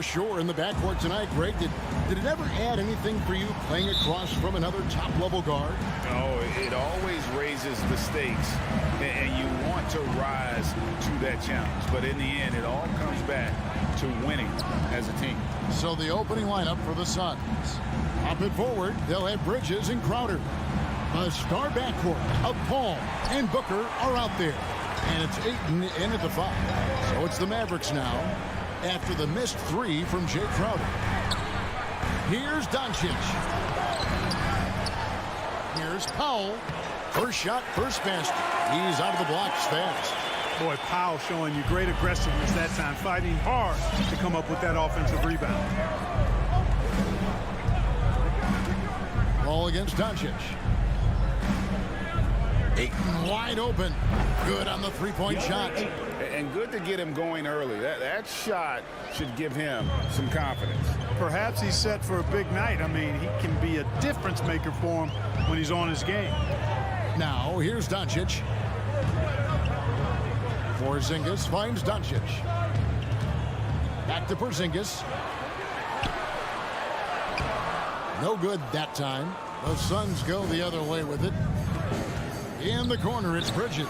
for sure in the backcourt tonight. Greg, did it ever add anything for you playing across from another top-level guard? Oh, it always raises the stakes, and you want to rise to that challenge. But in the end, it all comes back to winning as a team. So the opening lineup for the Suns. Up and forward, they'll have Bridges and Crowder. The star backcourt of Paul and Booker are out there. And it's Ayton in at the 5. So it's the Mavericks now after the missed 3 from Jay Crowder. Here's Doncic. Here's Powell. First shot, first basket. He's out of the blocks fast. Boy, Powell showing you great aggressiveness that time, fighting hard to come up with that offensive rebound. Ball against Doncic. Ayton wide open. Good on the three-point shot. And good to get him going early. That shot should give him some confidence. Perhaps he's set for a big night. I mean, he can be a difference maker for him when he's on his game. Now, here's Doncic. Porzingis finds Doncic. Back to Porzingis. No good that time. The Suns go the other way with it. In the corner, it's Bridges.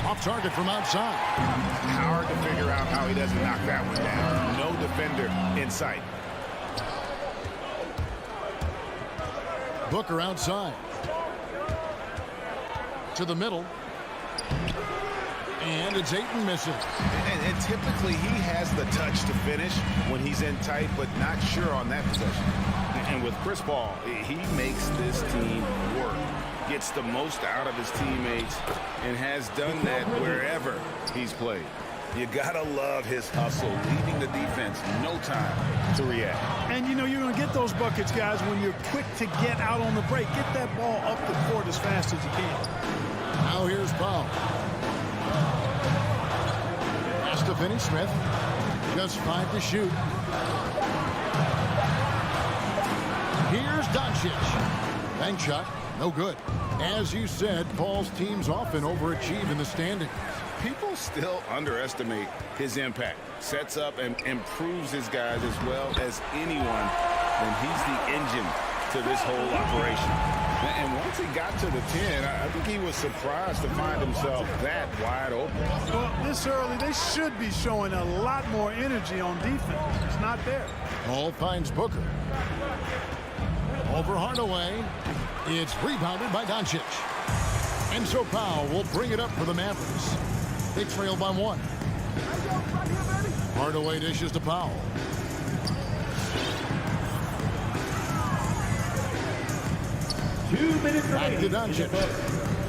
Off target from outside. Hard to figure out how he doesn't knock that one down. No defender in sight. Booker outside. To the middle. And it's Ayton missing. And typically he has the touch to finish when he's in tight, but not sure on that possession. And with Chris Paul, he makes this team work. Gets the most out of his teammates and has done that wherever he's played. You gotta love his hustle, leaving the defense no time to react. And you know you're going to get those buckets, guys, when you're quick to get out on the break. Get that ball up the court as fast as you can. Now here's Paul. Pass to Finney-Smith. Just 5 to shoot. Here's Doncic. Bank shot. No good. As you said, Paul's teams often overachieve in the standings. People still underestimate his impact. Sets up and improves his guys as well as anyone. And he's the engine to this whole operation. And once he got to the 10, I think he was surprised to find himself that wide open. Well, this early, they should be showing a lot more energy on defense. It's not there. Paul finds Booker. Over Hardaway. It's rebounded by Doncic. And so Powell will bring it up for the Mavericks. They trail by 1. Hardaway dishes to Powell. Back to Doncic.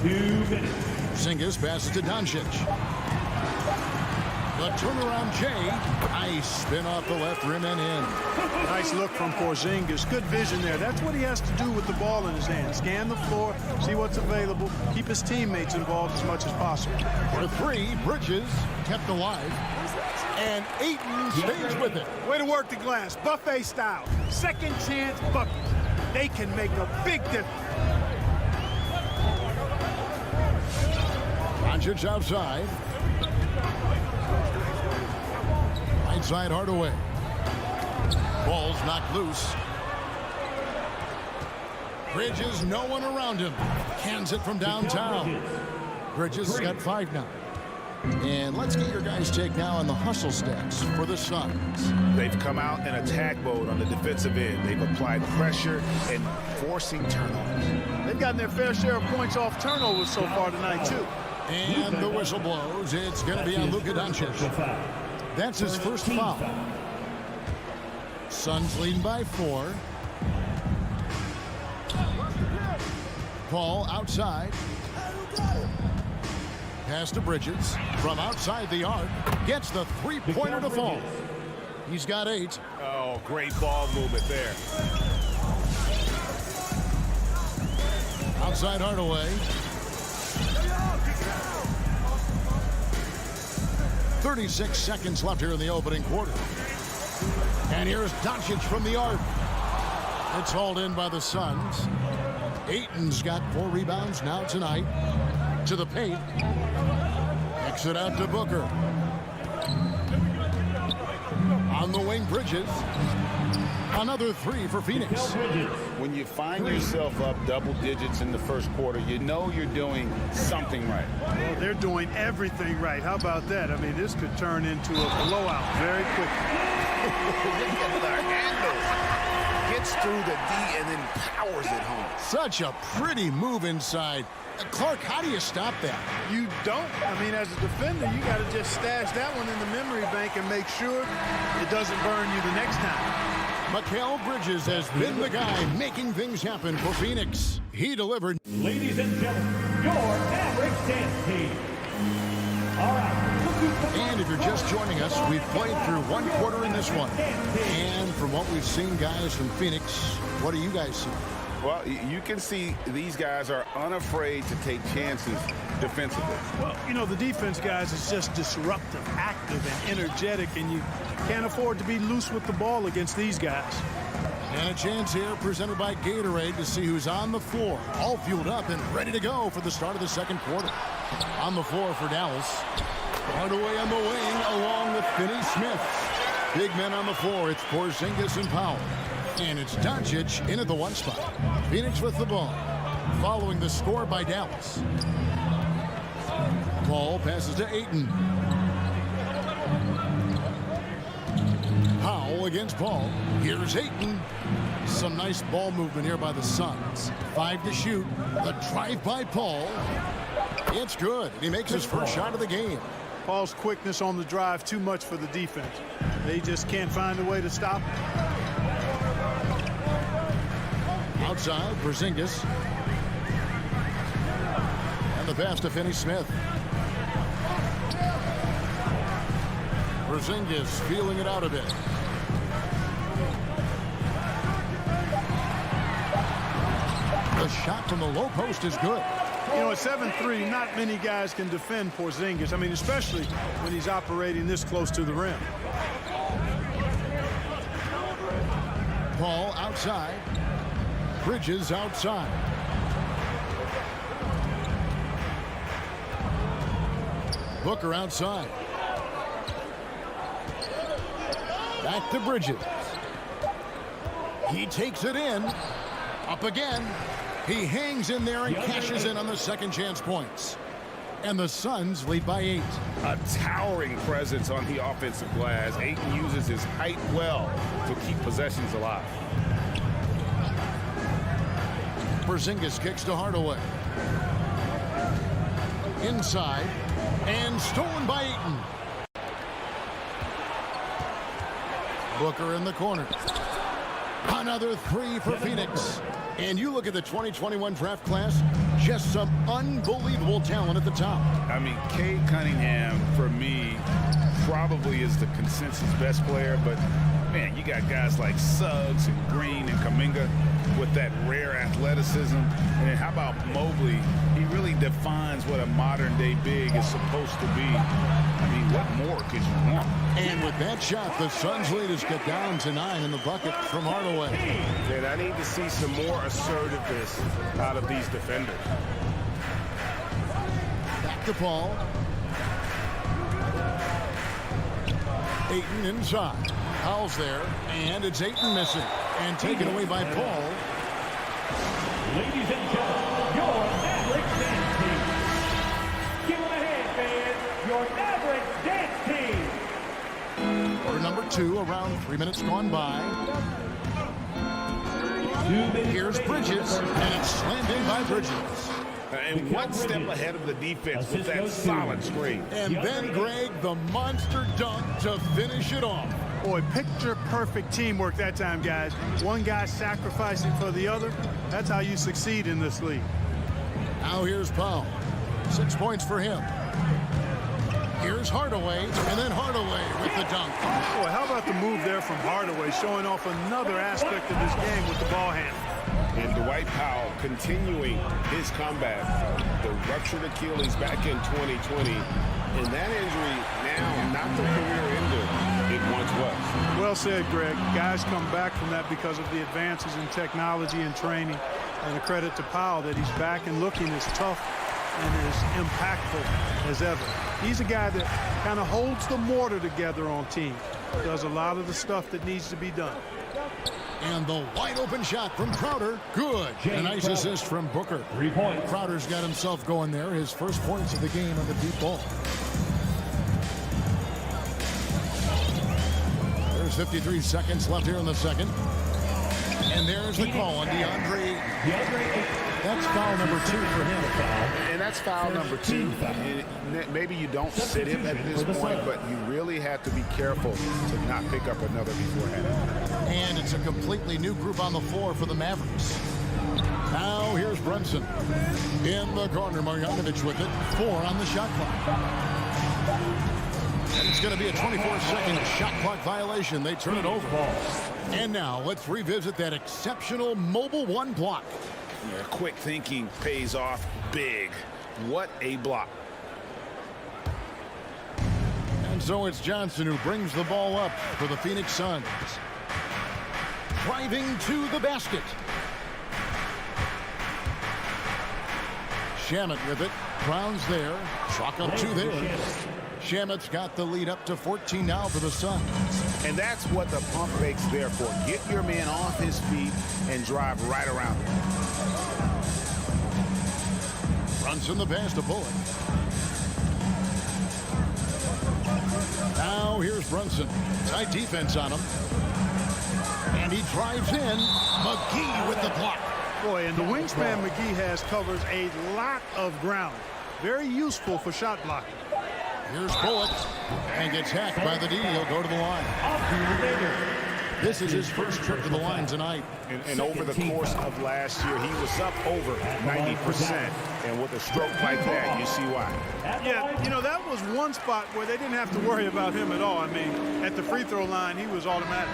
2 minutes. Porzingis passes to Doncic. The turnaround Jay. Nice spin off the left rim and in. Nice look from Porzingis. Good vision there. That's what he has to do with the ball in his hand. Scan the floor, see what's available, keep his teammates involved as much as possible. For 3, Bridges kept alive. And Ayton stays with it. Way to work the glass. Buffet style. Second chance bucket. They can make a big difference. Doncic outside. Right side Hardaway. Ball's knocked loose. Bridges, no one around him. Cans it from downtown. Bridges has got 5 now. And let's get your guys' take now on the hustle stats for the Suns. They've come out in attack mode on the defensive end. They've applied pressure and forcing turnovers. They've gotten their fair share of points off turnovers so far tonight, too. And the whistle blows. It's going to be on Luka Doncic. That's his first foul. Suns leading by 4. Paul outside. Pass to Bridges from outside the arc. Gets the three-pointer to fall. He's got 8. Oh, great ball movement there. Outside Hardaway. 36 seconds left here in the opening quarter. And here's Doncic from the arc. It's hauled in by the Suns. Ayton's got 4 rebounds now tonight. To the paint. Kicks it out to Booker. On the wing, Bridges. Another three for Phoenix. When you find yourself up double digits in the first quarter, you know you're doing something right. Well, they're doing everything right. How about that? I mean, this could turn into a blowout very quickly. Look at the handles. Gets through the D and then powers it home. Such a pretty move inside. Clark, how do you stop that? You don't. I mean, as a defender, you got to just stash that one in the memory bank and make sure it doesn't burn you the next time. Mikal Bridges has been the guy making things happen for Phoenix. He delivered. Ladies and gentlemen, your Mavericks dance team. All right. And if you're just joining us, we've played through one quarter in this one. And from what we've seen, guys, from Phoenix, what do you guys see? Well, you can see these guys are unafraid to take chances defensively. Well, you know, the defense, guys, is just disruptive, active, and energetic, and you can't afford to be loose with the ball against these guys. And a chance here presented by Gatorade to see who's on the floor, all fueled up and ready to go for the start of the second quarter. On the floor for Dallas. Hardaway on the wing along with Finney-Smith. Big men on the floor. It's Porzingis and Powell. And it's Doncic in at the one spot. Phoenix with the ball. Following the score by Dallas. Ball passes to Ayton. Powell against Paul. Here's Ayton. Some nice ball movement here by the Suns. 5 to shoot. The drive by Paul. It's good. He makes his first shot of the game. Paul's quickness on the drive, too much for the defense. They just can't find a way to stop him. Outside, Porzingis. And the pass to Finney-Smith. Porzingis feeling it out a bit. The shot from the low post is good. You know, at 7'3", not many guys can defend Porzingis. I mean, especially when he's operating this close to the rim. Paul outside. Bridges outside. Booker outside. Back to Bridges. He takes it in. Up again. He hangs in there and cashes in on the second chance points. And the Suns lead by 8. A towering presence on the offensive glass. Ayton uses his height well to keep possessions alive. Porzingis kicks to Hardaway. Inside. And stolen by Ayton. Booker in the corner. Another three for Phoenix. And you look at the 2021 draft class, just some unbelievable talent at the top. I mean, Cade Cunningham, for me, probably is the consensus best player. But, man, you got guys like Suggs and Green and Kuminga with that rare athleticism. And then how about Mobley? He really defines what a modern-day big is supposed to be. I mean, what more could you want? And with that shot, the Suns lead is cut down to 9 in the bucket from Hardaway. Man, I need to see some more assertiveness out of these defenders. Back to Paul. Ayton inside. Powell's there, and it's Ayton missing. And taken away by Paul. Ladies and gentlemen, your Mavericks dance team. Give them a hand, fans. Your Mavericks dance team. Quarter number 2, around 3 minutes gone by. Here's Bridges, and it's slammed in by Bridges. And one step ahead of the defense with that solid screen. And then, Greg, the monster dunk to finish it off. Boy, picture-perfect teamwork that time, guys. One guy sacrificing for the other. That's how you succeed in this league. Now here's Powell. 6 points for him. Here's Hardaway, and then Hardaway with the dunk. Boy, how about the move there from Hardaway, showing off another aspect of this game with the ball handle. And Dwight Powell continuing his comeback. The ruptured Achilles back in 2020. And that injury now not the career ender it once was. Well said, Greg. Guys come back from that because of the advances in technology and training. And a credit to Powell that he's back and looking as tough and as impactful as ever. He's a guy that kind of holds the mortar together on teams. Does a lot of the stuff that needs to be done. And the wide open shot from Crowder. Good. And a nice assist from Booker. 3 points. Crowder's got himself going there. His first points of the game on the deep ball. There's 53 seconds left here in the second. And there's the call on DeAndre. That's foul number 2 for him. And that's foul number 2. And maybe you don't sit him at this point, but you really have to be careful to not pick up another beforehand. And it's a completely new group on the floor for the Mavericks. Now here's Brunson. In the corner, Marjanovic with it. 4 on the shot clock. And it's going to be a 24-second shot clock violation. They turn it over. And now let's revisit that exceptional mobile 1 block. Yeah, quick thinking pays off big. What a block. And so it's Johnson who brings the ball up for the Phoenix Suns. Driving to the basket. Shamet with it. Brown's there. Chalk up 2 there. Shamet's got the lead up to 14 now for the Suns. And that's what the pump fake's there for. Get your man off his feet and drive right around him. Brunson the pass to Bullock. Now here's Brunson. Tight defense on him. And he drives in. McGee with the block. Boy, and the wingspan McGee has covers a lot of ground. Very useful for shot blocking. Here's Bullock. And gets hacked by the D. He'll go to the line. This is his first trip to the line tonight. And over the course of last year, he was up over 90%. And with a stroke like that, you see why. Yeah, you know, that was one spot where they didn't have to worry about him at all. I mean, at the free throw line, he was automatic.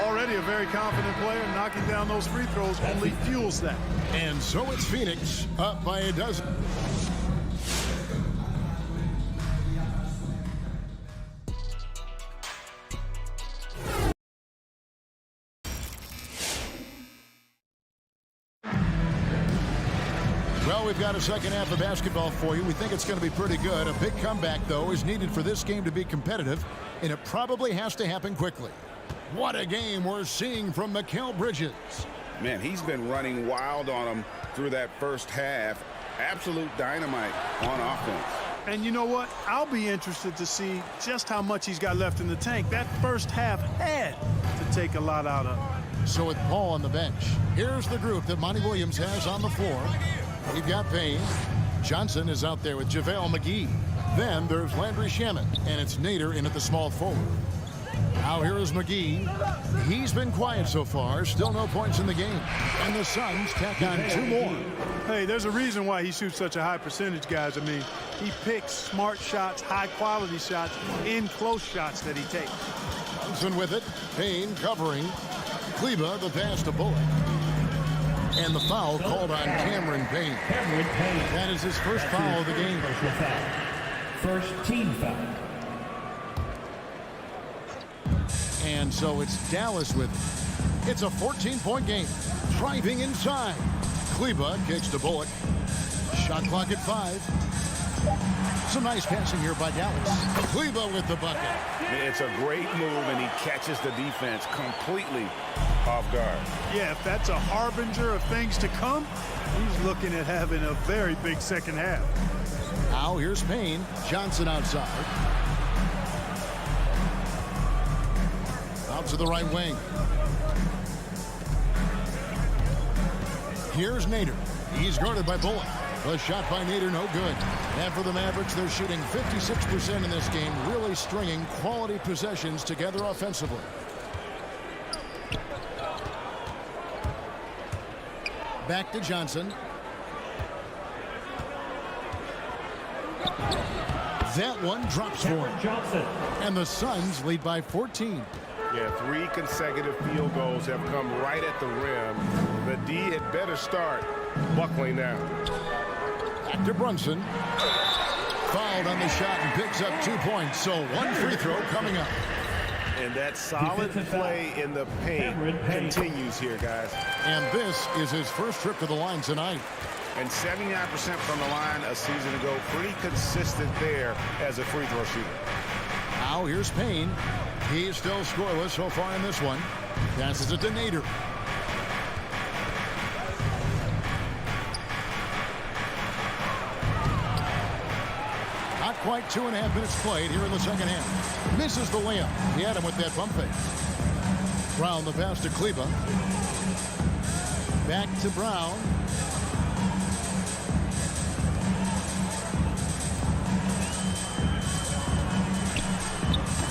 Already a very confident player. Knocking down those free throws only fuels that. And so it's Phoenix up by a dozen. Well, we've got a second half of basketball for you. We think it's going to be pretty good. A big comeback, though, is needed for this game to be competitive, and it probably has to happen quickly. What a game we're seeing from Mikal Bridges. Man, he's been running wild on him through that first half. Absolute dynamite on offense. And you know what? I'll be interested to see just how much he's got left in the tank. That first half had to take a lot out of him. So with Paul on the bench, here's the group that Monty Williams has on the floor. We've got Payne. Johnson is out there with JaVale McGee. Then there's Landry Shamet, and it's Nader in at the small forward. Now here is McGee. He's been quiet so far. Still no points in the game. And the Suns tack on 2 more. Hey, there's a reason why he shoots such a high percentage, guys. I mean, he picks smart shots, high-quality shots, in close shots that he takes. Johnson with it. Payne covering. Kleba the pass to Bullock. And the foul called on Cameron Payne. That is his first foul of the game. First team foul. And so it's Dallas with it. It's a 14-point game. Driving inside. Kleba kicks to Bullock. Shot clock at 5. Some nice passing here by Dallas. Kleba with the bucket. It's a great move, and he catches the defense completely off guard. Yeah, if that's a harbinger of things to come, he's looking at having a very big second half. Now here's Payne. Johnson outside. Out to the right wing. Here's Nader. He's guarded by Bullock. The shot by Nader, no good. And for the Mavericks, they're shooting 56% in this game, really stringing quality possessions together offensively. Back to Johnson. That one drops for him. Johnson. And the Suns lead by 14. Yeah, 3 consecutive field goals have come right at the rim. The D had better start buckling down. Back to Brunson. Fouled on the shot and picks up 2 points. So 1 free throw coming up. And that solid play in the paint continues here, guys. And this is his first trip to the line tonight. and 79% from the line a season ago. Pretty consistent there as a free throw shooter. Now here's Payne. He's still scoreless so far in this one. Passes it to Nader. Not quite 2.5 minutes played here in the second half. Misses the layup. He had him with that bump fake. Brown the pass to Kleba. Back to Brown.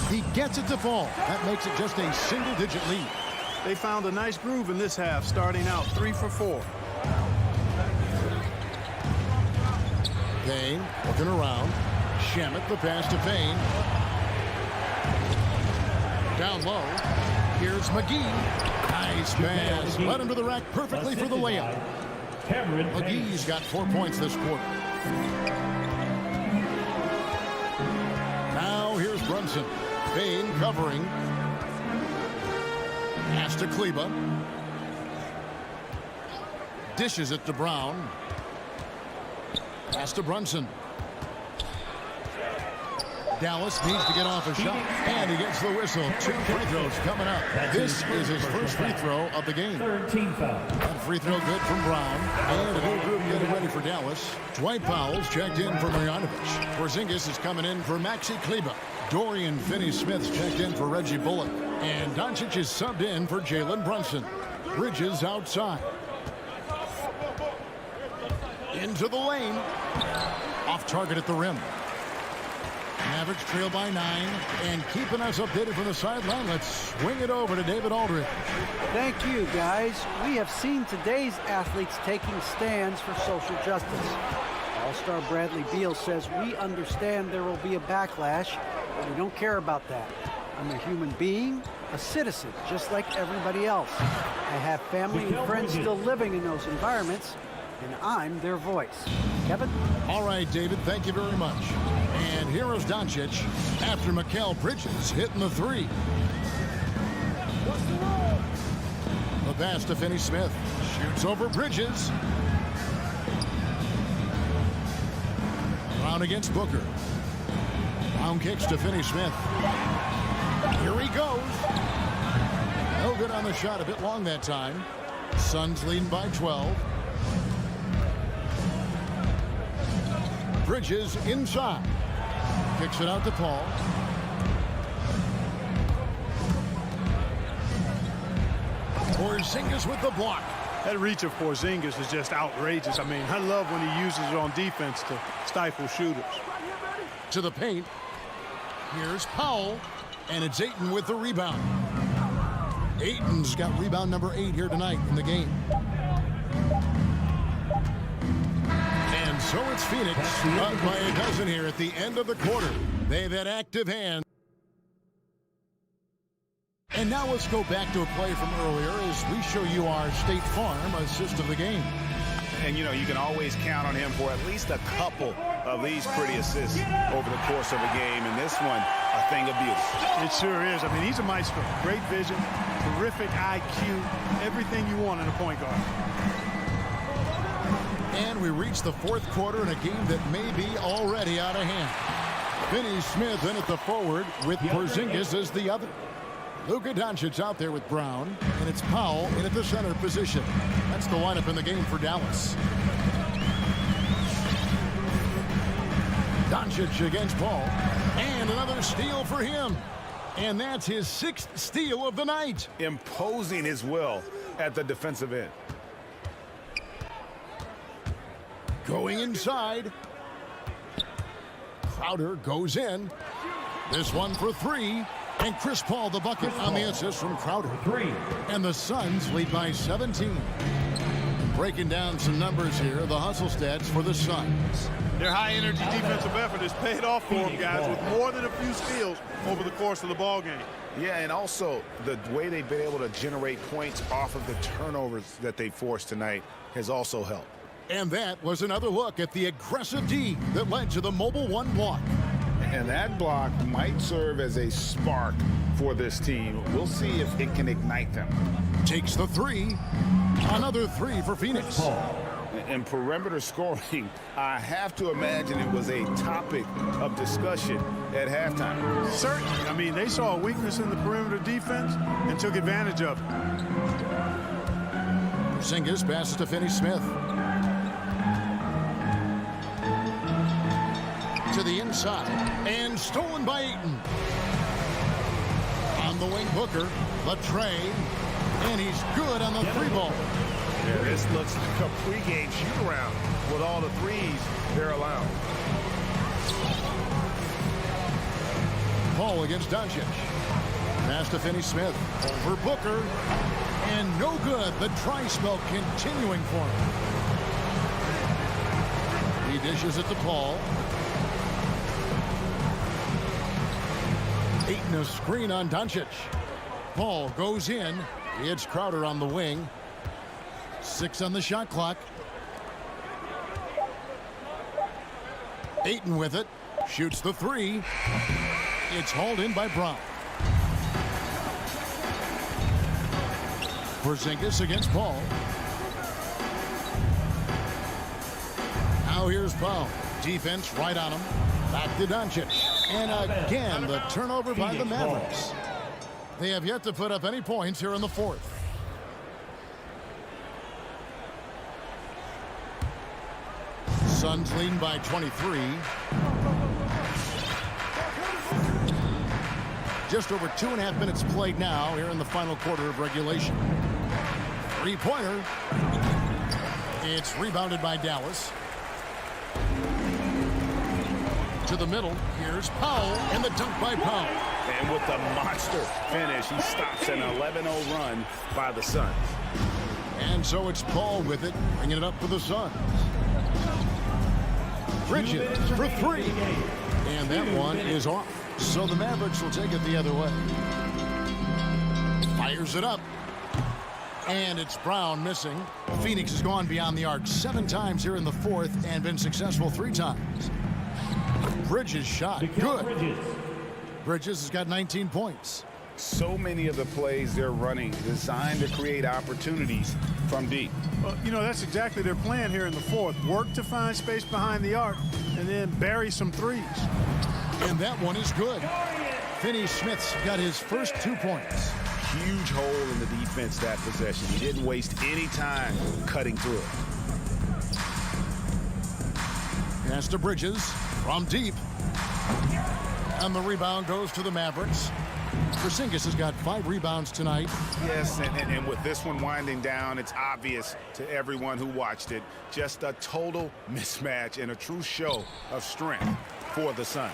He gets it to fall. That makes it just a single-digit lead. They found a nice groove in this half, starting out 3 for 4. Payne looking around. Shamet the pass to Payne. Down low. Here's McGee. Nice pass. Led him to the rack perfectly for the layup. McGee's got 4 points this quarter. Now here's Brunson. Payne covering. Pass to Kleba. Dishes it to Brown. Pass to Brunson. Dallas needs to get off a shot, and he gets the whistle. 2 free throws coming up. This is his first free throw of the game. That free throw good from Brown, and a new group getting ready for Dallas. Dwight Powell's checked in for Marjanovic. Porzingis is coming in for Maxi Kleba. Dorian Finney-Smith's checked in for Reggie Bullock, and Doncic is subbed in for Jalen Brunson. Bridges outside. Into the lane. Off target at the rim. Mavericks trail by 9, and keeping us updated from the sideline, let's swing it over to David Aldridge. Thank you, guys. We have seen today's athletes taking stands for social justice. All-star Bradley Beal says, we understand there will be a backlash, but we don't care about that. I'm a human being, a citizen, just like everybody else. I have family and friends still living in those environments, and I'm their voice. Kevin? All right, David, thank you very much. And here is Doncic after Mikal Bridges hitting the 3. The pass to Finney-Smith. Shoots over Bridges. Brown against Booker. Brown kicks to Finney-Smith. Here he goes. No good on the shot. A bit long that time. Suns leading by 12. Bridges inside. Kicks it out to Paul. Porzingis with the block. That reach of Porzingis is just outrageous. I mean, I love when he uses it on defense to stifle shooters. To the paint. Here's Powell. And it's Ayton with the rebound. Ayton's got rebound number 8 here tonight in the game. And so it's Phoenix up by a dozen here at the end of the quarter. They've had active hands. And now let's go back to a play from earlier as we show you our State Farm assist of the game. And, you know, you can always count on him for at least a couple of these pretty assists over the course of a game. And this one, a thing of beauty. It sure is. I mean, he's a maestro. Great vision, terrific IQ, everything you want in a point guard. And we reach the fourth quarter in a game that may be already out of hand. Finney-Smith in at the forward with Porzingis as the other. Luka Doncic out there with Brown, and it's Powell in at the center position. That's the lineup in the game for Dallas. Doncic against Paul, and another steal for him. And that's his 6th steal of the night. Imposing his will at the defensive end. Going inside. Crowder goes in. This one for 3. And Chris Paul the bucket on the assist from Crowder. 3. And the Suns lead by 17. Breaking down some numbers here, the hustle stats for the Suns. Their high-energy defensive effort has paid off for them, guys, with more than a few steals over the course of the ball game. Yeah, and also the way they've been able to generate points off of the turnovers that they forced tonight has also helped. And that was another look at the aggressive D that led to the Mobile One block. And that block might serve as a spark for this team. We'll see if it can ignite them. Takes the 3. Another 3 for Phoenix. And perimeter scoring, I have to imagine it was a topic of discussion at halftime. Certainly. I mean, they saw a weakness in the perimeter defense and took advantage of it. Porzingis passes to Finney-Smith. To the inside, and stolen by Ayton. On the wing, Booker, Latre, and he's good on the three ball. Yeah, this looks like a pregame shoot-around with all the threes they're allowed. Paul against Doncic. Pass to Finney-Smith. Over Booker. And no good. The try spell continuing for him. He dishes it to Paul. Ayton a screen on Doncic. Paul goes in. It's Crowder on the wing. 6 on the shot clock. Ayton with it. Shoots the three. It's hauled in by Brown. Porzingis against Paul. Now here's Paul. Defense right on him. Back to Doncic. And again, the turnover by the Mavericks. They have yet to put up any points here in the fourth. Suns leading by 23. Just over 2.5 minutes played now here in the final quarter of regulation. Three-pointer. It's rebounded by Dallas. To the middle. Here's Powell, and the dunk by Powell. And with the monster finish, he stops an 11-0 run by the Suns. And so it's Paul with it, bringing it up for the Suns. Bridges for three. And that one is off. So the Mavericks will take it the other way. Fires it up. And it's Brown missing. Phoenix has gone beyond the arc 7 times here in the fourth and been successful 3 times. Bridges shot. Good. Bridges has got 19 points. So many of the plays they're running designed to create opportunities from deep. Well, you know, that's exactly their plan here in the fourth. Work to find space behind the arc and then bury some threes. And that one is good. Finney-Smith's got his first 2 points. Huge hole in the defense that possession. He didn't waste any time cutting through it. Pass to Bridges from deep. And the rebound goes to the Mavericks. Porzingis has got 5 rebounds tonight. Yes, and with this one winding down, it's obvious to everyone who watched it. Just a total mismatch and a true show of strength for the Suns.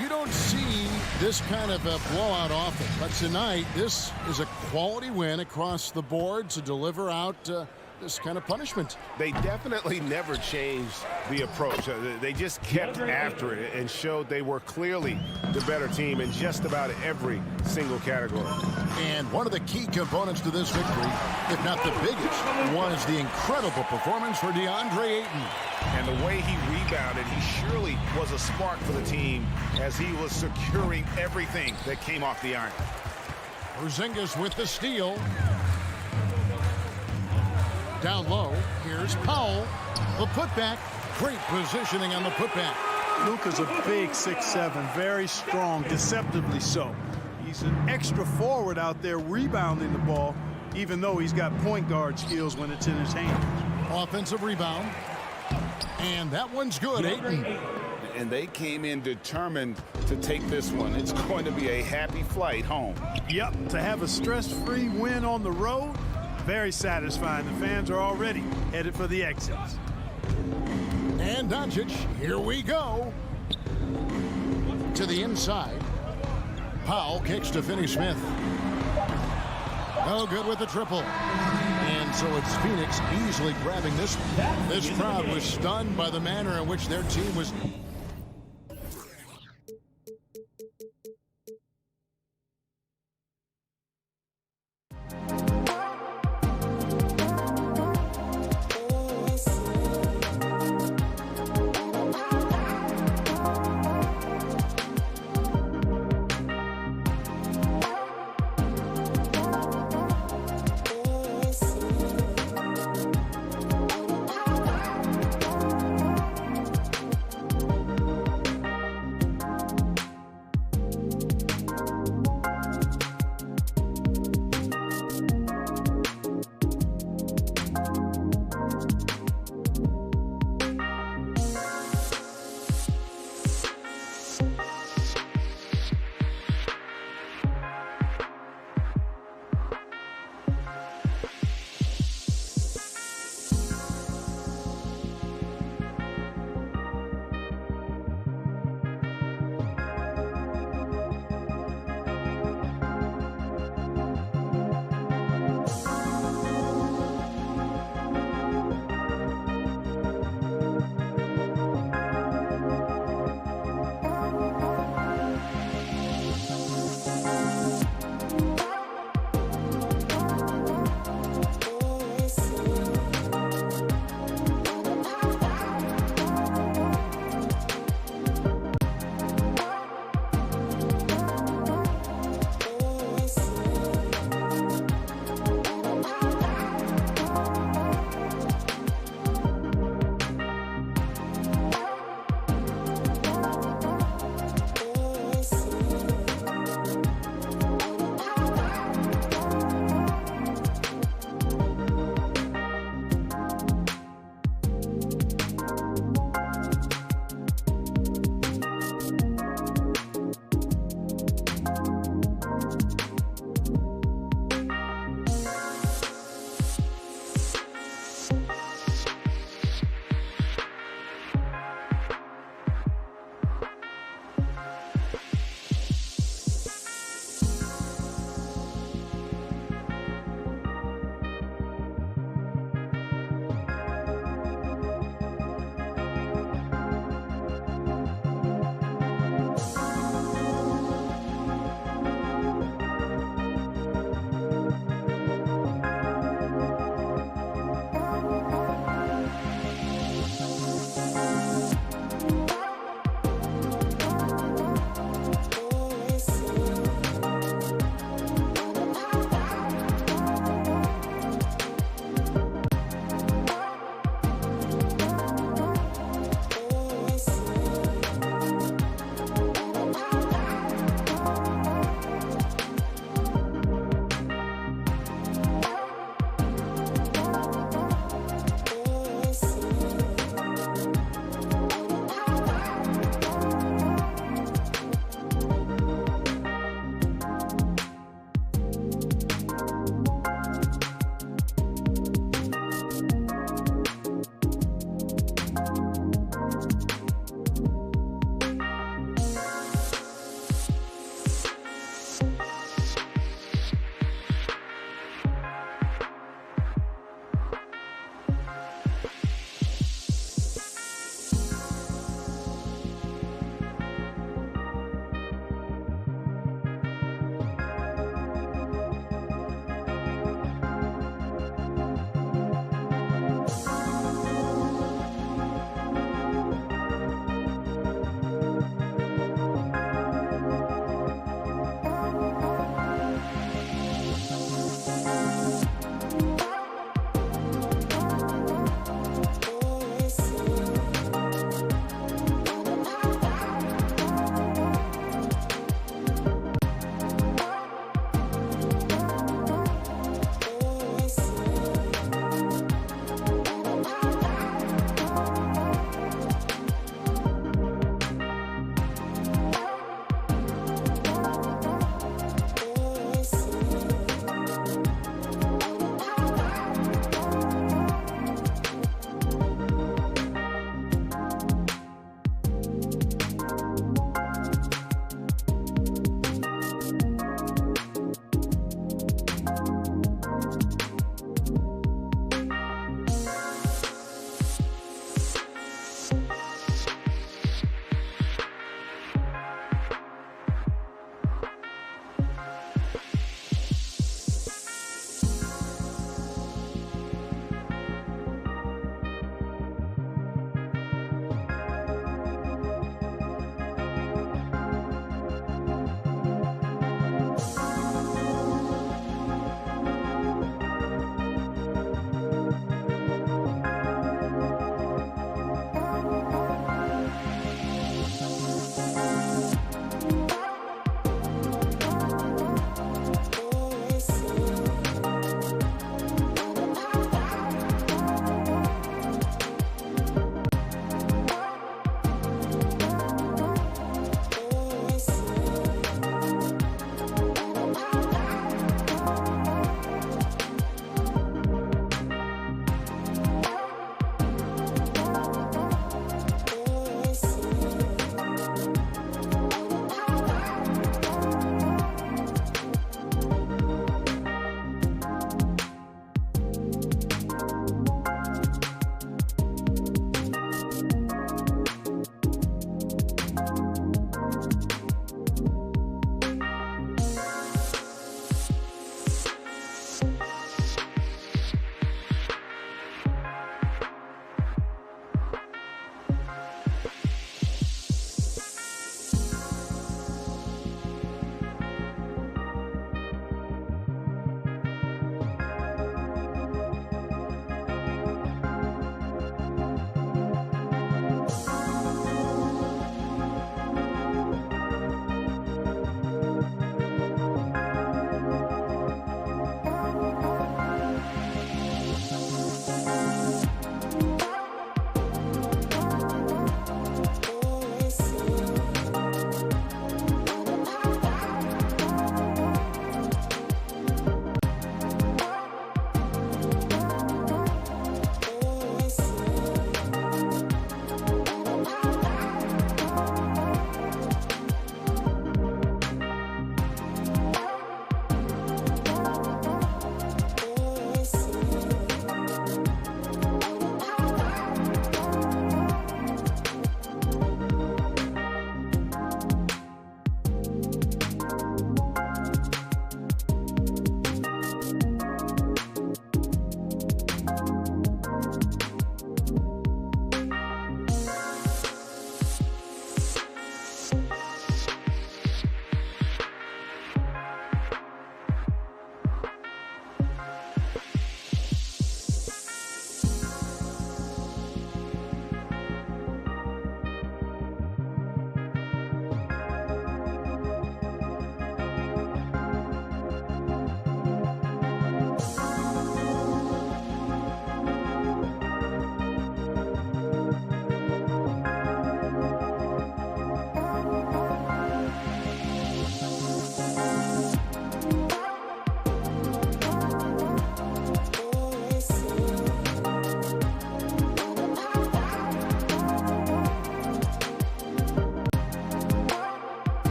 You don't see this kind of a blowout often, but tonight this is a quality win across the board to deliver out this kind of punishment. They definitely never changed the approach. They just kept after it and showed they were clearly the better team in just about every single category. And one of the key components to this victory, if not the biggest, was the incredible performance for DeAndre Ayton. And the way he rebounded, he surely was a spark for the team as he was securing everything that came off the iron. Porzingis with the steal. Down low, here's Powell. The putback, great positioning on the putback. Luka's a big 6'7", very strong, deceptively so. He's an extra forward out there rebounding the ball, even though he's got point guard skills when it's in his hands. Offensive rebound. And that one's good, Ayton. And they came in determined to take this one. It's going to be a happy flight home. Yep, to have a stress-free win on the road, very satisfying. The fans are already headed for the exits. And Doncic, here we go. To the inside. Powell kicks to Finney-Smith. No good with the triple. And so it's Phoenix easily grabbing this one. This crowd was stunned by the manner in which their team was.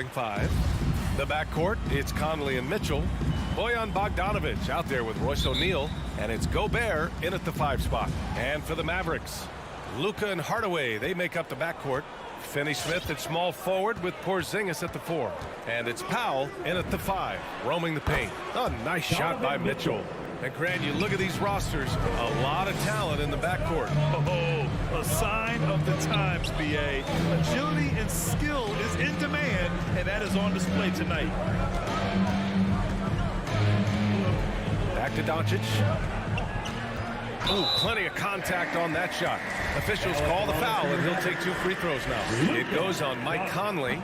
starting five. The backcourt, it's Conley and Mitchell. Bojan Bogdanovic out there with Royce O'Neal, and it's Gobert in at the 5 spot. And for the Mavericks, Luka and Hardaway, they make up the backcourt. Finney-Smith at small forward with Porzingis at the 4. And it's Powell in at the 5, roaming the paint. A nice shot by Mitchell. And Grant, you look at these rosters, a lot of talent in the backcourt. Oh, a sign of the times, BA. Agility and skill is in demand, and that is on display tonight. Back to Doncic. Oh, plenty of contact on that shot. Officials call the foul, and he'll take 2 free throws now. It goes on Mike Conley.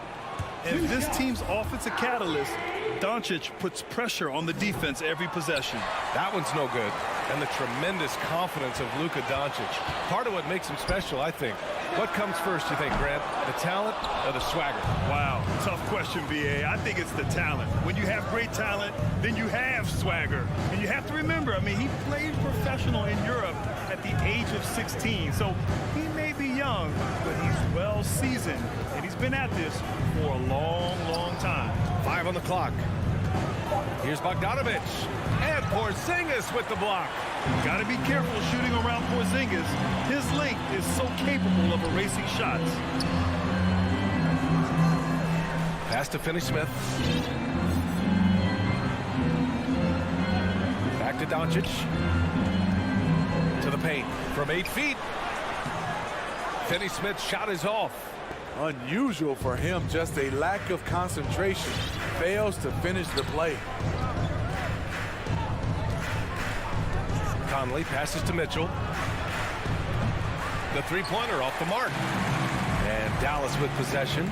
And this team's offensive catalyst, Doncic, puts pressure on the defense every possession. That one's no good. And the tremendous confidence of Luka Doncic. Part of what makes him special, I think. What comes first, you think, Grant? The talent or the swagger? Wow, tough question, BA. I think it's the talent. When you have great talent, then you have swagger. And you have to remember, I mean, he played professional in Europe at the age of 16. So he may be young, but he's well seasoned. And he's been at this for a long, long time. 5 on the clock. Here's Bogdanovic. And Porzingis with the block. Got to be careful shooting around Porzingis. His length is so capable of erasing shots. Pass to Finney-Smith. Back to Doncic. To the paint from 8 feet. Finney-Smith's shot is off. Unusual for him, just a lack of concentration. Fails to finish the play. Conley passes to Mitchell. The 3-pointer off the mark. And Dallas with possession.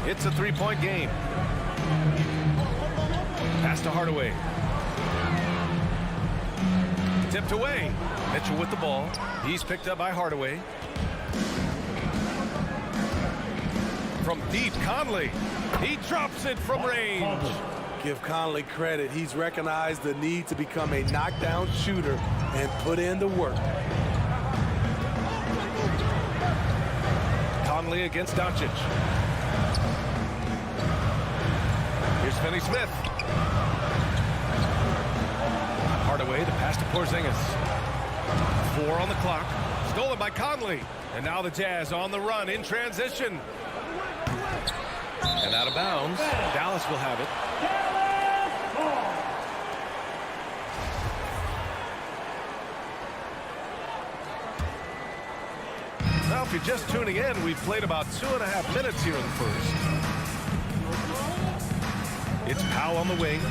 It's a 3-point game. Pass to Hardaway. Tipped away. Mitchell with the ball. He's picked up by Hardaway. From deep, Conley. He drops it from range. Give Conley credit. He's recognized the need to become a knockdown shooter and put in the work. Conley against Doncic. Here's Finney-Smith. Hardaway, the pass to Porzingis. 4 on the clock. Stolen by Conley. And now the Jazz on the run in transition. And out of bounds. Dallas will have it. Now, if you're just tuning in, we've played about 2.5 minutes here in the first. It's Powell on the wing.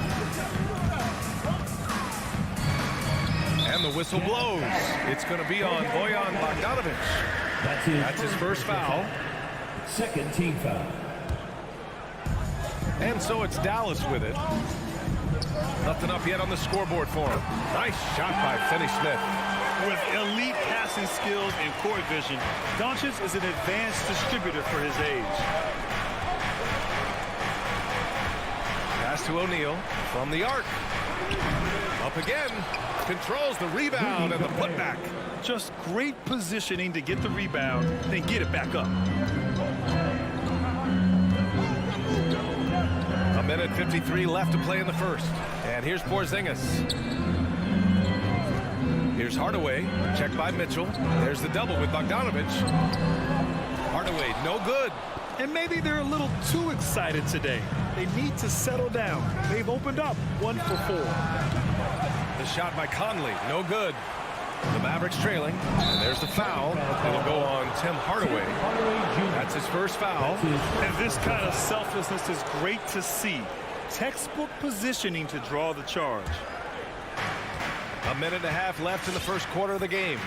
And the whistle blows. It's going to be on Bojan Bogdanovic. That's his first foul. Second team foul. And so it's Dallas with it. Nothing up yet on the scoreboard for him. Nice shot by Finney-Smith. With elite passing skills and court vision, Doncic is an advanced distributor for his age. Pass to O'Neal from the arc. Up again. Controls the rebound and the putback. Just great positioning to get the rebound, then get it back up. 1:53 left to play in the first. And here's Porzingis. Here's Hardaway. Checked by Mitchell. There's the double with Bogdanovic. Hardaway, no good. And maybe they're a little too excited today. They need to settle down. They've opened up 1 for 4. The shot by Conley, no good. The Mavericks trailing, and there's the foul. It'll go on Tim Hardaway. That's his first foul. And this kind of selflessness is great to see. Textbook positioning to draw the charge. 1.5 minutes left in the first quarter of the game.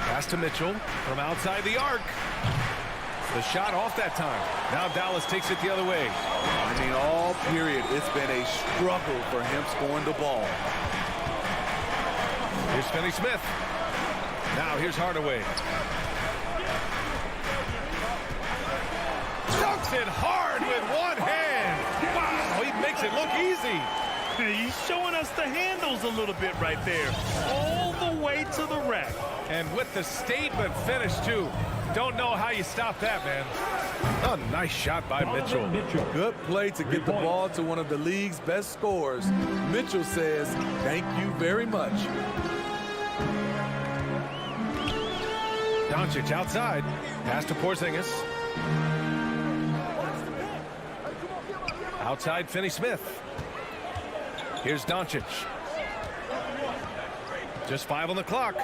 Pass to Mitchell from outside the arc. The shot off that time. Now Dallas takes it the other way. I mean, all period, it's been a struggle for him scoring the ball. Here's Finney-Smith. Now here's Hardaway. Dunks it hard with one hand. Wow, he makes it look easy. He's showing us the handles a little bit right there. All the way to the rack. And with the statement finish, too. Don't know how you stop that, man. A nice shot by Mitchell. Good play to get the ball to one of the league's best scorers. Mitchell says, thank you very much. Doncic outside. Pass to Porzingis. Outside, Finney-Smith. Here's Doncic. Just 5 on the clock.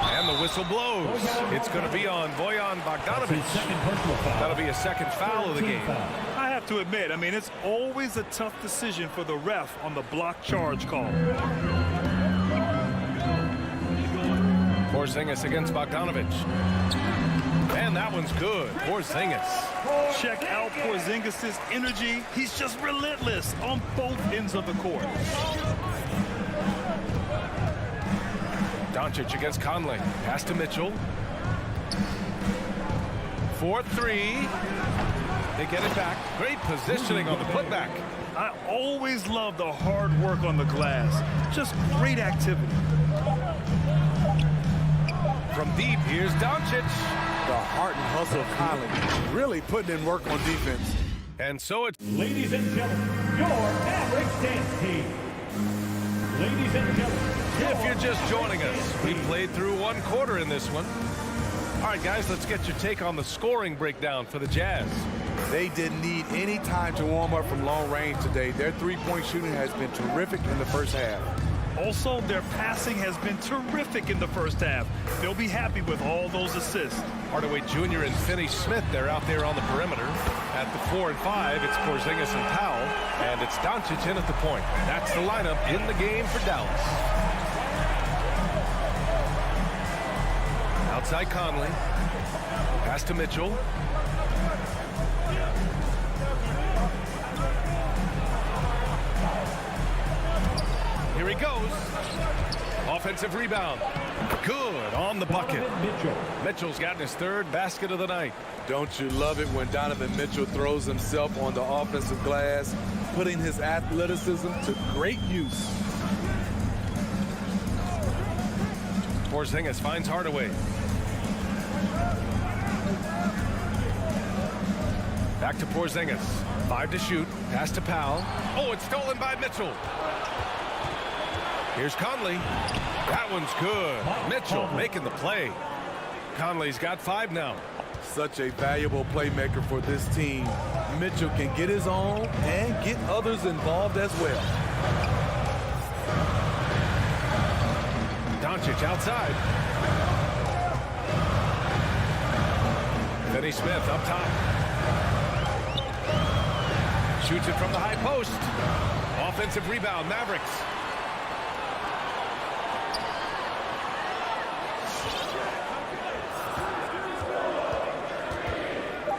And the whistle blows. It's going to be on Bojan Bogdanovic. That'll be a second foul of the game. I have to admit, I mean, it's always a tough decision for the ref on the block charge call. Porzingis against Bogdanovic. And that one's good. Porzingis. Check out Porzingis' energy. He's just relentless on both ends of the court. Doncic against Conley. Pass to Mitchell. 4-3. They get it back. Great positioning on the putback. I always love the hard work on the glass. Just great activity. From deep, here's Doncic. The heart and hustle of Conley. Really putting in work on defense. And so it's... Ladies and gentlemen, your Mavericks dance team. Ladies and gentlemen. If you're just joining us, we played through one quarter in this one. All right, guys, let's get your take on the scoring breakdown for the Jazz. They didn't need any time to warm up from long range today. Their three-point shooting has been terrific in the first half. Also, their passing has been terrific in the first half. They'll be happy with all those assists. Hardaway Jr. and Finney-Smith, they're out there on the perimeter. At the 4 and 5, it's Porzingis and Powell, and it's Doncic in at the point. That's the lineup in the game for Dallas. Outside Conley. Pass to Mitchell. Here he goes. Offensive rebound. Good on the bucket. Mitchell's gotten his third basket of the night. Don't you love it when Donovan Mitchell throws himself on the offensive glass, putting his athleticism to great use. Porzingis finds Hardaway. Back to Porzingis. 5 to shoot. Pass to Powell. Oh, it's stolen by Mitchell. Here's Conley. That one's good. Mitchell making the play. Conley's got 5 now. Such a valuable playmaker for this team. Mitchell can get his own and get others involved as well. Doncic outside. Finney-Smith up top. Shoots it from the high post. Offensive rebound, Mavericks.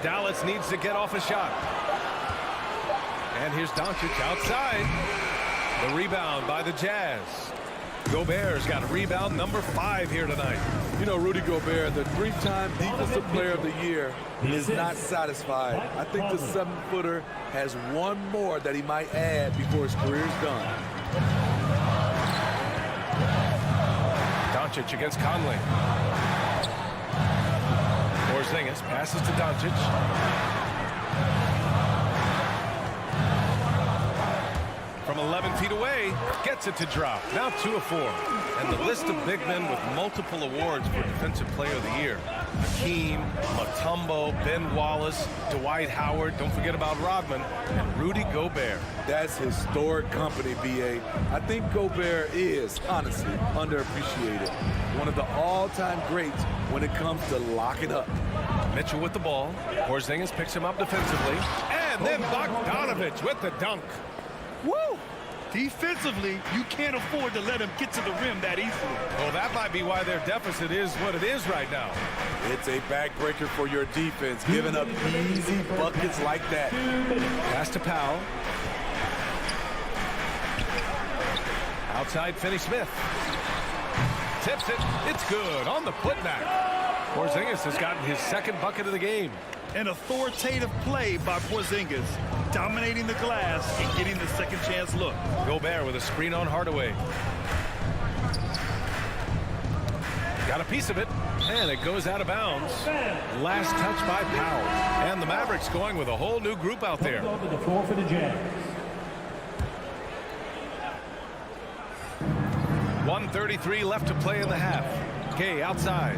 Dallas needs to get off a shot. And here's Doncic outside. The rebound by the Jazz. Gobert's got rebound number 5 here tonight. You know, Rudy Gobert, the 3-time Defensive Player of the Year, is not satisfied. I think the 7-footer has one more that he might add before his career's done. Doncic against Conley. Porzingis passes to Doncic. From 11 feet away, gets it to drop. Now 2 of 4. And the list of big men with multiple awards for Defensive Player of the Year. Hakeem, Mutombo, Ben Wallace, Dwight Howard, don't forget about Rodman, and Rudy Gobert. That's historic company, B.A. I think Gobert is, honestly, underappreciated. One of the all-time greats when it comes to locking up. Mitchell with the ball. Porzingis picks him up defensively. And then Bogdanovic with the dunk. Woo! Defensively, you can't afford to let him get to the rim that easily. Well, that might be why their deficit is what it is right now. It's a backbreaker for your defense, giving up easy buckets like that. Pass to Powell. Outside Finney-Smith. Tips it. It's good on the putback. Porzingis has gotten his second bucket of the game. An authoritative play by Porzingis, dominating the glass and getting the second chance look. Gobert with a screen on Hardaway. Got a piece of it, and it goes out of bounds. Last touch by Powell. And the Mavericks going with a whole new group out there. Over the floor for the Jazz. 1:33 left to play in the half. Gay outside.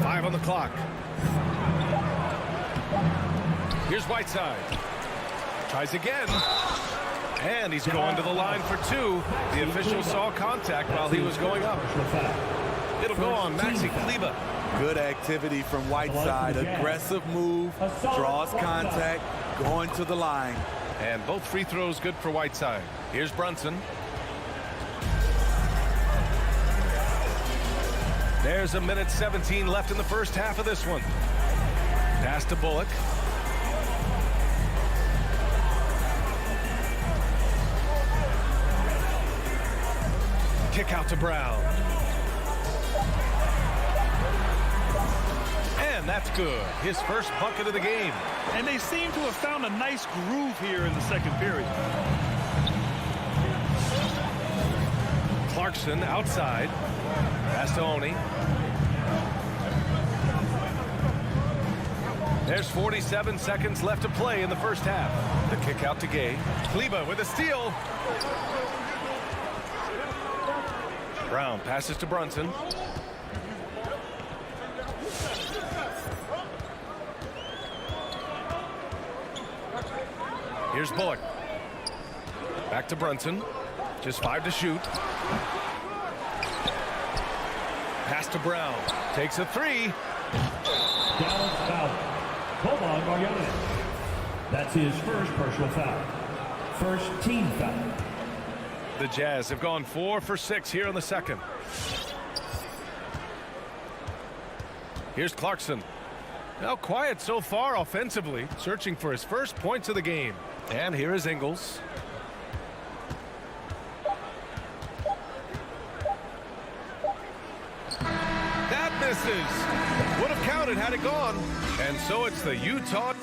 5 on the clock. Here's Whiteside. Tries again. And he's going to the line for 2. The official saw contact while he was going up. It'll go on Maxi Kleber. Good activity from Whiteside. Aggressive move, draws contact, going to the line. And both free throws good for Whiteside. Here's Brunson. There's 1:17 left in the first half of this one. Pass to Bullock. Kick out to Brown. And that's good. His first bucket of the game. And they seem to have found a nice groove here in the second period. Clarkson outside. Pass to Oni. There's 47 seconds left to play in the first half. The kick out to Gay. Kleber with a steal. Brown passes to Brunson. Here's Bullock. Back to Brunson. Just 5 to shoot. Pass to Brown. Takes a 3. Dallas foul. Boban Marjanovic. That's his first personal foul. First team foul. The Jazz have gone 4 for 6 here in the second. Here's Clarkson. Now quiet so far offensively, searching for his first points of the game. And here is Ingles. That misses. Would have counted had it gone. And so it's the Utah.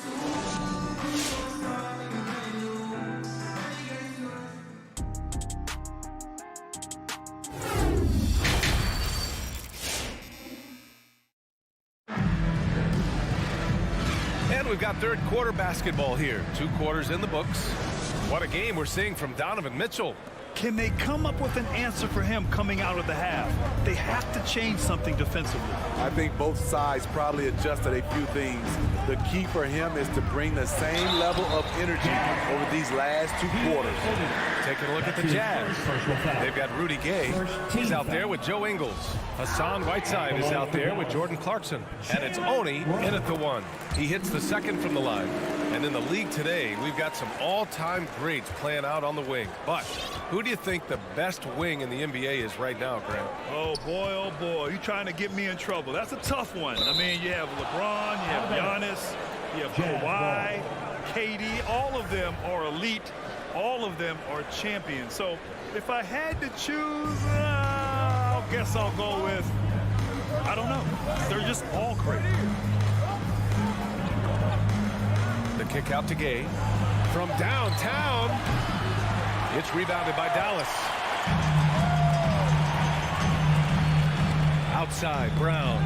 And we've got third quarter basketball here. 2 quarters in the books. What a game we're seeing from Donovan Mitchell. Can they come up with an answer for him coming out of the half? They have to change something defensively. I think both sides probably adjusted a few things. The key for him is to bring the same level of energy over these last 2 quarters. Taking a look at the Jazz. They've got Rudy Gay. He's out there with Joe Ingles. Hassan Whiteside is out there with Jordan Clarkson. And it's Oni in at the 1. He hits the second from the line. And in the league today, we've got some all-time greats playing out on the wing. But who do you think the best wing in the NBA is right now, Grant? Oh, boy, you're trying to get me in trouble. That's a tough one. I mean, you have LeBron, you have Giannis, you have Kawhi, KD. All of them are elite. All of them are champions. So if I had to choose, I guess I'll go with, I don't know. They're just all great. The kick out to Gay. From downtown. It's rebounded by Dallas. Outside, Brown.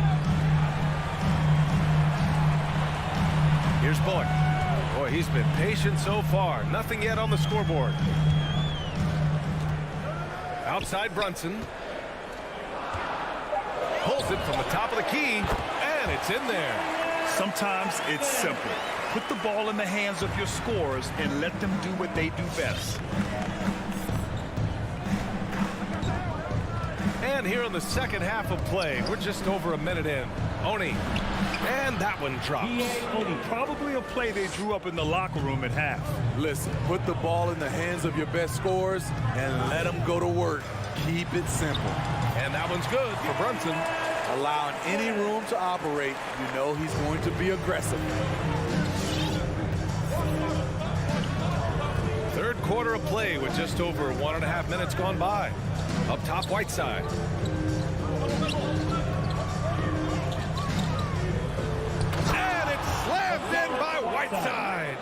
Here's Bullock. Boy, he's been patient so far. Nothing yet on the scoreboard. Outside, Brunson. Pulls it from the top of the key, and it's in there. Sometimes it's simple. Put the ball in the hands of your scorers and let them do what they do best. And here in the second half of play, we're just over a minute in. Oni. And that one drops. Probably a play they drew up in the locker room at half. Listen, put the ball in the hands of your best scorers and let them go to work. Keep it simple. And that one's good for Brunson. Allowing any room to operate, you know he's going to be aggressive. Third quarter of play with just over 1.5 minutes gone by. Up top, Whiteside. Whiteside.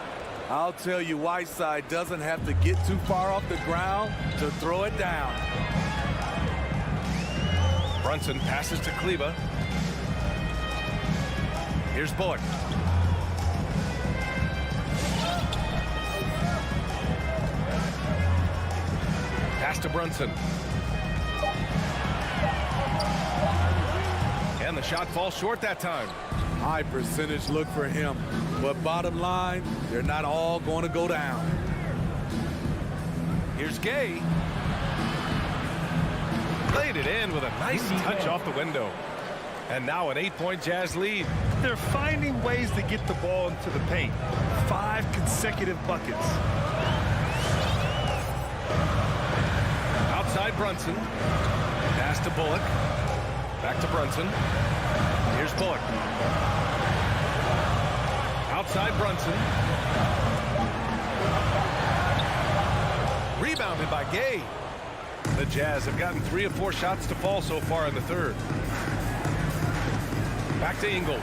I'll tell you, Whiteside doesn't have to get too far off the ground to throw it down. Brunson passes to Kleba. Here's Bullock. Pass to Brunson. And the shot falls short that time. High percentage look for him. But bottom line, they're not all going to go down. Here's Gay. Played it in with a nice touch off the window. And now an 8-point Jazz lead. They're finding ways to get the ball into the paint. 5 consecutive buckets. Outside Brunson. Pass to Bullock. Back to Brunson. Here's Bullock. Outside Brunson. Rebounded by Gay. The Jazz have gotten 3 of 4 shots to fall so far in the third. Back to Ingles.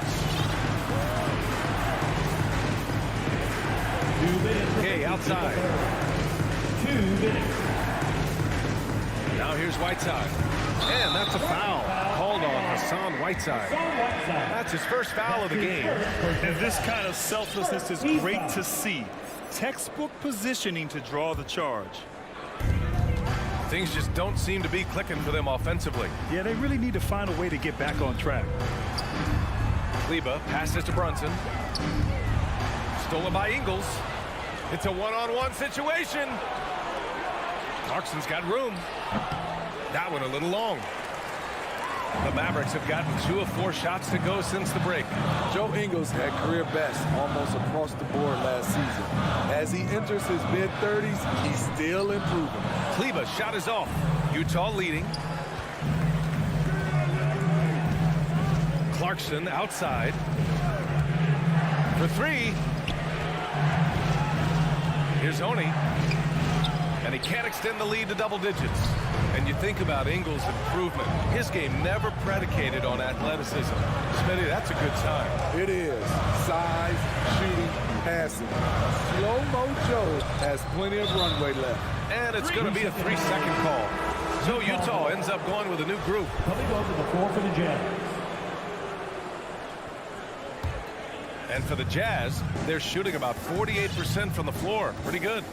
Gay outside. 2 minutes. Now here's Whiteside. And that's a foul called on Hassan Whiteside. That's his first foul of the game. And this kind of selflessness is great to see. Textbook positioning to draw the charge. Things just don't seem to be clicking for them offensively. Yeah, they really need to find a way to get back on track. Kleba passes to Brunson. Stolen by Ingles. It's a one-on-one situation. Clarkson's got room. That one a little long. The Mavericks have gotten 2 of 4 shots to go since the break. Joe Ingles had career best almost across the board last season. As he enters his mid-30s, he's still improving. Kleba's shot is off. Utah leading. Clarkson outside. For 3. Here's Oni. And he can't extend the lead to double digits. And you think about Ingles' improvement. His game never predicated on athleticism. Smitty, that's a good sign. It is. Size, shooting, passing. Slow-mo Joe has plenty of runway left. And it's going to be a 3-second call. So Utah ends up going with a new group. Coming over the floor for the Jazz. And for the Jazz, they're shooting about 48% from the floor. Pretty good.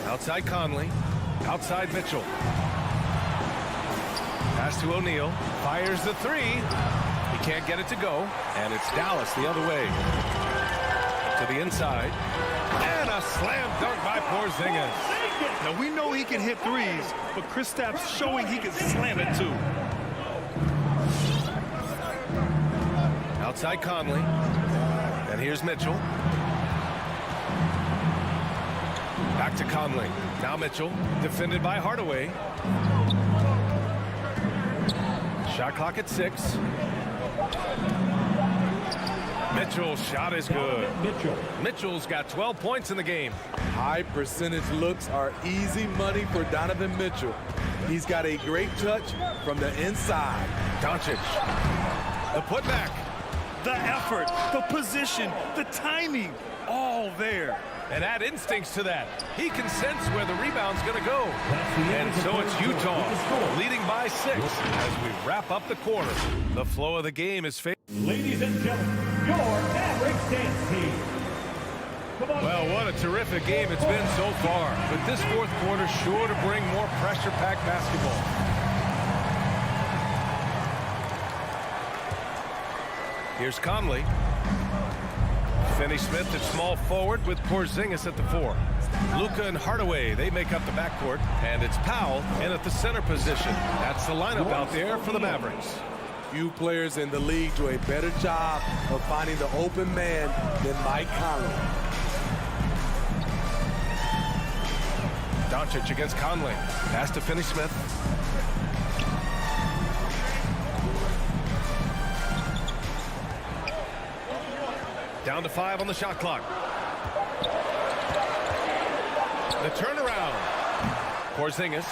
Outside Conley. Outside Mitchell. Pass to O'Neal. Fires the 3. He can't get it to go. And it's Dallas the other way. To the inside. And a slam dunk by Porzingis. Now, we know he can hit threes, but Kristaps showing he can slam it too. Outside Conley. And here's Mitchell. Back to Conley. Now Mitchell, defended by Hardaway. Shot clock at 6. Mitchell's shot is good. Mitchell's got 12 points in the game. High percentage looks are easy money for Donovan Mitchell. He's got a great touch from the inside. Doncic. The putback. The effort, the position, the timing, all there. And add instincts to that. He can sense where the rebound's going to go. And so it's Utah leading by 6 as we wrap up the quarter. The flow of the game is favored. Ladies and gentlemen, your Mavericks dance team. Well, what a terrific game it's been so far. But this fourth quarter sure to bring more pressure-packed basketball. Here's Conley. Finney-Smith at small forward with Porzingis at the 4. Luka and Hardaway, they make up the backcourt. And it's Powell in at the center position. That's the lineup out there for the Mavericks. Few players in the league do a better job of finding the open man than Mike Conley. Doncic against Conley. Pass to Finney-Smith. Down to 5 on the shot clock. The turnaround. Porzingis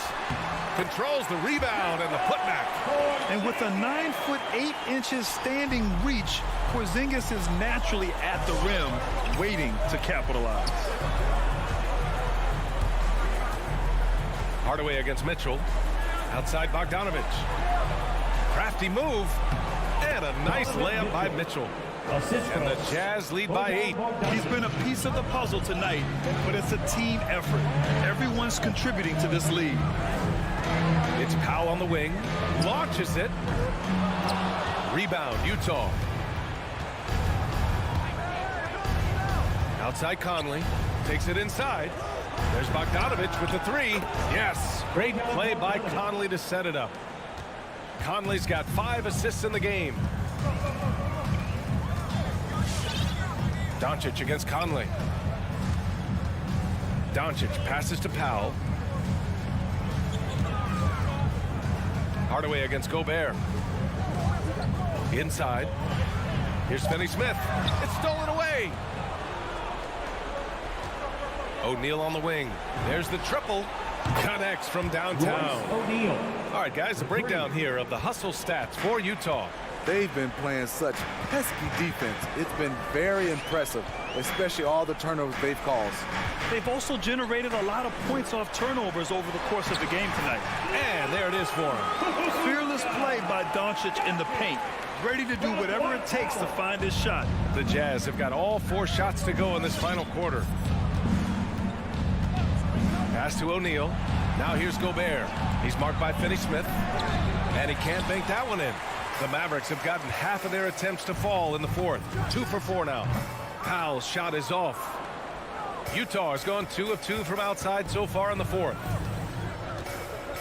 controls the rebound and the putback. And with a 9'8" standing reach, Porzingis is naturally at the rim, waiting to capitalize. Hardaway against Mitchell. Outside Bogdanovich. Crafty move. And a nice layup by Mitchell. And the Jazz lead by 8. He's been a piece of the puzzle tonight, but it's a team effort. Everyone's contributing to this lead. It's Powell on the wing. Launches it. Rebound, Utah. Outside Conley. Takes it inside. There's Bogdanovich with the 3. Yes. Great play by Conley to set it up. Conley's got 5 assists in the game. Doncic against Conley. Doncic passes to Powell. Hardaway against Gobert. Inside. Here's Finney-Smith. It's stolen away. O'Neal on the wing. There's the triple. Connects from downtown. All right, guys, a breakdown here of the hustle stats for Utah. They've been playing such pesky defense. It's been very impressive, especially all the turnovers they've caused. They've also generated a lot of points off turnovers over the course of the game tonight. And there it is for him. Fearless play by Doncic in the paint. Ready to do whatever it takes to find his shot. The Jazz have got all 4 shots to go in this final quarter. Pass to O'Neal. Now here's Gobert. He's marked by Finney-Smith. And he can't bank that one in. The Mavericks have gotten half of their attempts to fall in the 4th. 2 for 4 now. Powell's shot is off. Utah has gone 2 of 2 from outside so far in the 4th.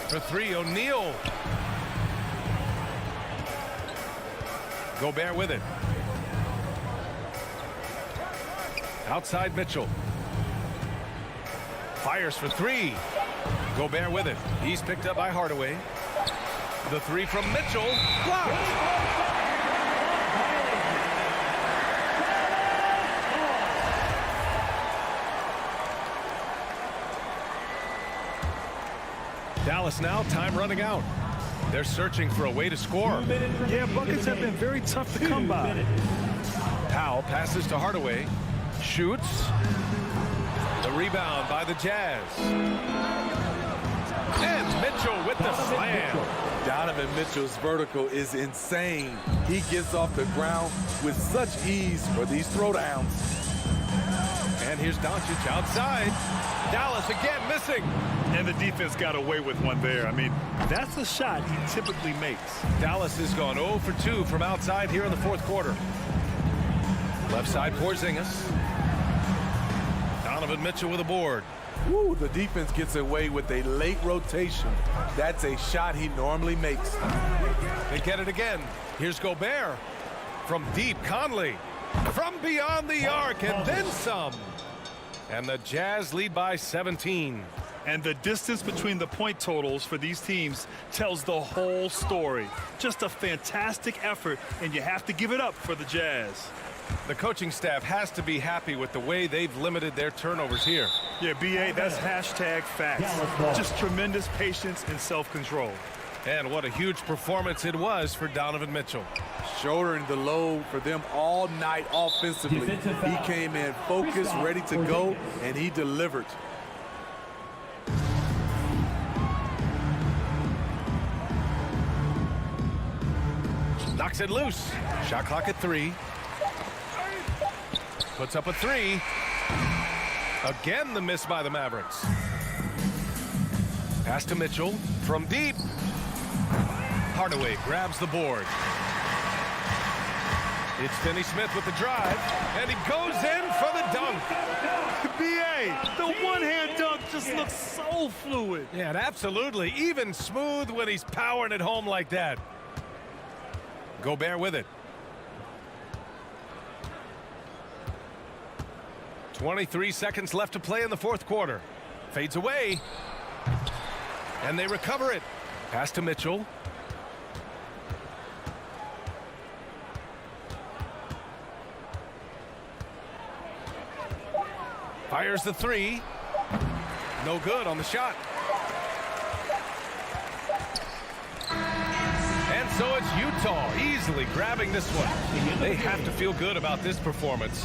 For 3, O'Neal. Gobert with it. Outside Mitchell. Fires for 3. Gobert with it. He's picked up by Hardaway. The 3 from Mitchell. Blocked. Dallas now, time running out. They're searching for a way to score. Yeah, buckets have been very tough to come by. Powell passes to Hardaway. Shoots. The rebound by the Jazz. And Mitchell with the slam. Donovan Mitchell's vertical is insane. He gets off the ground with such ease for these throwdowns. And here's Doncic outside. Dallas again missing. And the defense got away with one there. I mean, that's a shot he typically makes. Dallas has gone 0 for 2 from outside here in the 4th quarter. Left side Porzingis. Donovan Mitchell with a board. Woo, the defense gets away with a late rotation. That's a shot he normally makes. They get it again. Here's Gobert. From deep, Conley. From beyond the arc, and then some. And the Jazz lead by 17. And the distance between the point totals for these teams tells the whole story. Just a fantastic effort, and you have to give it up for the Jazz. The coaching staff has to be happy with the way they've limited their turnovers here. Yeah, BA, that's hashtag facts. Just tremendous patience and self-control. And what a huge performance it was for Donovan Mitchell. Shouldering the load for them all night offensively. He came in focused, ready to go, and he delivered. Knocks it loose. Shot clock at 3. Puts up a 3. Again, the miss by the Mavericks. Pass to Mitchell from deep. Hardaway grabs the board. It's Finney-Smith with the drive, and he goes in for the dunk. BA, the one-hand dunk just looks so fluid. Yeah, and absolutely. Even smooth when he's powering it home like that. Gobert with it. 23 seconds left to play in the 4th quarter. Fades away. And they recover it. Pass to Mitchell. Fires the 3. No good on the shot. And So it's Utah easily grabbing this one. They have to feel good about this performance.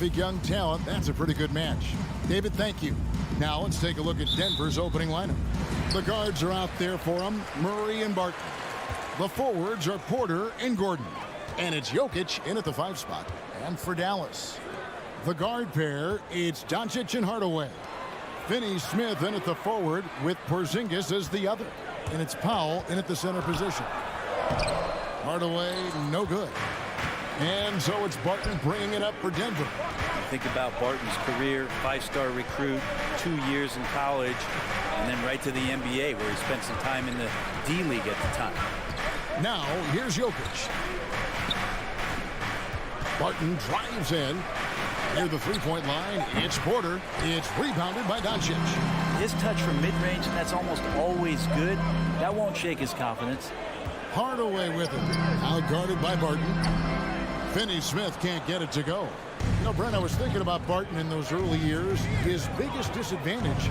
terrific young talent. That's a pretty good match. David, thank you. Now let's take a look at Denver's opening lineup. The guards are out there for them, Murray and Barton. The forwards are Porter and Gordon. And it's Jokic in at the 5 spot. And for Dallas, the guard pair, it's Doncic and Hardaway. Finney-Smith in at the forward with Porzingis as the other. And it's Powell in at the center position. Hardaway, no good. And so it's Barton bringing it up for Denver. Think about Barton's career, 5-star recruit, 2 years in college, and then right to the NBA where he spent some time in the D-League at the time. Now, here's Jokic. Barton drives in. Near the three-point line, it's Porter. It's rebounded by Doncic. His touch from mid-range, that's almost always good. That won't shake his confidence. Hardaway with it. Out guarded by Barton. Finney-Smith can't get it to go. You know, Brent, I was thinking about Barton in those early years. His biggest disadvantage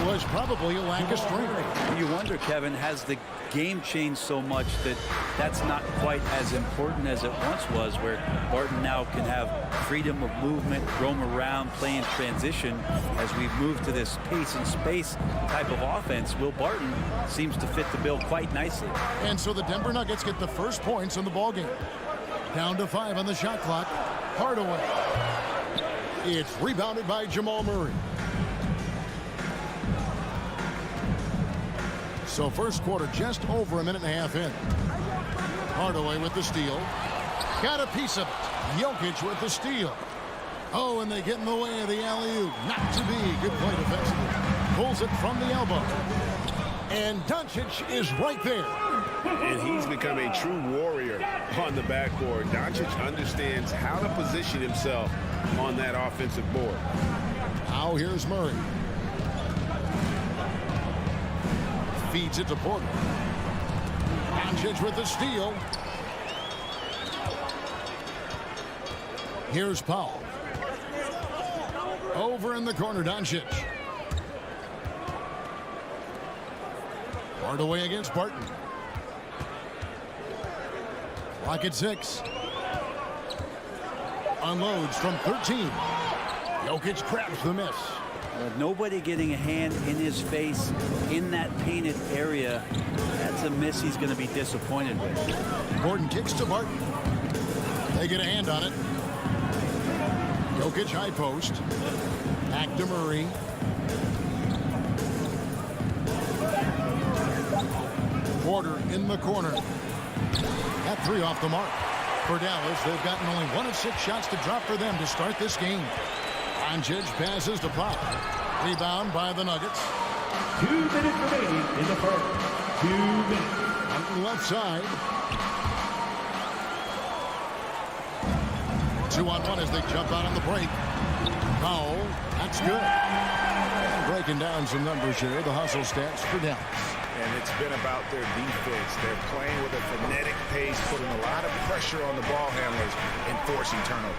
was probably a lack of strength. You wonder, Kevin, has the game changed so much that that's not quite as important as it once was, where Barton now can have freedom of movement, roam around, play in transition. As we've moved to this pace and space type of offense, Will Barton seems to fit the bill quite nicely. And so the Denver Nuggets get the first points in the ballgame. Down to 5 on the shot clock. Hardaway. It's rebounded by Jamal Murray. So first quarter just over a minute and a half in. Hardaway with the steal. Got a piece of it. Jokic with the steal. Oh, and they get in the way of the alley-oop. Not to be. Good play defensively. Pulls it from the elbow. And Doncic is right there. And he's become a true warrior on the backcourt. Doncic understands how to position himself on that offensive board. Now here's Murray. Feeds it to Porter. Doncic with the steal. Here's Powell. Over in the corner, Doncic. Hardaway against Barton. Clock at 6. Unloads from 13. Jokic grabs the miss. Nobody getting a hand in his face in that painted area. That's a miss he's going to be disappointed with. Gordon kicks to Barton. They get a hand on it. Jokic high post. Back to Murray. Porter in the corner. That 3 off the mark. For Dallas, they've gotten only 1 of 6 shots to drop for them to start this game. Doncic passes to Powell. Rebound by the Nuggets. 2 minutes remaining in the first. 2 minutes. On the left side. 2-on-1 as they jump out on the break. Powell, that's good. And breaking down some numbers here, the hustle stats for Dallas. And it's been about their defense. They're playing with a frenetic pace, putting a lot of pressure on the ball handlers and forcing turnovers.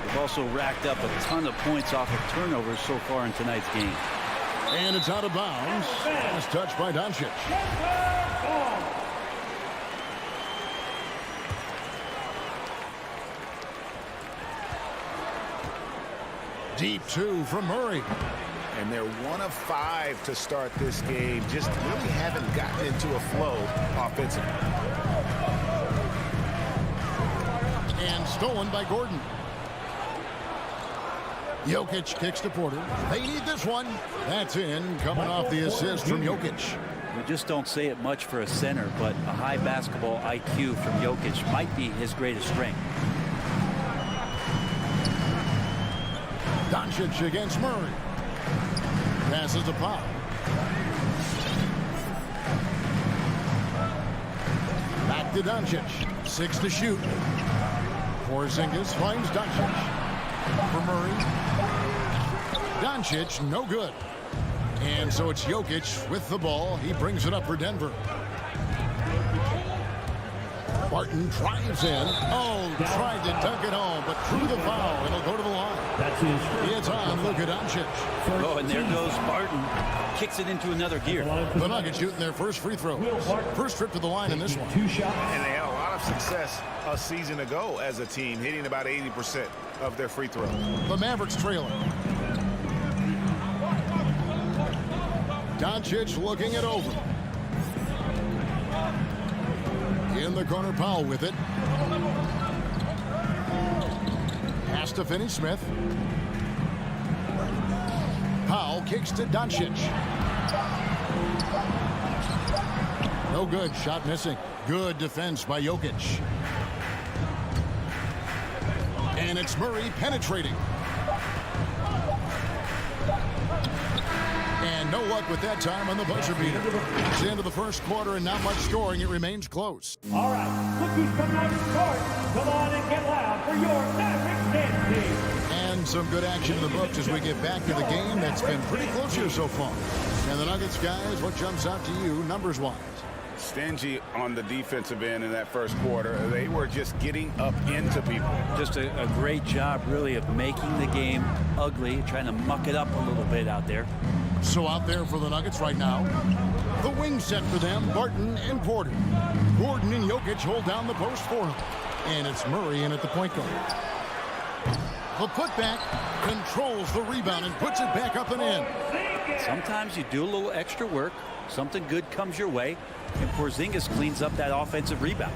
They've also racked up a ton of points off of turnovers so far in tonight's game. And it's out of bounds. Last touch by Doncic. Deep 2 from Murray. And they're 1 of 5 to start this game. Just really haven't gotten into a flow offensively. And stolen by Gordon. Jokic kicks to Porter. They need this one. That's in, coming off the assist from Jokic. We just don't say it much for a center, but a high basketball IQ from Jokic might be his greatest strength. Doncic against Murray. Passes to Powell. Back to Doncic. 6 to shoot. Porzingis finds Doncic. For Murray. Doncic, no good. And so it's Jokic with the ball. He brings it up for Denver. Barton drives in. Oh, tried to dunk it home, but through the foul. It'll go to the line. That's his. It's on Luka Doncic. Oh, and there goes Barton. Kicks it into another gear. The Nuggets shooting their first free throw. First trip to the line in this one. 2 shots. And they had a lot of success a season ago as a team, hitting about 80%. of their free throws. The Mavericks trailing. Doncic looking it over. In the corner, Powell with it. Pass to Finney-Smith. Powell kicks to Doncic. No good. Shot missing. Good defense by Jokic. And it's Murray penetrating. And no luck with that time on the buzzer beater. It's the end of the first quarter and not much scoring. It remains close. All right, look who's coming out to start. Come on and get loud for your Mavericks dance team. And some good action in the books as we get back to the game that's been pretty close here so far. And the Nuggets, guys, what jumps out to you numbers-wise? Stingy on the defensive end in that first quarter. They were just getting up into people. Just a great job, really, of making the game ugly, trying to muck it up a little bit out there. So out there for the Nuggets right now, the wing set for them, Barton and Porter. Gordon and Jokic hold down the post for him. And it's Murray in at the point guard. The putback controls the rebound and puts it back up and in. Sometimes you do a little extra work, something good comes your way, and Porzingis cleans up that offensive rebound.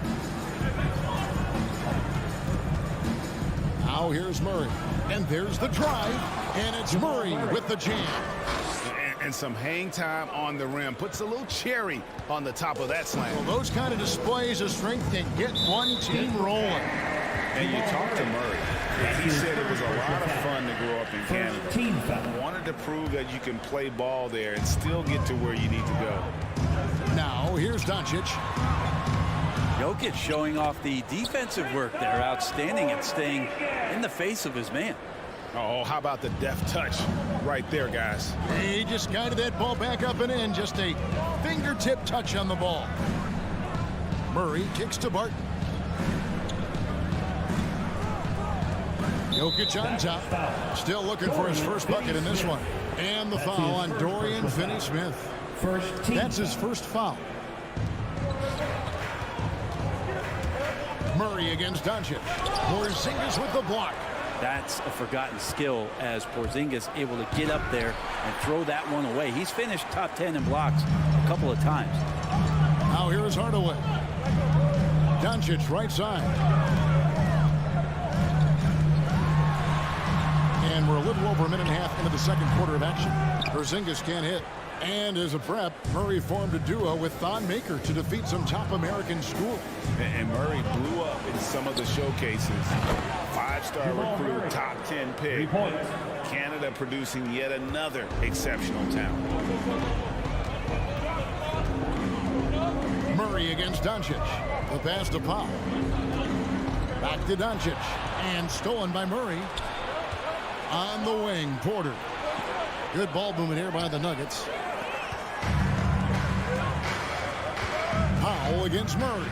Now here's Murray. And there's the drive. And it's Murray with the jam. And some hang time on the rim. Puts a little cherry on the top of that slam. Well, those kind of displays of strength can get one team rolling. And you talk to Murray. He said it was a lot of fun to grow up in Canada. Wanted to prove that you can play ball there and still get to where you need to go. Now, here's Doncic. Jokic showing off the defensive work there, outstanding at staying in the face of his man. Oh, how about the deft touch right there, guys? He just guided that ball back up and in. Just a fingertip touch on the ball. Murray kicks to Barton. Jokic on top. Still looking for his first bucket in this one. And the foul on Dorian Finney-Smith. That's his first foul. Murray against Doncic. Porzingis with the block. That's a forgotten skill as Porzingis able to get up there and throw that one away. He's finished top 10 in blocks a couple of times. Now here is Hardaway. Doncic right side. And we're a little over a minute and a half into the second quarter of action. Porzingis can't hit. And as a prep, Murray formed a duo with Thon Maker to defeat some top American schools. And Murray blew up in some of the showcases. Five-star recruit, top 10 pick. Canada producing yet another exceptional talent. Murray against Doncic. The pass to Powell. Back to Doncic. And stolen by Murray. On the wing, Porter. Good ball movement here by the Nuggets. Powell against Murray.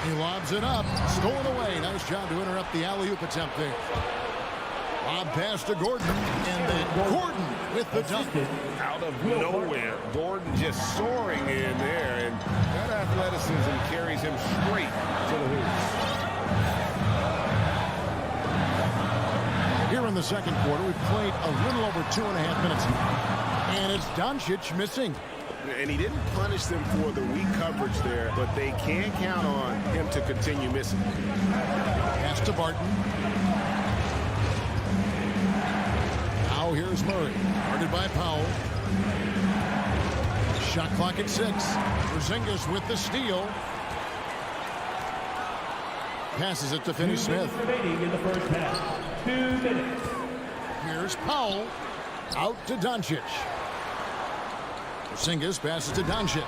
He lobs it up. Stolen away. Nice job to interrupt the alley-oop attempt there. Lob pass to Gordon. And then Gordon with the dunk. Out of nowhere, Gordon just soaring in there. And that athleticism carries him straight to the hoop. Here in the second quarter, we've played a little over 2.5 minutes now. And it's Doncic missing. And he didn't punish them for the weak coverage there, but they can count on him to continue missing. Pass to Barton. Now here's Murray. Guarded by Powell. Shot clock at 6. Porzingis with the steal. Passes it to Finney-Smith. Remaining in the first half. 2 minutes. Here's Powell. Out to Doncic. Porzingis passes to Doncic.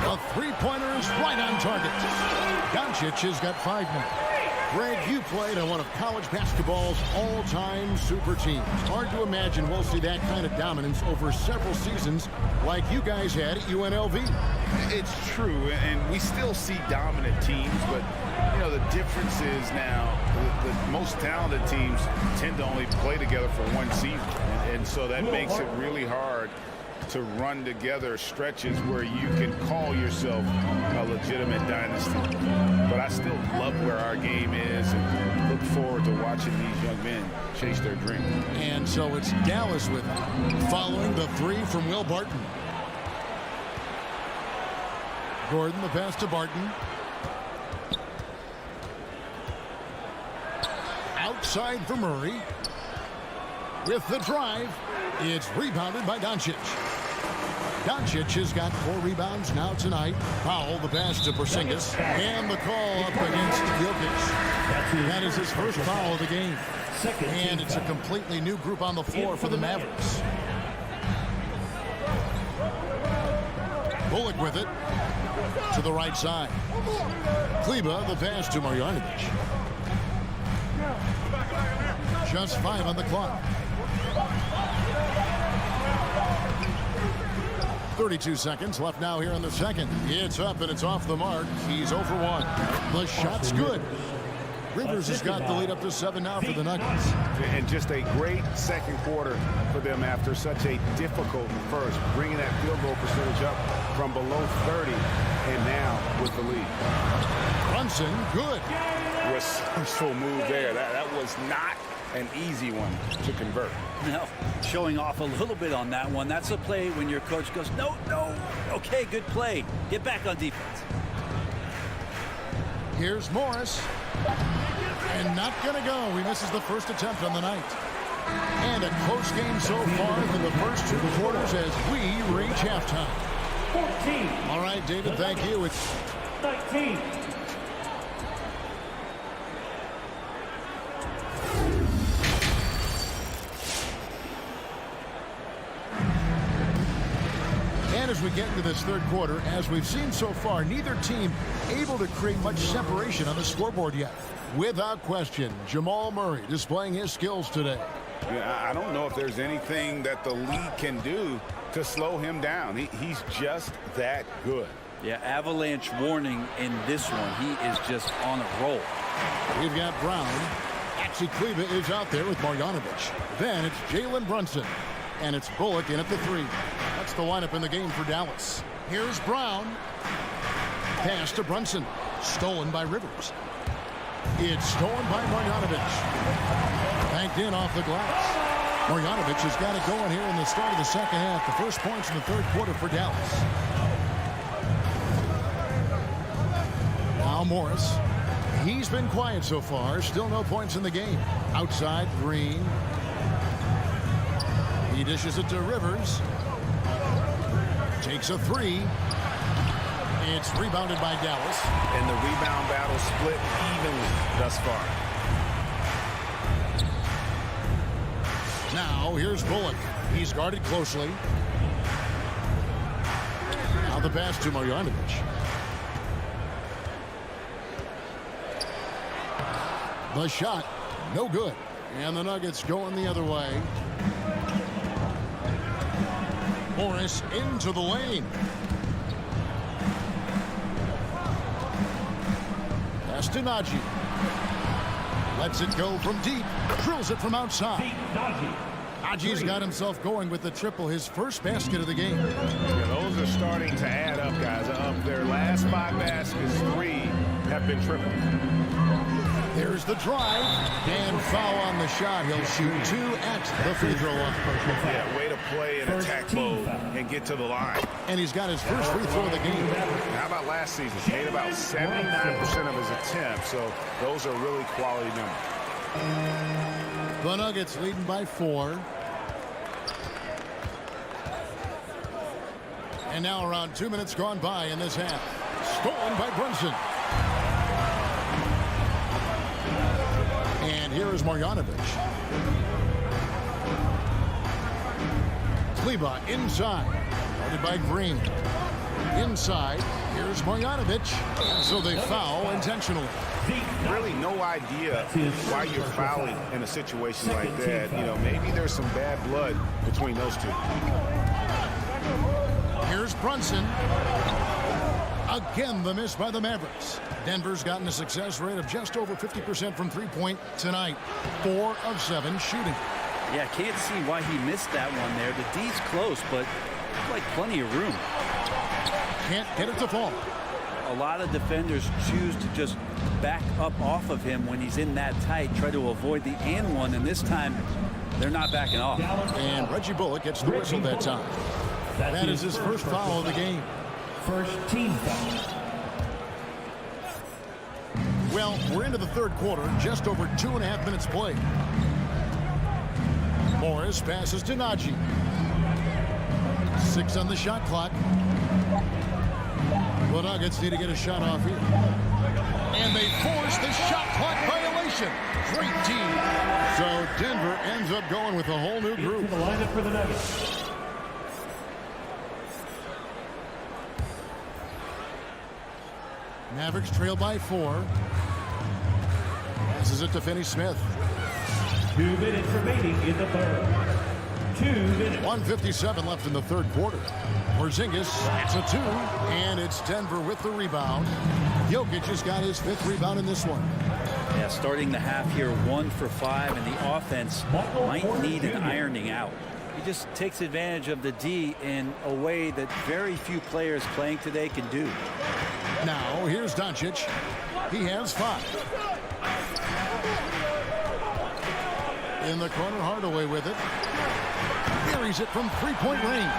The three-pointer is right on target. Doncic has got 5 more. Greg, you played on one of college basketball's all-time super teams. Hard to imagine we'll see that kind of dominance over several seasons like you guys had at UNLV. It's true, and we still see dominant teams, but, you know, the difference is now the most talented teams tend to only play together for one season, and so that makes it really hard to run together stretches where you can call yourself a legitimate dynasty. But I still love where our game is and look forward to watching these young men chase their dream. And so it's Dallas with it, following the three from Will Barton. Gordon, the pass to Barton. Outside for Murray. With the drive, it's rebounded by Doncic. Doncic has got 4 rebounds now tonight. Powell, the pass to Porzingis. And the call up against Jokic. That is his first foul of the game. And it's a completely new group on the floor for the Mavericks. Bullock with it to the right side. Kleba, the pass to Marjanovic. Just 5 on the clock. 32 seconds left now here in the second. It's up and it's off the mark. He's 0 for 1. The shot's good. Rivers has got the lead up to 7 now for the Nuggets. And just a great second quarter for them after such a difficult first, bringing that field goal percentage up from below 30 and now with the lead. Brunson, good. Resourceful move there. That was not an easy one to convert. No, showing off a little bit on that one. That's a play when your coach goes, no, okay, good play. Get back on defense. Here's Morris. And not going to go. He misses the first attempt on the night. And a close game so far for the first 2 quarters as we reach halftime. 14. All right, David, thank you. It's 19. And as we get into this third quarter, as we've seen so far, neither team able to create much separation on the scoreboard yet. Without question, Jamal Murray displaying his skills today. Yeah, I don't know if there's anything that the league can do to slow him down. He's just that good. Yeah, avalanche warning in this one. He is just on a roll. We've got Brown. Actually, Kleba is out there with Marjanovic. Then it's Jalen Brunson. And it's Bullock in at the 3. That's the lineup in the game for Dallas. Here's Brown. Pass to Brunson. Stolen by Rivers. It's stolen by Marjanovic. Banked in off the glass. Marjanovic has got it going here in the start of the second half. The first points in the third quarter for Dallas. Now Morris. He's been quiet so far. Still no points in the game. Outside, Green. He dishes it to Rivers. Takes a 3. It's rebounded by Dallas. And the rebound battle split evenly thus far. Now here's Bullock. He's guarded closely. Now the pass to Marjanovic. The shot, no good. And the Nuggets going the other way. Morris into the lane. Pass to Najee. Lets it go from deep. Drills it from outside. Najee's got himself going with the triple, his first basket of the game. Yeah, those are starting to add up, guys. Of their last 5 baskets, 3 have been triple. There's the drive, and foul on the shot. He'll shoot 2 at the free throw line. Yeah, way to play in attack mode and get to the line. And he's got his first free throw of the game. How about last season? He made about 79% of his attempts, so those are really quality numbers. The Nuggets leading by 4. And now around 2 minutes gone by in this half. Stolen by Brunson. And here is Marjanovic. Kleba inside. Guarded by Green. Inside. Here's Marjanovic. So they foul intentionally. Really no idea why you're fouling in a situation like that. You know, maybe there's some bad blood between those two. Here's Brunson. Again, the miss by the Mavericks. Denver's gotten a success rate of just over 50% from three-point tonight. 4 of 7 shooting. Yeah, can't see why he missed that one there. The D's close, but like plenty of room. Can't get it to fall. A lot of defenders choose to just back up off of him when he's in that tight, try to avoid the and one, and this time they're not backing off. And Reggie Bullock gets the whistle that time. That is his first foul of the game. First team foul. Well, we're into the third quarter, just over 2.5 minutes played. Morris passes to Najee. 6 on the shot clock. The Nuggets need to get a shot off here. And they force the shot clock violation. Great team. So Denver ends up going with a whole new group. Into the lineup for the Nuggets. Mavericks trail by 4. Passes it to Finney-Smith. 2 minutes remaining in the third. 2 minutes. 1:57 left in the third quarter. Porzingis, it's a 2, and it's Denver with the rebound. Jokic has got his 5th rebound in this one. Yeah, starting the half here 1 for 5, and the offense might need an ironing out. He just takes advantage of the D in a way that very few players playing today can do. Now, here's Doncic. He has 5. In the corner, Hardaway with it. Buries it from three-point range.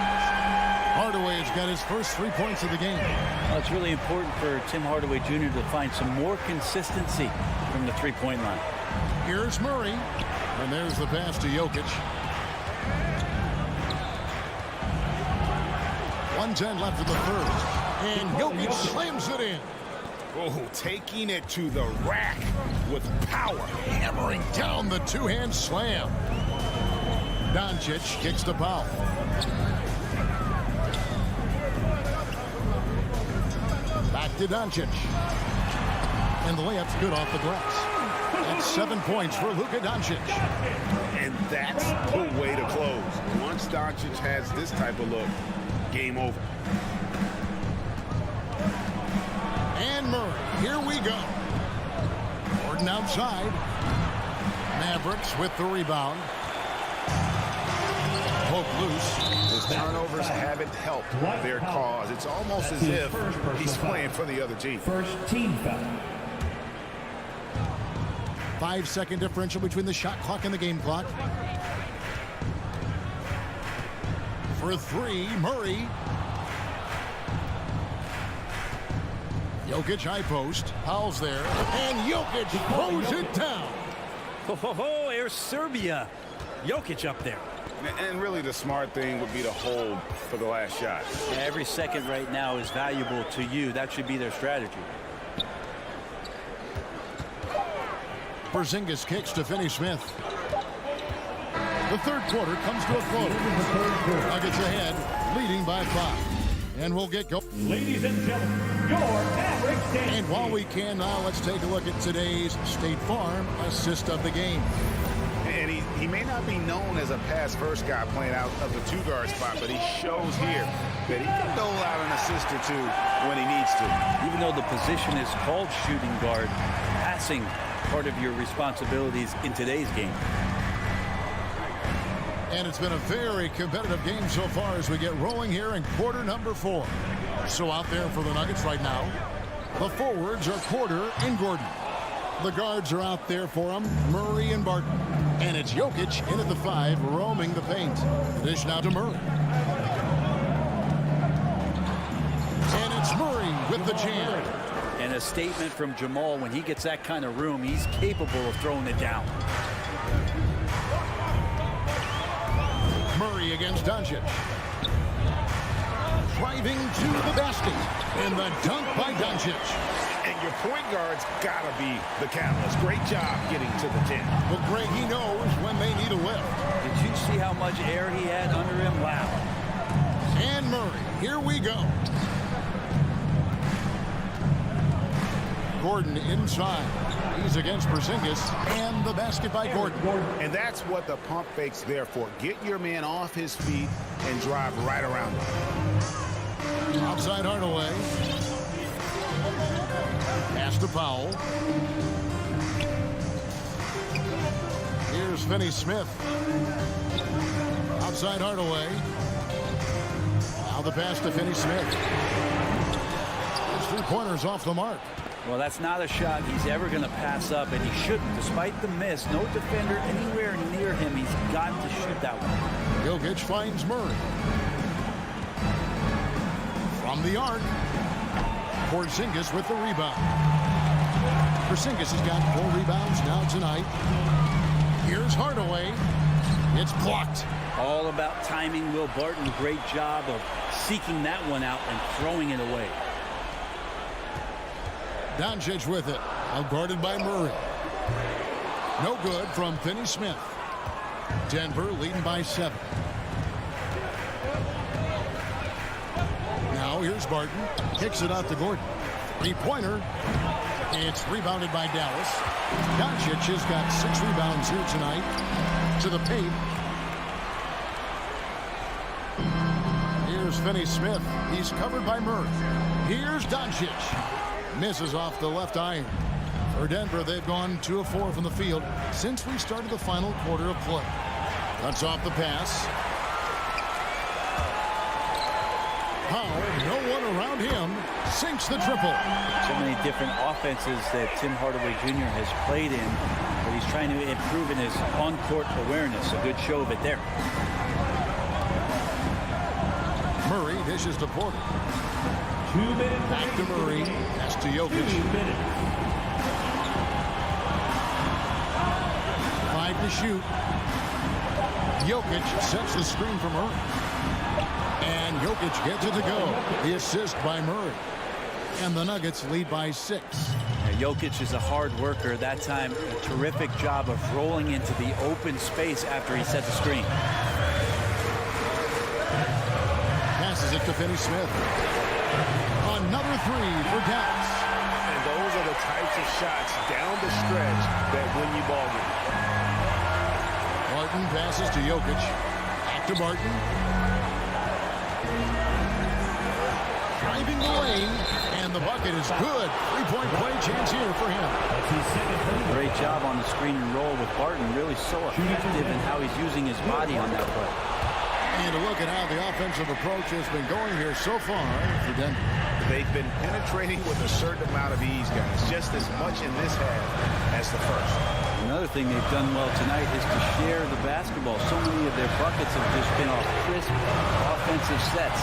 Hardaway has got his first 3 points of the game. Well, it's really important for Tim Hardaway Jr. to find some more consistency from the three-point line. Here's Murray. And there's the pass to Jokic. 1:10 left in the third. And Jokic slams it in. Oh, taking it to the rack with power. Hammering down the two-hand slam. Doncic kicks the foul. Back to Doncic. And the layup's good off the glass. That's 7 points for Luka Doncic. And that's the way to close. Once Doncic has this type of look, game over. And Murray, here we go. Gordon outside. Mavericks with the rebound. Poke loose. His turnovers haven't helped their cause. It's almost as if he's playing for the other team. First team foul. 5-second differential between the shot clock and the game clock. For 3, Murray. Jokic high post. Powell's there. And Jokic throws it down. Oh, there's Serbia. Jokic up there. And really the smart thing would be to hold for the last shot. Every second right now is valuable to you. That should be their strategy. Porzingis kicks to Finney-Smith. The third quarter comes to a close. Nuggets ahead, leading by 5. And we'll get going. Ladies and gentlemen, your Mavericks dance. And while we can now, let's take a look at today's State Farm assist of the game. And he may not be known as a pass-first guy playing out of the 2-guard spot, but he shows here that he can dole out an assist or 2 when he needs to. Even though the position is called shooting guard, passing part of your responsibilities in today's game. And it's been a very competitive game so far as we get rolling here in quarter number 4. So out there for the Nuggets right now, the forwards are Porter and Gordon. The guards are out there for them, Murray and Barton. And it's Jokic in at the 5, roaming the paint. Dish now to Murray. And it's Murray with the jam. And a statement from Jamal, when he gets that kind of room, he's capable of throwing it down. Murray against Doncic. Driving to the basket. And the dunk by Doncic. And your point guard's got to be the catalyst. Great job getting to the 10. Well, Greg, he knows when they need a lift. Did you see how much air he had under him? Wow. And Murray, here we go. Gordon inside. He's against Porzingis, and the basket by Gordon. And that's what the pump fake's there for. Get your man off his feet and drive right around him. Outside Hardaway. Pass to Powell. Here's Finney-Smith. Outside Hardaway. the pass to Finney Smith. His three-pointers off the mark. Well, that's not a shot he's ever going to pass up, and he shouldn't. Despite the miss, no defender anywhere near him. He's got to shoot that one. Jokic finds Murray. From the arc, Porzingis with the rebound. Porzingis has got 4 rebounds now tonight. Here's Hardaway. It's blocked. All about timing. Will Barton, great job of seeking that one out and throwing it away. Doncic with it. Outguarded by Murray. No good from Finney Smith. Denver leading by 7. Now here's Barton. Kicks it out to Gordon. Three-pointer. It's rebounded by Dallas. Doncic has got 6 rebounds here tonight. To the paint. Here's Finney Smith. He's covered by Murray. Here's Doncic. Misses off the left iron. For Denver, they've gone 2 of 4 from the field since we started the final quarter of play. Cuts off the pass. Powell, no one around him, sinks the triple. So many different offenses that Tim Hardaway Jr. has played in, but he's trying to improve in his on-court awareness. A good show of it there. Murray dishes to Porter. 2 minutes. Back to Murray. That's to Jokic. 2 minutes. 5 to shoot. Jokic sets the screen for Murray. And Jokic gets it to go. The assist by Murray. And the Nuggets lead by 6. Jokic is a hard worker. That time, a terrific job of rolling into the open space after he set the screen. Passes it to Finney Smith. Another 3 for Dallas. And those are the types of shots down the stretch that win you ball games. Barton passes to Jokic. Back to Barton. Driving the lane, and the bucket is good. 3-point play chance here for him. Great job on the screen and roll with Barton. Really so effective in how he's using his body on that play. And a look at how the offensive approach has been going here so far for Denver. They've been penetrating with a certain amount of ease, guys. Just as much in this half as the first. Another thing they've done well tonight is to share the basketball. So many of their buckets have just been off crisp offensive sets,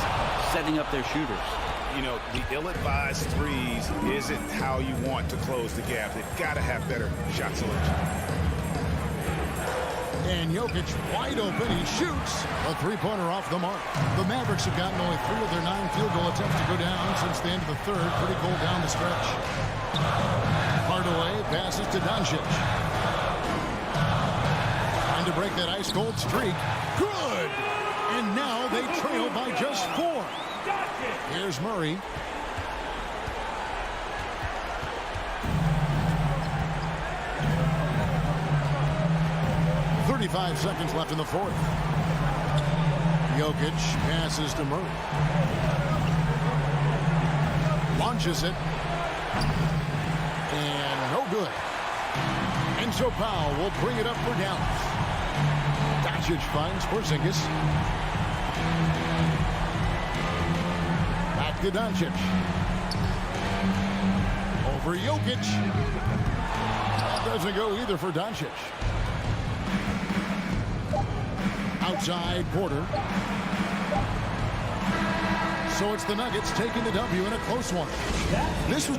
setting up their shooters. You know, the ill-advised threes isn't how you want to close the gap. They've got to have better shot selection. And Jokic wide open. He shoots a 3-pointer off the mark. The Mavericks have gotten only 3 of their 9 field goal attempts to go down since the end of the third. Pretty cold down the stretch. Hardaway passes to Doncic. Trying to break that ice-cold streak. Good! And now they trail by just 4. Here's Murray. .35 seconds left in the fourth. Jokic passes to Murray. Launches it. And no good. And so Powell will bring it up for Dallas. Doncic finds Porzingis. Back to Doncic. Over Jokic. That doesn't go either for Doncic. Outside Porter. So it's the Nuggets taking the W in a close one. This was...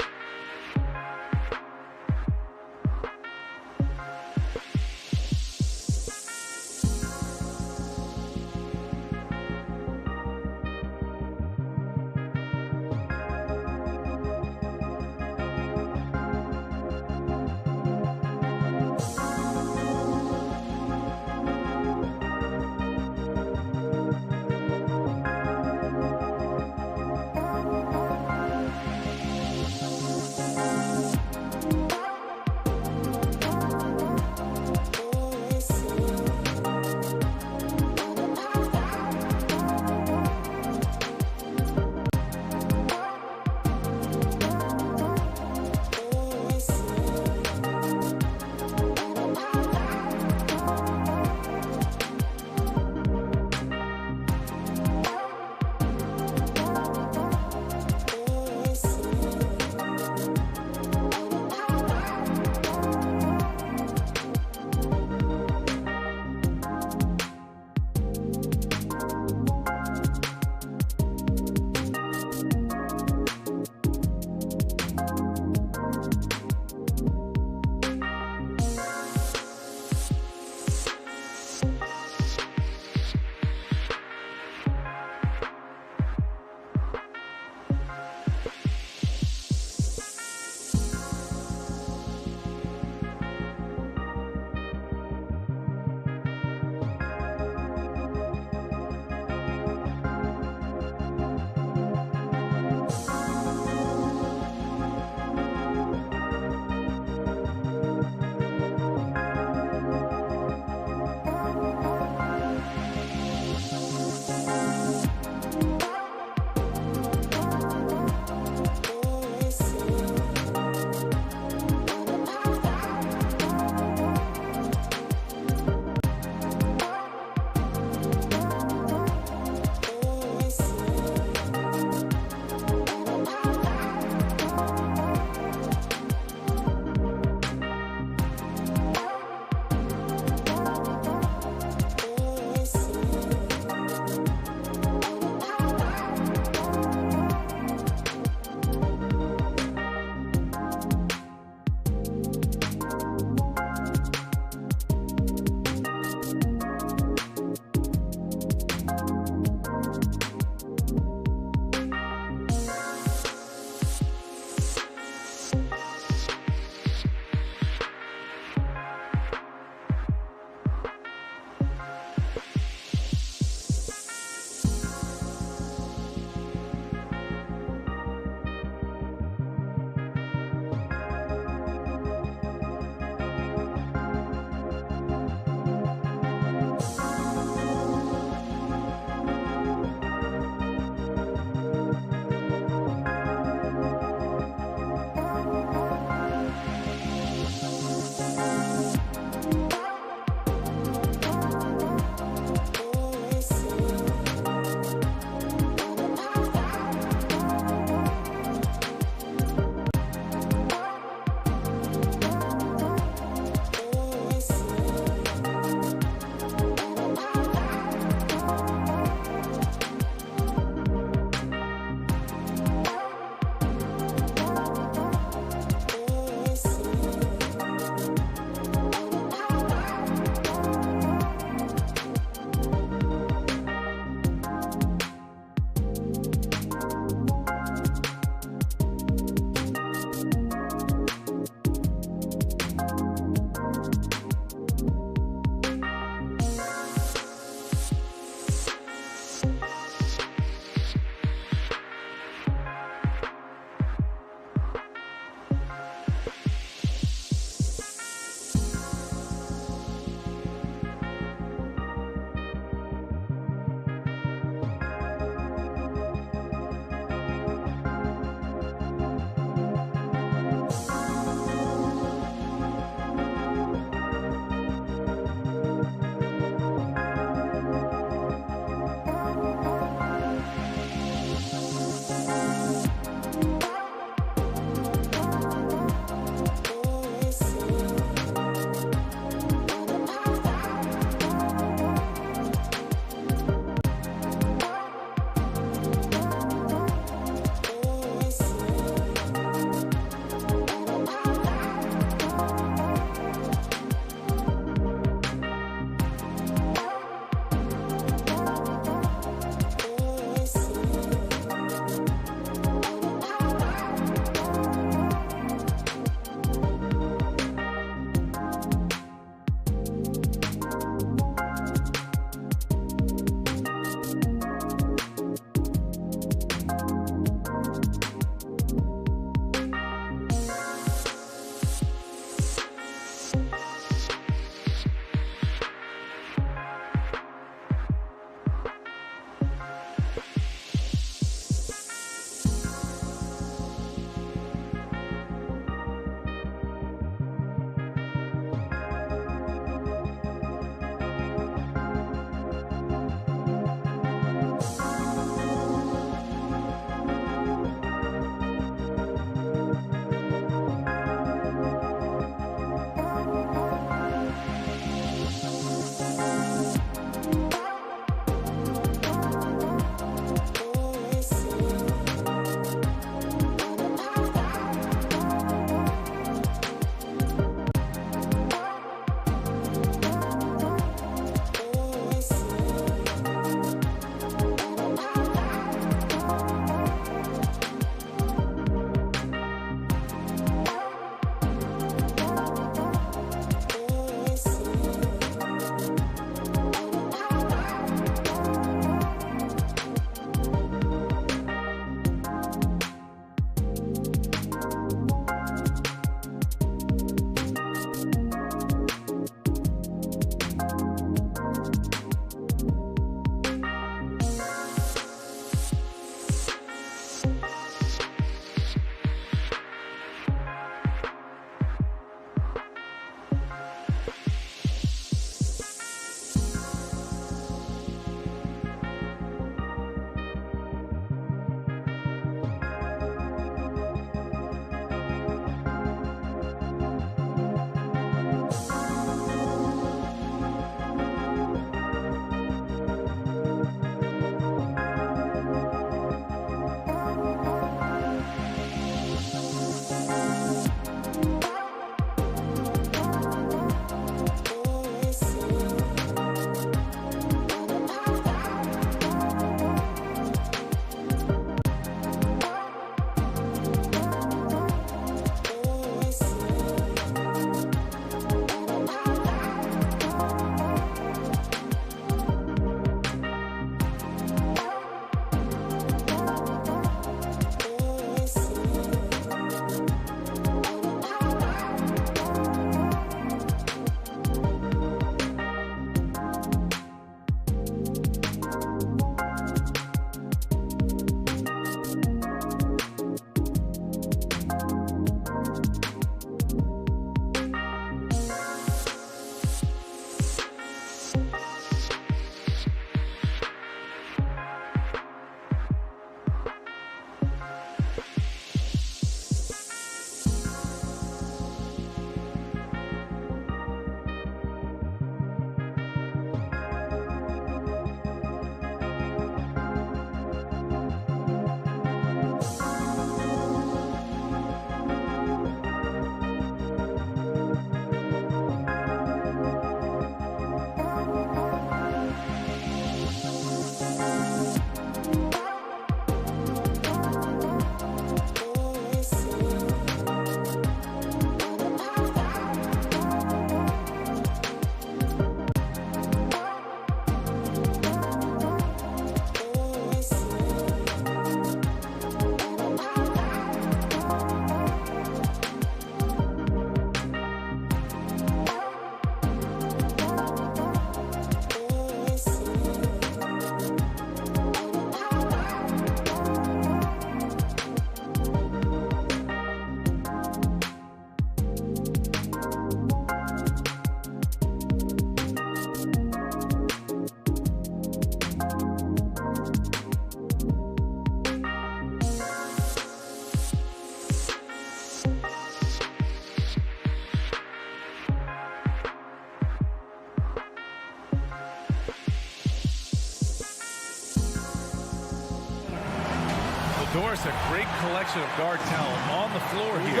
Doris, a great collection of guard talent on the floor here.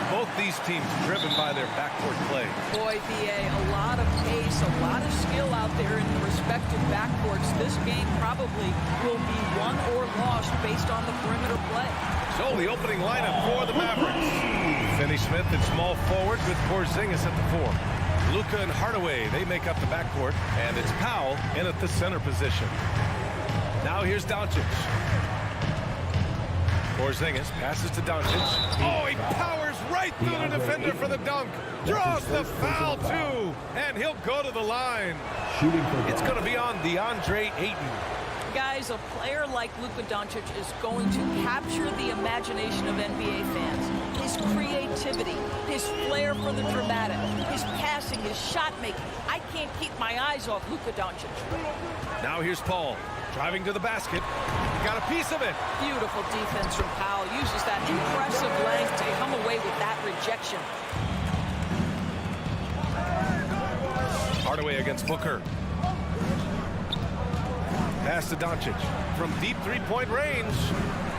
Both these teams driven by their backcourt play. Boy, BA, a lot of pace, a lot of skill out there in the respective backcourts. This game probably will be won or lost based on the perimeter play. So the opening lineup for the Mavericks. Finney Smith at small forward with Porzingis at the 4. Luka and Hardaway, they make up the backcourt. And it's Powell in at the center position. Now here's Doncic. Porzingis passes to Doncic. Oh, he powers right through the defender for the dunk. Draws the foul, too. And he'll go to the line. It's going to be on DeAndre Ayton. Guys, a player like Luka Doncic is going to capture the imagination of NBA fans. His creativity, his flair for the dramatic, his passing, his shot making. I can't keep my eyes off Luka Doncic. Now here's Paul. Driving to the basket. He got a piece of it. Beautiful defense from Powell. Uses that impressive length to come away with that rejection. Hardaway against Booker. Pass to Doncic. From deep three-point range.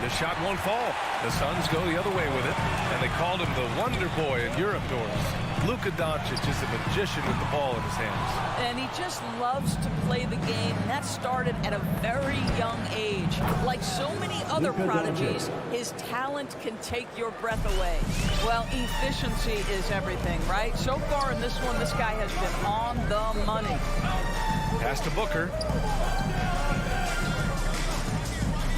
The shot won't fall. The Suns go the other way with it. And they called him the Wonder Boy in Europe, Doris. Luka Doncic is a magician with the ball in his hands. And he just loves to play the game, and that started at a very young age. Like so many other prodigies, his talent can take your breath away. Well, efficiency is everything, right? So far in this one, this guy has been on the money. Pass to Booker.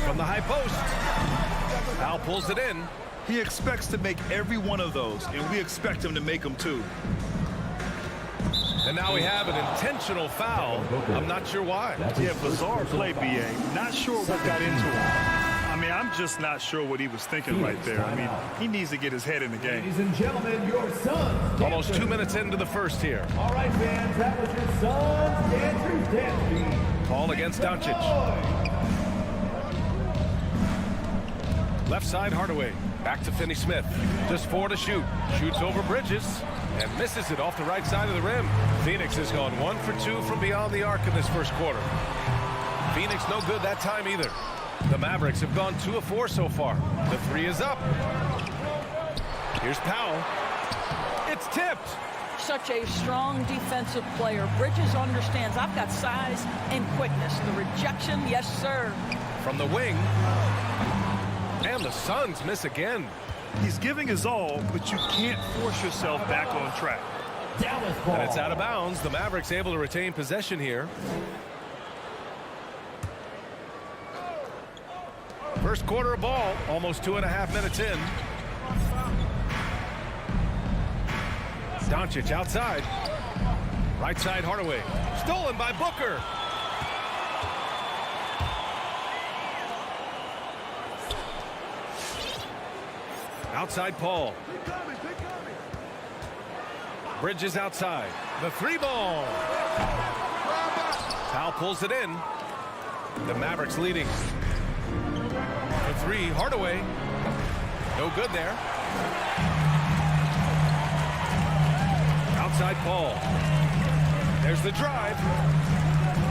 From the high post. Powell pulls it in. He expects to make every one of those, and we expect him to make them too. And now we have an intentional foul. I'm not sure why. Yeah, bizarre play, BA. Not sure what got into him. I mean, I'm just not sure what he was thinking right there. I mean, he needs to get his head in the game. Ladies and gentlemen, your Suns. Almost 2 minutes into the first here. All right, fans, that was your Suns dancing. Paul against Doncic. Left side, Hardaway. Back to Finney Smith. Just 4 to shoot. Shoots over Bridges and misses it off the right side of the rim. Phoenix has gone 1 for 2 from beyond the arc in this first quarter. Phoenix no good that time either. The Mavericks have gone 2 of 4 so far. The 3 is up. Here's Powell. It's tipped. Such a strong defensive player. Bridges understands I've got size and quickness. The rejection, yes, sir. From the wing. And the Suns miss again. He's giving his all, but you can't force yourself back on track. And it's out of bounds. The Mavericks able to retain possession here. First quarter of ball, almost 2.5 minutes in. Doncic outside. Right side, Hardaway. Stolen by Booker. Outside Paul. Bridges outside. The 3-ball. Powell pulls it in. The Mavericks leading. The 3, Hardaway. No good there. Outside Paul. There's the drive.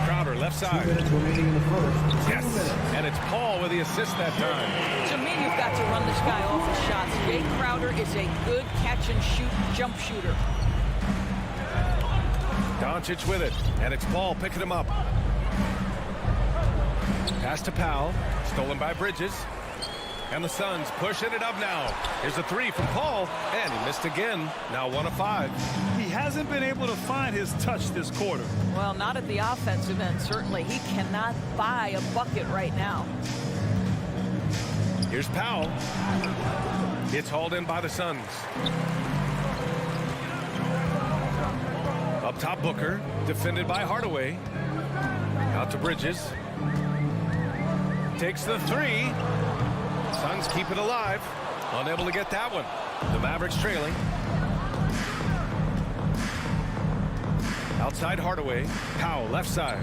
Crowder left side. 2 minutes remaining in the first. Yes, and it's Paul with the assist that time. To me, you've got to run this guy off his shots. Jay Crowder is a good catch-and-shoot jump shooter. Doncic with it, and it's Paul picking him up. Pass to Powell, stolen by Bridges. And the Suns pushing it up now. Here's a 3 from Paul, and he missed again. Now 1 of 5. He hasn't been able to find his touch this quarter. Well, not at the offensive end, certainly. He cannot buy a bucket right now. Here's Powell. It's hauled in by the Suns. Up top, Booker. Defended by Hardaway. Out to Bridges. Takes the 3. Suns keep it alive. Unable to get that one. The Mavericks trailing. Outside Hardaway. Powell left side.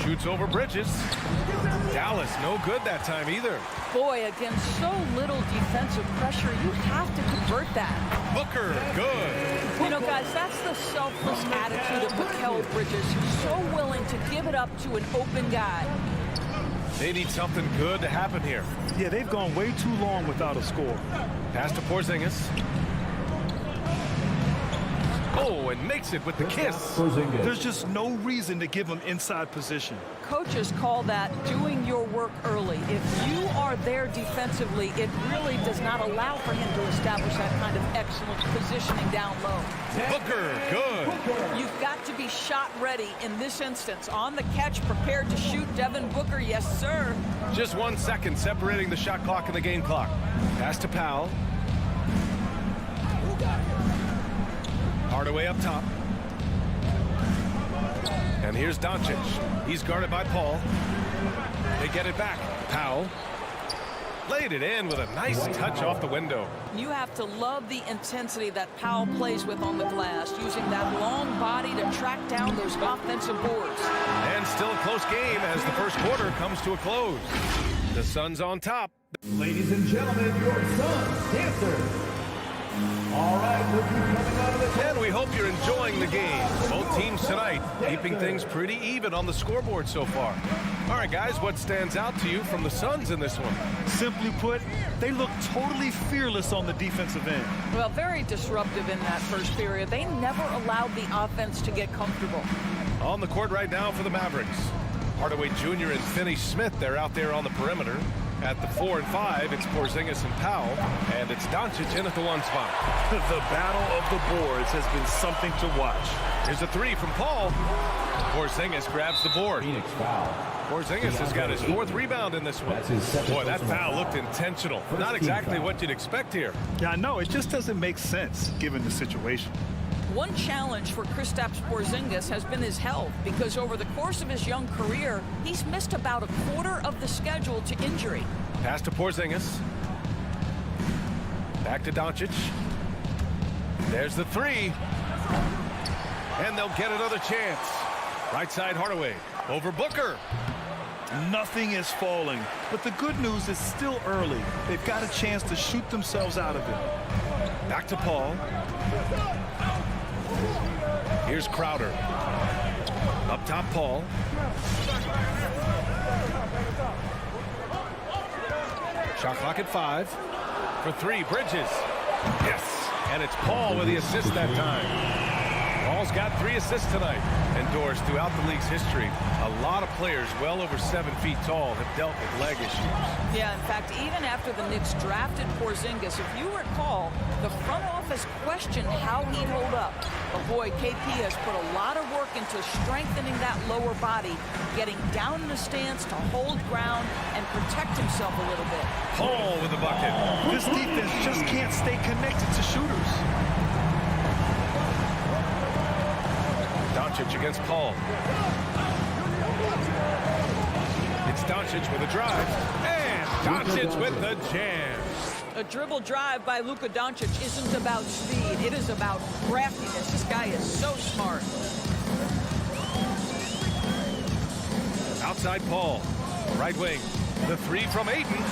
Shoots over Bridges. Dallas no good that time either. Boy, against so little defensive pressure, you have to convert that. Booker, good. You know, guys, that's the selfless attitude of Mikal Bridges, who's so willing to give it up to an open guy. They need something good to happen here. Yeah, they've gone way too long without a score. Pass to Porzingis. Oh, and makes it with the kiss. There's just no reason to give him inside position. Coaches call that doing your work early. If you are there defensively, it really does not allow for him to establish that kind of excellent positioning down low. Booker, good. You've got to be shot ready in this instance. On the catch, prepared to shoot. Devin Booker, yes, sir. Just 1 second separating the shot clock and the game clock. Pass to Powell. Hardaway up top. And here's Doncic. He's guarded by Paul. They get it back. Powell laid it in with a nice touch off the window. You have to love the intensity that Powell plays with on the glass, using that long body to track down those offensive boards. And still a close game as the first quarter comes to a close. The Suns on top. Ladies and gentlemen, your Suns dancers. All right, we'll be coming out of the... And we hope you're enjoying the game. Both teams tonight keeping things pretty even on the scoreboard so far. All right, guys, what stands out to you from the Suns in this one? Simply put, they look totally fearless on the defensive end. Well, very disruptive in that first period. They never allowed the offense to get comfortable. On the court right now for the Mavericks. Hardaway Jr. and Finney-Smith, they're out there on the perimeter. At the 4 and 5, it's Porzingis and Powell, and it's Doncic in at the 1 spot. The battle of the boards has been something to watch. Here's a 3 from Paul. Porzingis grabs the board. Porzingis has got his 4th rebound in this one. Boy, that foul looked intentional. Not exactly what you'd expect here. Yeah, I know. It just doesn't make sense given the situation. One challenge for Kristaps Porzingis has been his health, because over the course of his young career, he's missed about a quarter of the schedule to injury. Pass to Porzingis. Back to Doncic. There's the 3. And they'll get another chance. Right side Hardaway. Over Booker. Nothing is falling, but the good news is still early. They've got a chance to shoot themselves out of it. Back to Paul. Here's Crowder. Up top, Paul. Shot clock at 5. For 3, Bridges. Yes. And it's Paul with the assist that time. Paul's got 3 assists tonight. Endorsed throughout the league's history, a lot of players well over 7 feet tall have dealt with leg issues. Yeah, in fact, even after the Knicks drafted Porzingis, if you recall, the front office questioned how he'd hold up. But boy, KP has put a lot of work into strengthening that lower body, getting down in the stance to hold ground and protect himself a little bit. Paul with the bucket. This defense just can't stay connected to shooters. Doncic against Paul. It's Doncic with a drive. And Doncic with the jam. A dribble drive by Luka Doncic isn't about speed. It is about craftiness. This guy is so smart. Outside Paul. Right wing. The 3 from Ayton.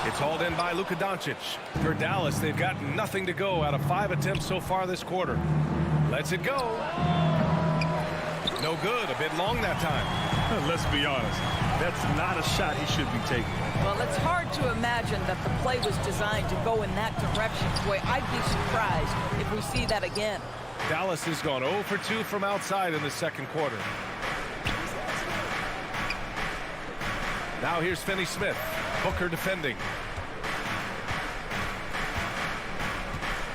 It's hauled in by Luka Doncic. For Dallas, they've got nothing to go out of 5 attempts so far this quarter. Lets it go. No good. A bit long that time. Let's be honest. That's not a shot he should be taking. Well, it's hard to imagine that the play was designed to go in that direction. Boy, I'd be surprised if we see that again. Dallas has gone 0 for 2 from outside in the second quarter. Now here's Finney-Smith. Booker defending.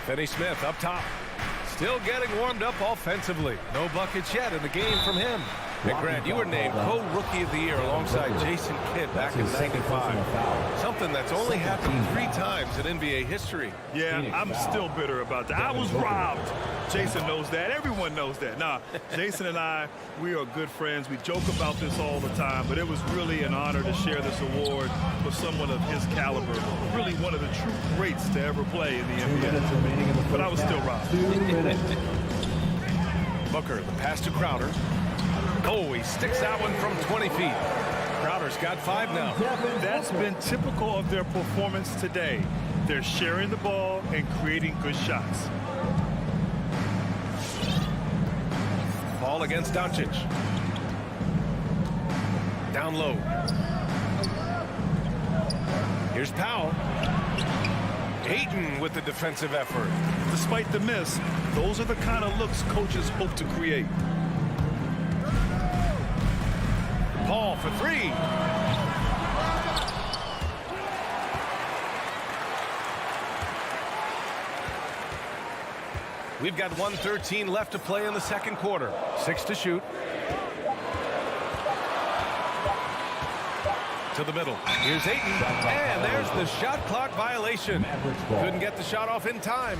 Finney-Smith up top. Still getting warmed up offensively. No buckets yet in the game from him. And Grant, you were named co-rookie of the year alongside Jason Kidd back in '95. Something that's only happened 3 times in NBA history. Yeah, I'm still bitter about that. I was robbed. Jason knows that. Everyone knows that. Nah, Jason and I, we are good friends. We joke about this all the time, but it was really an honor to share this award with someone of his caliber. Really one of the true greats to ever play in the NBA. But I was still robbed. Booker, the pass to Crowder. Oh, he sticks that one from 20 feet. Crowder's got 5 now. That's been typical of their performance today. They're sharing the ball and creating good shots. Ball against Doncic. Down low. Here's Powell. Ayton with the defensive effort. Despite the miss, those are the kind of looks coaches hope to create. Paul for 3. We've got 1:13 left to play in the second quarter. 6 to shoot. To the middle. Here's Ayton. And there's the shot clock violation. Couldn't get the shot off in time.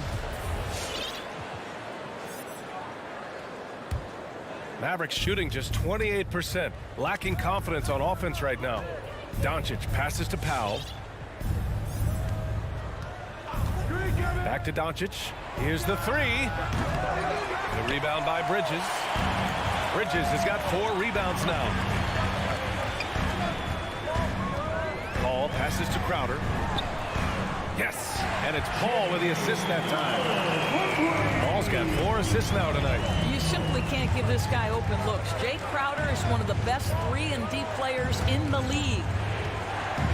Mavericks shooting just 28%. Lacking confidence on offense right now. Doncic passes to Powell. Back to Doncic. Here's the 3. The rebound by Bridges. Bridges has got 4 rebounds now. Paul passes to Crowder. Yes, and it's Paul with the assist that time. Paul's got 4 assists now tonight. You simply can't give this guy open looks. Jay Crowder is one of the best 3-and-D players in the league.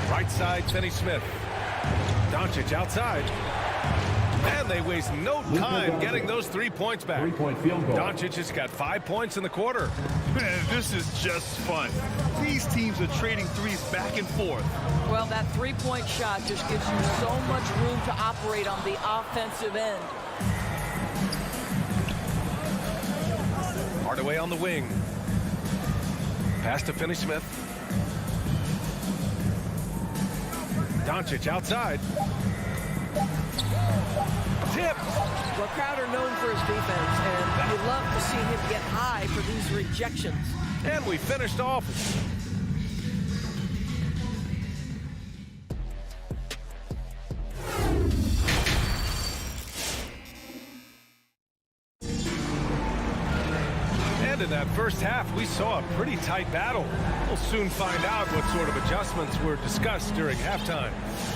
Right side, Finney-Smith. Doncic outside. And they waste no time getting those 3 points back. 3-point field goal. Doncic has got 5 points in the quarter. Man, this is just fun. These teams are trading threes back and forth. Well, that 3-point shot just gives you so much room to operate on the offensive end. Hardaway on the wing. Pass to Finney-Smith. Doncic outside. Tip. Well, Crowder known for his defense, and you love to see him get high for these rejections. And we finished off. And in that first half, we saw a pretty tight battle. We'll soon find out what sort of adjustments were discussed during halftime.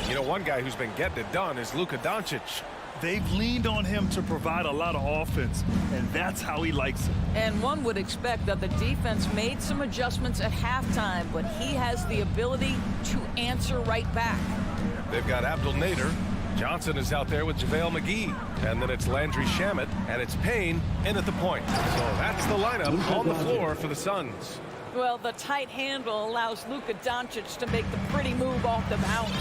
You know, one guy who's been getting it done is Luka Doncic. They've leaned on him to provide a lot of offense, and that's how he likes it. And one would expect that the defense made some adjustments at halftime, but he has the ability to answer right back. They've got Abdul Nader. Johnson is out there with JaVale McGee. And then it's Landry Shamet, and it's Payne in at the point. So that's the lineup on the floor for the Suns. Well, the tight handle allows Luka Doncic to make the pretty move off the bounce.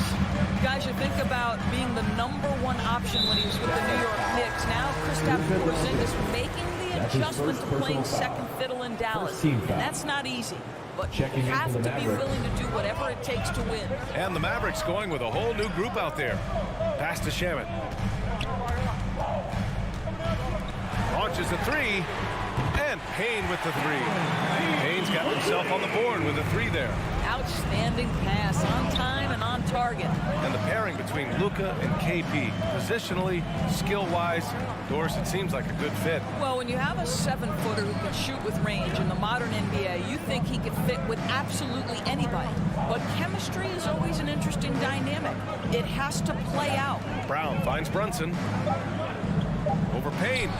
Guys, you think about being the #1 option when he was with the New York Knicks. Now Kristaps Porzingis making the adjustment to playing second fiddle in Dallas. And that's not easy. But you have to be willing to do whatever it takes to win. And the Mavericks going with a whole new group out there. Pass to Shamet. Launches a 3. And Payne with the 3. Payne's got himself on the board with a 3 there. Outstanding pass, on time and on target. And the pairing between Luka and KP, positionally, skill-wise, Doris, it seems like a good fit. Well, when you have a 7-footer who can shoot with range in the modern NBA, you think he could fit with absolutely anybody. But chemistry is always an interesting dynamic. It has to play out. Brown finds Brunson. Over Payne.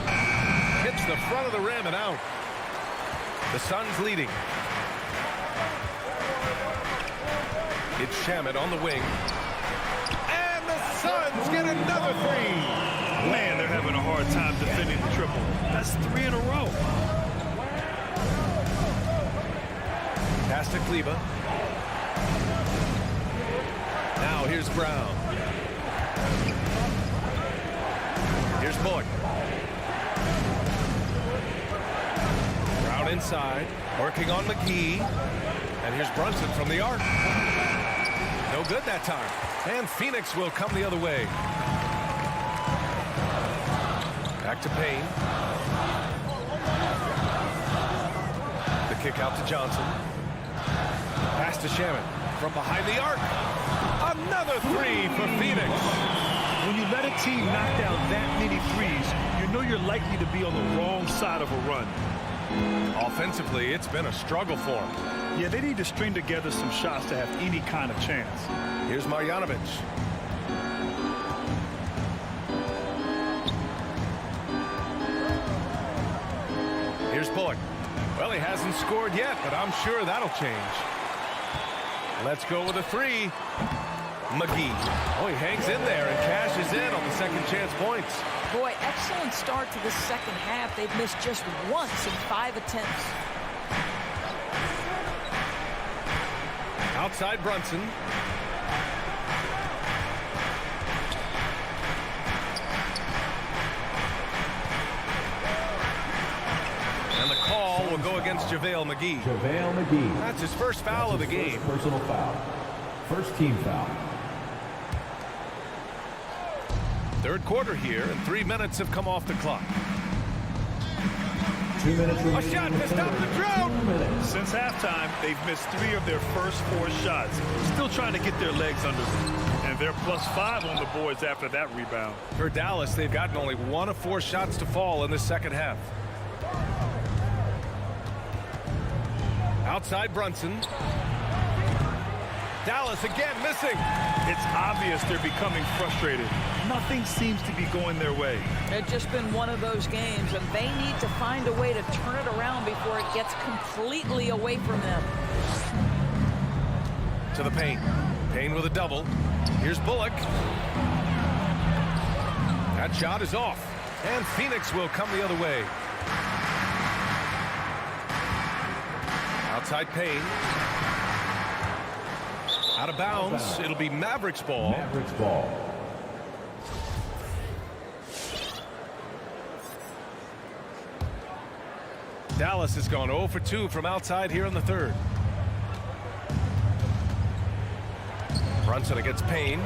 Hits the front of the rim and out. The Suns leading. It's Shamet on the wing. And the Suns get another 3. Man, they're having a hard time defending the triple. That's 3 in a row. Pass to Kleba. Now here's Brown. Here's Boyd. Brown inside, working on McGee. And here's Brunson from the arc. No good that time. And Phoenix will come the other way. Back to Payne. The kick out to Johnson. Pass to Shamet from behind the arc. Another 3 for Phoenix. When you let a team knock down that many threes, you know you're likely to be on the wrong side of a run. Offensively, it's been a struggle for him. Yeah, they need to string together some shots to have any kind of chance. Here's Marjanovic. Here's Bullock. Well, he hasn't scored yet, but I'm sure that'll change. Let's go with a three. McGee. Oh, he hangs in there and cashes in on the second chance points. Boy, excellent start to the second half. They've missed just once in 5 attempts. Outside Brunson. And the call will go against JaVale McGee. JaVale McGee. That's his first foul of the game. Personal foul. First team foul. Third quarter here, and 3 minutes have come off the clock. 2 minutes A shot to stop the drought. Since halftime, they've missed 3 of their first 4 shots. Still trying to get their legs under them. And they're +5 on the boards after that rebound. For Dallas, they've gotten only 1 of 4 shots to fall in the second half. Outside Brunson. Dallas again missing. It's obvious they're becoming frustrated. Nothing seems to be going their way. It's just been one of those games, and they need to find a way to turn it around before it gets completely away from them. To the paint. Payne with a double. Here's Bullock. That shot is off. And Phoenix will come the other way. Outside Payne. Out of bounds. It'll be Mavericks ball. Mavericks ball. Dallas has gone 0 for 2 from outside here in the third. Brunson against Payne.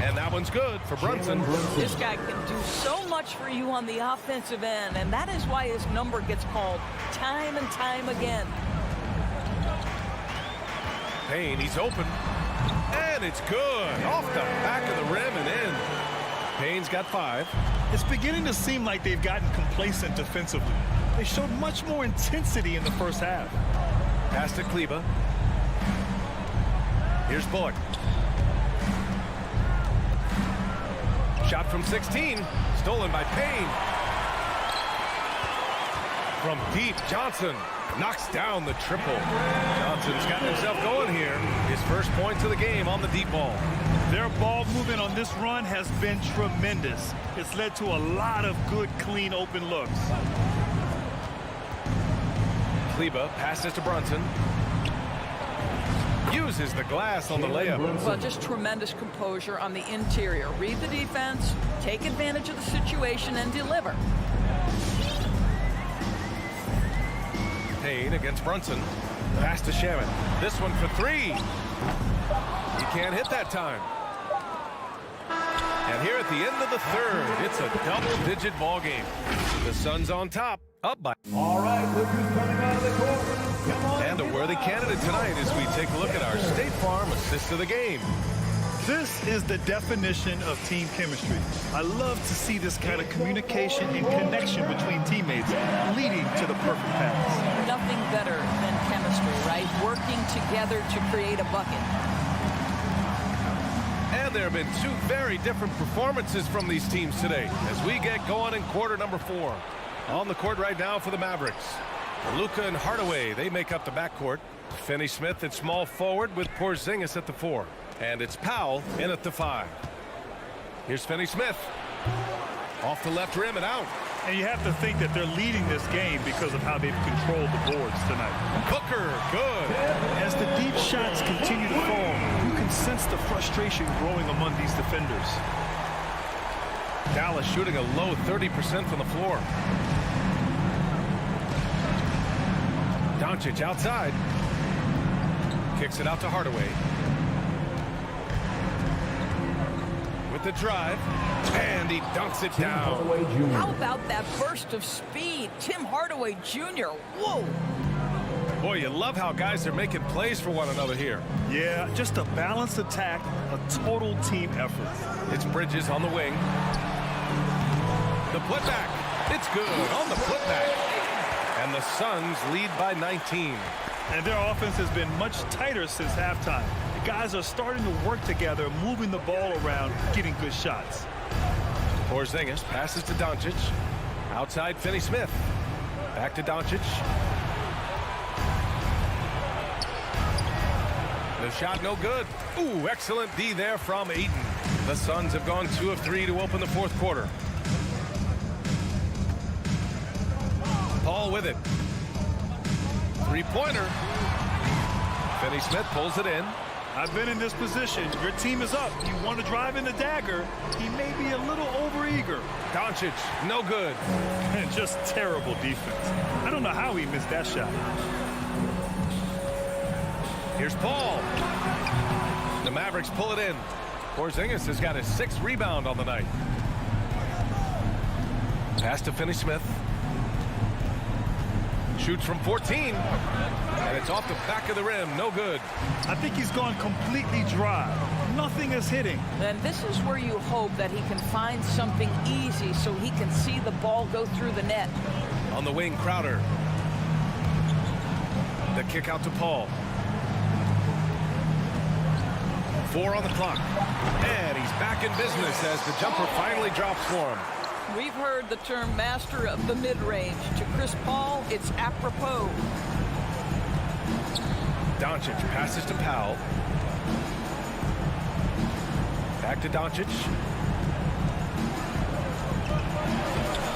And that one's good for Brunson. This guy can do so much for you on the offensive end, and that is why his number gets called time and time again. Payne, he's open. And it's good. Off the back of the rim and in. Payne's got 5. It's beginning to seem like they've gotten complacent defensively. They showed much more intensity in the first half. Pass to Kleba. Here's Bullock. Shot from 16. Stolen by Payne. From deep, Johnson knocks down the triple. Johnson's gotten himself going here. His first points of the game on the deep ball. Their ball movement on this run has been tremendous. It's led to a lot of good, clean, open looks. Kleba passes to Brunson. Uses the glass on the layup. Well, just tremendous composure on the interior. Read the defense, take advantage of the situation, and deliver. Payne against Brunson. Pass to Shaman. This one for 3. He can't hit that time. And here at the end of the third, it's a double-digit ball game. The Suns on top, up by. All right, look who's coming out of the court. Come on. And a worthy candidate tonight as we take a look at our State Farm assist of the game. This is the definition of team chemistry. I love to see this kind of communication and connection between teammates leading to the perfect pass. Nothing better than chemistry, right? Working together to create a bucket. And there have been 2 very different performances from these teams today as we get going in quarter number 4. On the court right now for the Mavericks. Luka and Hardaway, they make up the backcourt. Finney-Smith at small forward with Porzingis at the 4. And it's Powell in at the 5. Here's Finney-Smith. Off the left rim and out. And you have to think that they're leading this game because of how they've controlled the boards tonight. Booker, good. As the deep shots continue to fall, you can sense the frustration growing among these defenders. Dallas shooting a low 30% from the floor. Doncic outside. Kicks it out to Hardaway. With the drive. And he dunks it down. How about that burst of speed? Tim Hardaway Jr. Whoa. Boy, you love how guys are making plays for one another here. Yeah, just a balanced attack, a total team effort. It's Bridges on the wing. The putback. It's good on the putback. And And the Suns lead by 19. And their offense has been much tighter since halftime. The guys are starting to work together, moving the ball around, getting good shots. Porzingis passes to Doncic. Outside Finney-Smith. Back to Doncic. The shot no good. Ooh, excellent D there from Ayton. The Suns have gone 2 of 3 to open the fourth quarter. Paul with it. Three-pointer. Finney-Smith pulls it in. I've been in this position. Your team is up. You want to drive in the dagger. He may be a little overeager. Doncic, no good. And just terrible defense. I don't know how he missed that shot. Here's Paul. The Mavericks pull it in. Porzingis has got his 6th rebound on the night. Pass to Finney-Smith. Shoots from 14. And it's off the back of the rim. No good. I think he's gone completely dry. Nothing is hitting. And this is where you hope that he can find something easy so he can see the ball go through the net. On the wing, Crowder. The kick out to Paul. 4 on the clock. And he's back in business as the jumper finally drops for him. We've heard the term master of the mid-range. To Chris Paul, it's apropos. Doncic passes to Powell. Back to Doncic.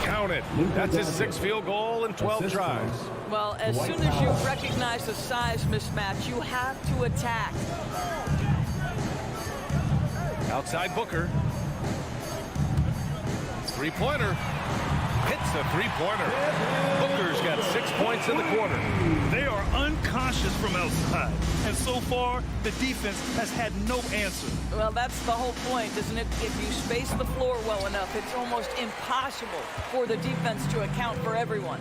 Count it. That's his 6th field goal in 12 tries. Well, as soon as you recognize the size mismatch, you have to attack. Outside Booker. Three-pointer. Hits the three-pointer. Booker's got 6 points in the quarter. They are unconscious from outside. And so far, the defense has had no answer. Well, that's the whole point, isn't it? If you space the floor well enough, it's almost impossible for the defense to account for everyone.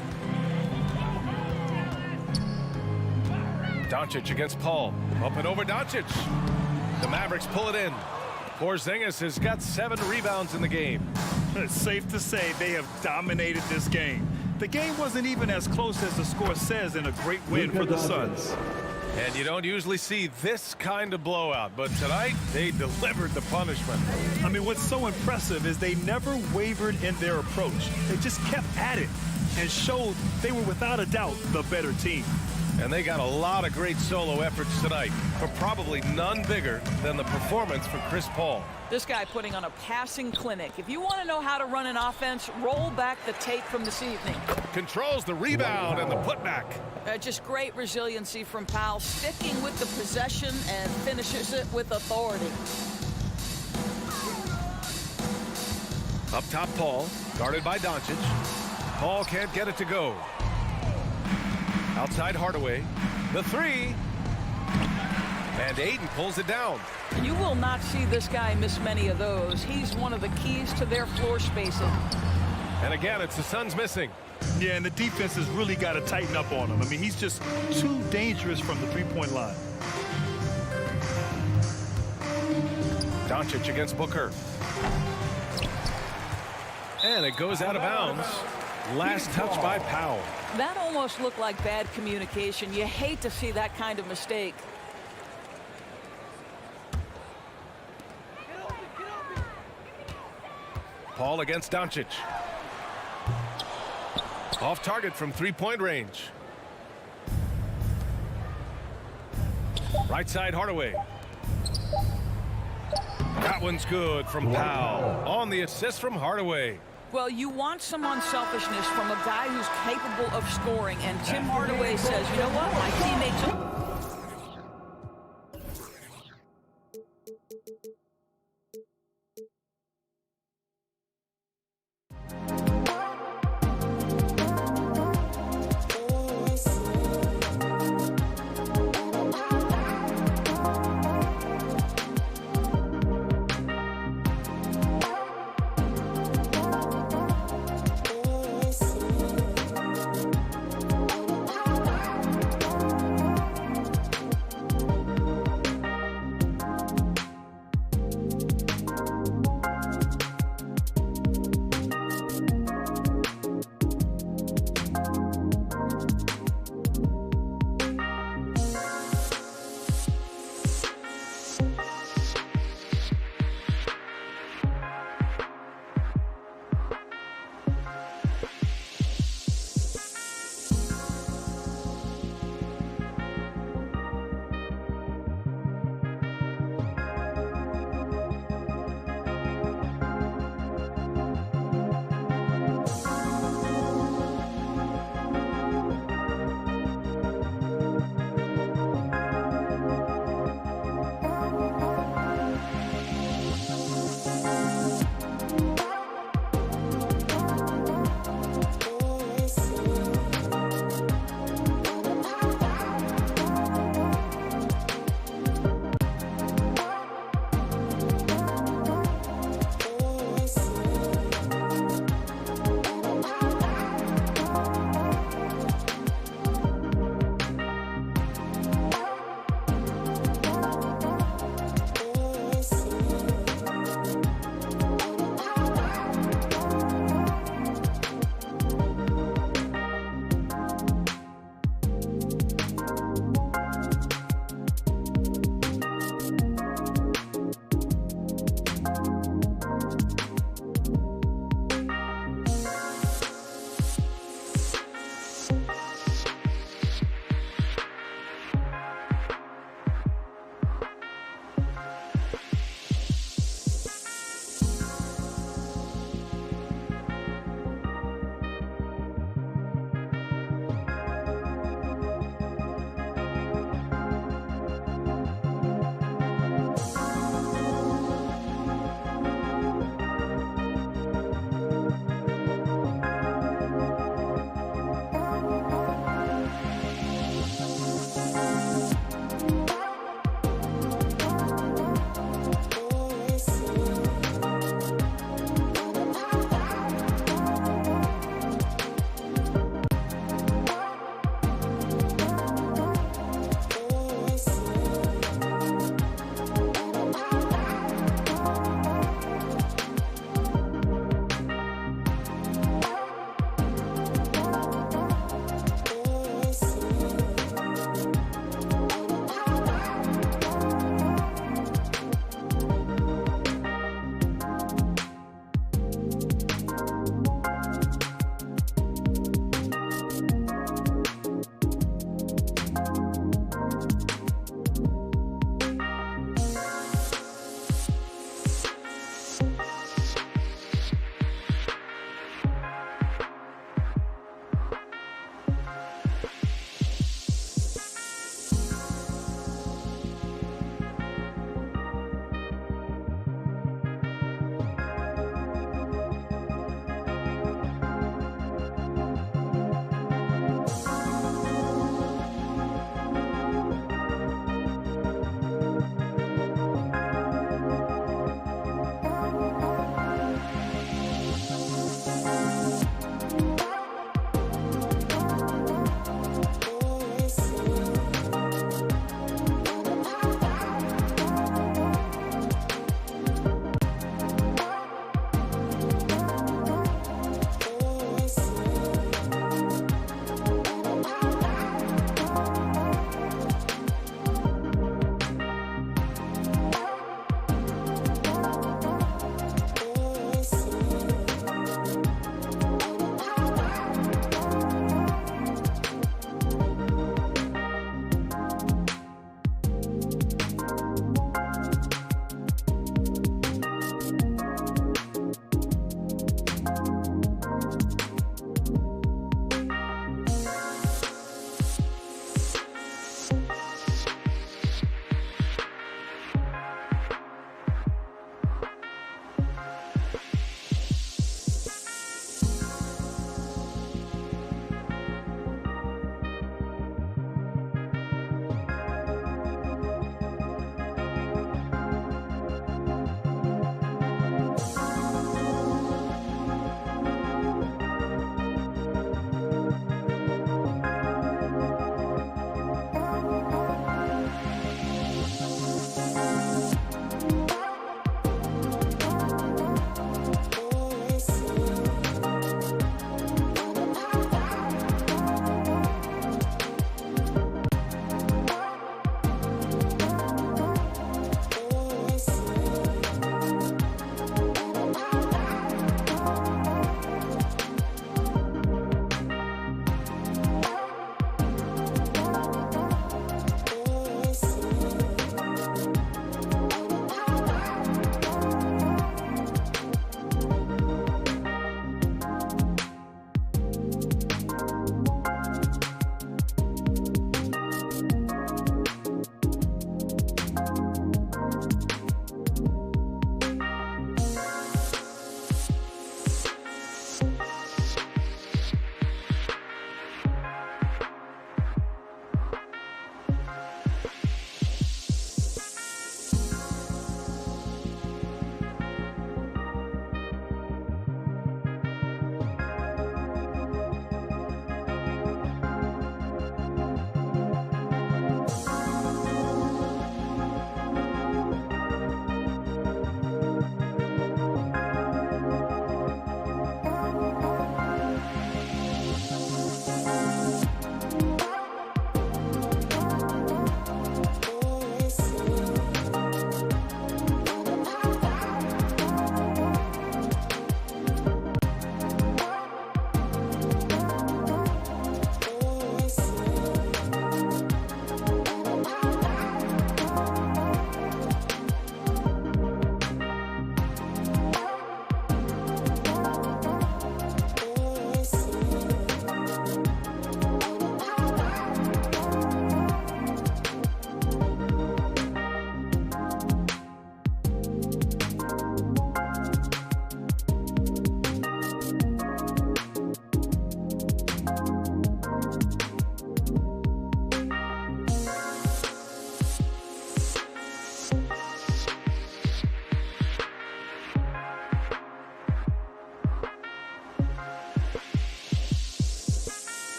Doncic against Paul. Up and over Doncic. The Mavericks pull it in. Porzingis has got 7 rebounds in the game. It's safe to say they have dominated this game. The game wasn't even as close as the score says in a great win for the Suns. And you don't usually see this kind of blowout, but tonight they delivered the punishment. I mean, what's so impressive is they never wavered in their approach. They just kept at it and showed they were without a doubt the better team. And they got a lot of great solo efforts tonight, but probably none bigger than the performance from Chris Paul. This guy putting on a passing clinic. If you want to know how to run an offense, roll back the tape from this evening. Controls the rebound and the putback. Just great resiliency from Powell, sticking with the possession and finishes it with authority. Up top, Paul, guarded by Doncic. Paul can't get it to go. Outside Hardaway, the 3. And Ayton pulls it down. You will not see this guy miss many of those. He's one of the keys to their floor spacing. And again, it's the Suns missing. Yeah, and the defense has really got to tighten up on him. I mean, he's just too dangerous from the three-point line. Doncic against Booker. And it goes out of bounds. Last touch by Powell. That almost looked like bad communication. You hate to see that kind of mistake. Paul against Doncic. Off target from three-point range. Right side Hardaway. That one's good from Powell. On the assist from Hardaway. Well, you want some unselfishness from a guy who's capable of scoring, and Tim Hardaway says, you know what, my teammates...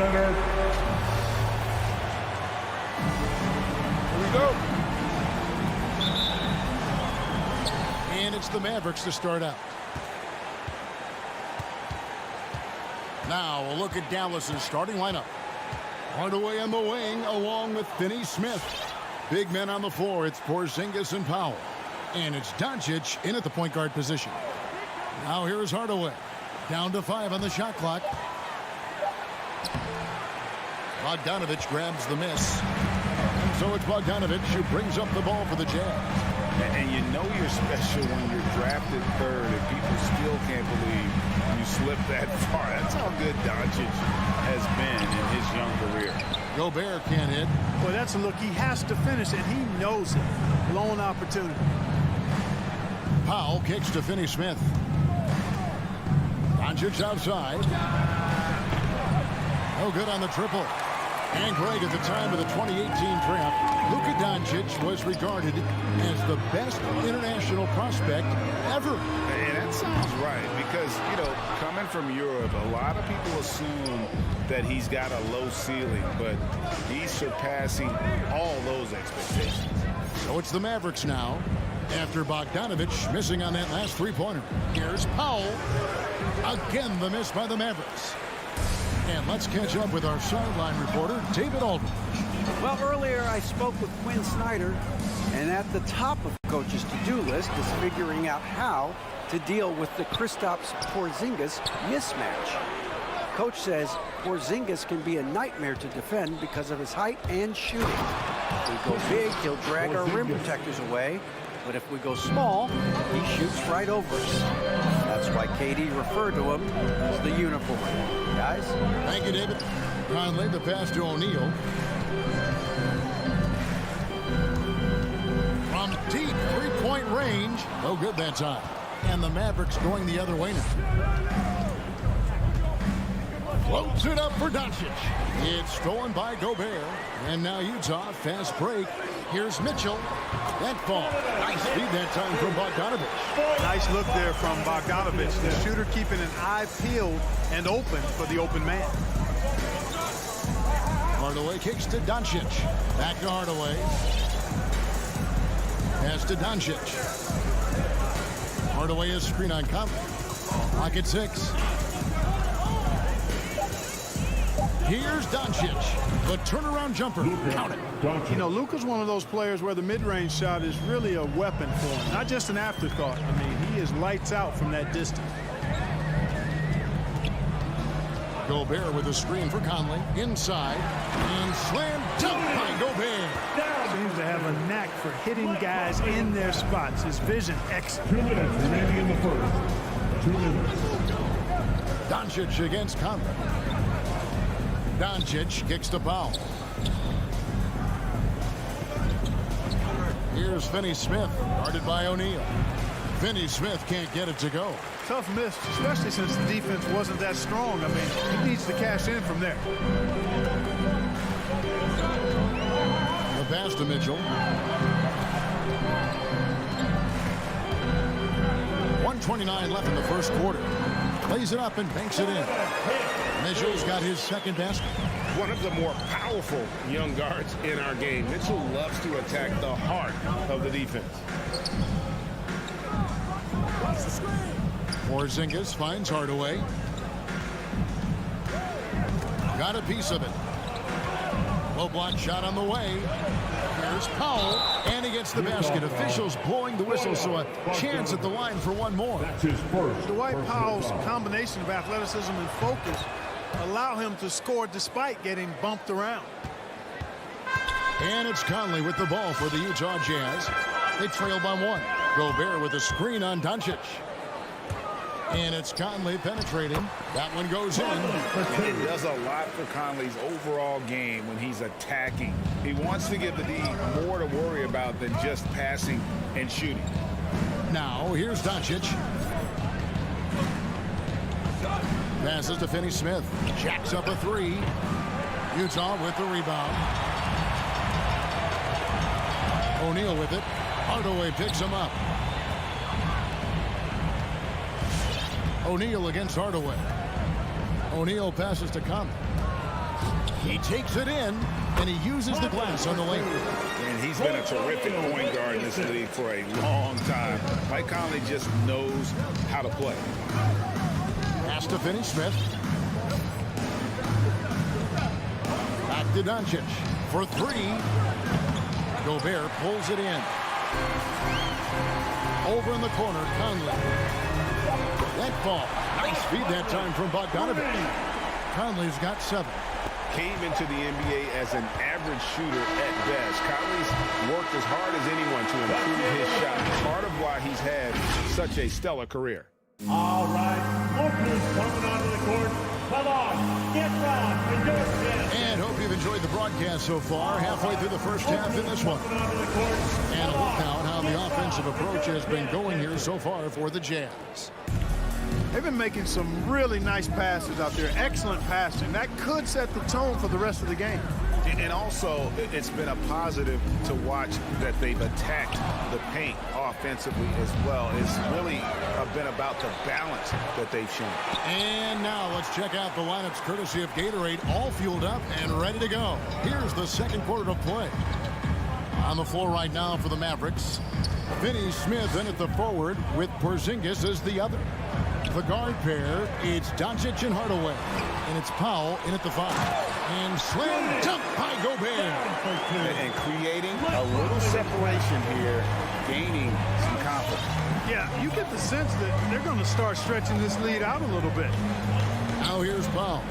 center. Here we go. And it's the Mavericks to start out. Now a look at Dallas's starting lineup. Hardaway on the wing along with Finney-Smith. Big men on the floor. It's Porzingis and Powell. And it's Doncic in at the point guard position. Now here's Hardaway. Down to 5 on the shot clock. Bogdanovich grabs the miss. And so it's Bogdanovich who brings up the ball for the Jazz. And you know you're special when you're drafted third and people still can't believe you slipped that far. That's how good Doncic has been in his young career. Gobert can't hit. Well, that's a look. He has to finish, and he knows it. Blown opportunity. Powell kicks to Finney-Smith. Doncic outside. No good on the triple. And Greg, at the time of the 2018 draft, Luka Doncic was regarded as the best international prospect ever. And that sounds right because, you know, coming from Europe, a lot of people assume that he's got a low ceiling, but he's surpassing all those expectations. So it's the Mavericks now after Bogdanovich missing on that last three-pointer. Here's Powell. Again, the miss by the Mavericks. And let's catch up with our sideline reporter, David Aldridge. Well, earlier I spoke with Quinn Snyder, and at the top of coach's to-do list is figuring out how to deal with the Kristaps Porzingis mismatch. Coach says Porzingis can be a nightmare to defend because of his height and shooting. If we go big, he'll drag our rim protectors away. But if we go small, he shoots right over us. That's why KD referred to him as the unicorn. Guys? Thank you, David. Conley, the pass to O'Neal. From deep three-point range. No good that time. And the Mavericks going the other way now. Floats it up for Doncic. It's stolen by Gobert. And now Utah, fast break. Here's Mitchell. That fall. Nice feed that time from Bogdanovich. Nice look there from Bogdanovich. The shooter keeping an eye peeled and open for the open man. Hardaway kicks to Doncic. Back to Hardaway. Pass to Doncic. Hardaway is screen on Conley. Clock at 6. Here's Doncic. The turnaround jumper. Count it. You know, Luka's one of those players where the mid-range shot is really a weapon for him. Not just an afterthought. I mean, he is lights out from that distance. Gobert with a screen for Conley. Inside. And slam dunk by Gobert. Seems to have a knack for hitting guys in their spots. His vision excellent. 2 minutes remaining in the first. 2 minutes. Doncic against Conley. Doncic kicks to Powell. Here's Finney-Smith, guarded by O'Neal. Finney-Smith can't get it to go. Tough miss, especially since the defense wasn't that strong. I mean, he needs to cash in from there. The pass to Mitchell. 1:29 left in the first quarter. Plays it up and banks it in. Mitchell's got his second basket. One of the more powerful young guards in our game. Mitchell loves to attack the heart of the defense. Porzingis finds Hardaway. Got a piece of it. Low block shot on the way. Here's Powell, and he gets the basket. Officials blowing the whistle, so a chance at the line for one more. That's his first. Dwight Powell's combination of athleticism and focus allow him to score despite getting bumped around. And it's Conley with the ball for the Utah Jazz. They trail by 1. Gobert with a screen on Doncic. And it's Conley penetrating. That one goes in. It does a lot for Conley's overall game when he's attacking. He wants to give the D more to worry about than just passing and shooting. Now, here's Doncic. Passes to Finney-Smith. Jacks up a 3. Utah with the rebound. O'Neal with it. Hardaway picks him up. O'Neal against Hardaway. O'Neal passes to Conley. He takes it in, and he uses the glass on the lane. And he's been a terrific point guard in this league for a long time. Mike Conley just knows how to play. Pass to Finney-Smith. Back to Doncic for three. Gobert pulls it in. Over in the corner, Conley. That ball. Nice feed that time from Bogdanovich. Conley's got 7. Came into the NBA as an average shooter at best. Conley's worked as hard as anyone to improve his shot. Part of why he's had such a stellar career. All right, Luka's coming onto the court. Come on, get rocked with your chest. And hope you've enjoyed the broadcast so far. Halfway through the first half in this one. And a look now at how the offensive approach has been going here so far for the Jazz. They've been making some really nice passes out there. Excellent passing. That could set the tone for the rest of the game. And also, it's been a positive to watch that they've attacked the paint offensively as well. It's really been about the balance that they've shown. And now let's check out the lineups courtesy of Gatorade, all fueled up and ready to go. Here's the second quarter of play. On the floor right now for the Mavericks, Finney-Smith in at the forward with Porzingis as the other. The guard pair, it's Doncic and Hardaway. And it's Powell in at the 5. And slam dunk by Gobert. And creating a little separation here, gaining some confidence. Yeah, you get the sense that they're going to start stretching this lead out a little bit. Now here's Powell.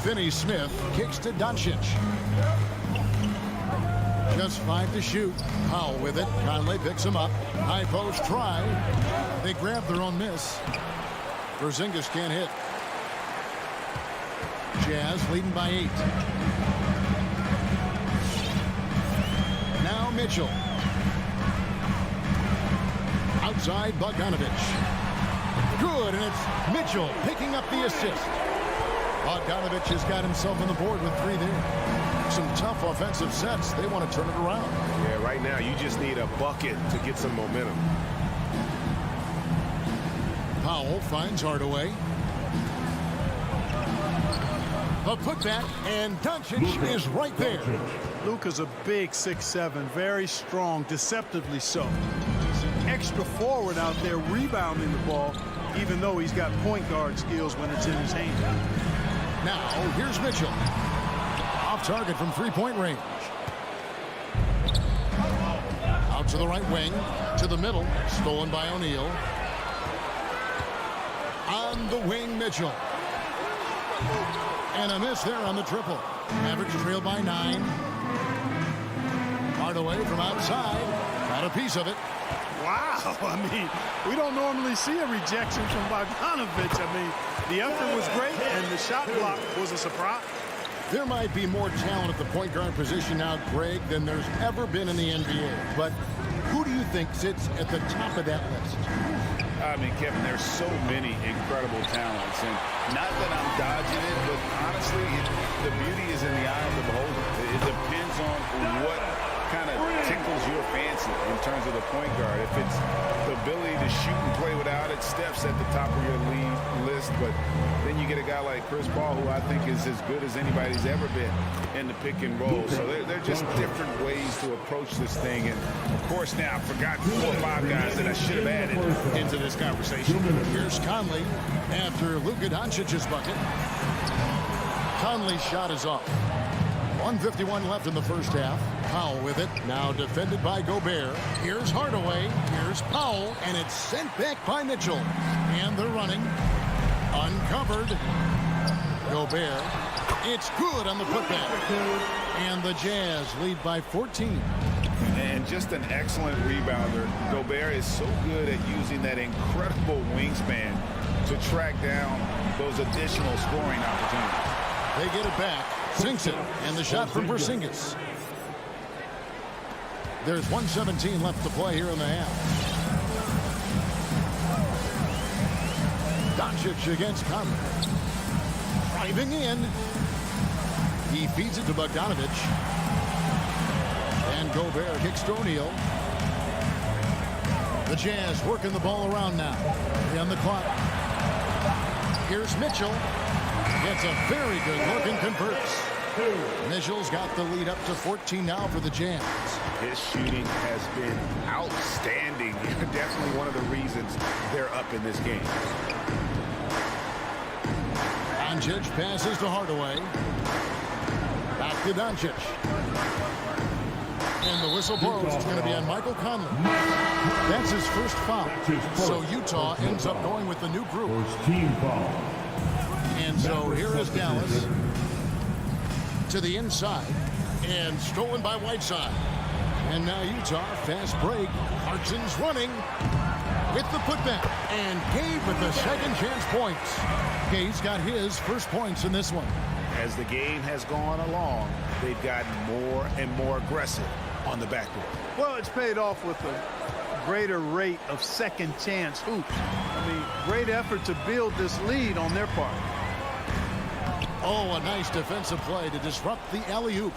Finney-Smith kicks to Doncic. Just 5 to shoot. Powell with it. Conley picks him up. High post try. They grab their own miss. Porzingis can't hit. Jazz leading by 8. Now Mitchell. Outside Bogdanovich. Good, and it's Mitchell picking up the assist. Bogdanovich has got himself on the board with 3 there. Some tough offensive sets. They want to turn it around. Yeah, right now you just need a bucket to get some momentum. Powell finds Hardaway. A putback, and Doncic is right there. Luka's a big 6'7", very strong, deceptively so. He's an extra forward out there rebounding the ball, even though he's got point guard skills when it's in his hand. Now, here's Mitchell. Off target from three-point range. Out to the right wing, to the middle, stolen by O'Neal. On the wing, Mitchell. And a miss there on the triple. Mavericks trail by 9. Hardaway from outside. Got a piece of it. Wow, I mean, we don't normally see a rejection from Bogdanovich. I mean, the effort was great, and the shot block was a surprise. There might be more talent at the point guard position now, Greg, than there's ever been in the NBA. But who do you think sits at the top of that list? I mean, Kevin, there's so many incredible talents. And not that I'm dodging it, but honestly, the beauty is in the eye of the beholder. It depends on what kind of tickles your fancy in terms of the point guard. If it's the ability to shoot and play without it, Steph's at the top of your league list. But then you get a guy like Chris Paul, who I think is as good as anybody's ever been in the pick and roll. So they're just different ways to approach this thing. And, of course, now I've forgotten 4 or 5 guys that I should have added into this conversation. Here's Conley after Luka Doncic's bucket. Conley's shot is off. 1:51 left in the first half. Powell with it. Now defended by Gobert. Here's Hardaway. Here's Powell. And it's sent back by Mitchell. And they're running. Uncovered. Gobert. It's good on the putback. And the Jazz lead by 14. And just an excellent rebounder. Gobert is so good at using that incredible wingspan to track down those additional scoring opportunities. They get it back. Sinks it. And the shot from Porzingis. There's 1:17 left to play here in the half. Doncic against Conley. Driving in. He feeds it to Bogdanovich. And Gobert kicks to O'Neal. The Jazz working the ball around now. On the clock. Here's Mitchell. Gets a very good look and converts. Mitchell's got the lead up to 14 now for the Jams. His shooting has been outstanding. Definitely one of the reasons they're up in this game. Doncic passes to Hardaway. Back to Doncic. And the whistle blows. It's going to be on Michael Conley. That's his first foul. So Utah ends up going with the new group. Team foul. And so here is Dallas to the inside and stolen by Whiteside. And now Utah, fast break. Clarkson's running with the putback. And Gabe with the second chance points. Gabe's got his first points in this one. As the game has gone along, they've gotten more and more aggressive on the backcourt. Well, it's paid off with a greater rate of second chance hoops. I mean, great effort to build this lead on their part. Oh, a nice defensive play to disrupt the alley-oop.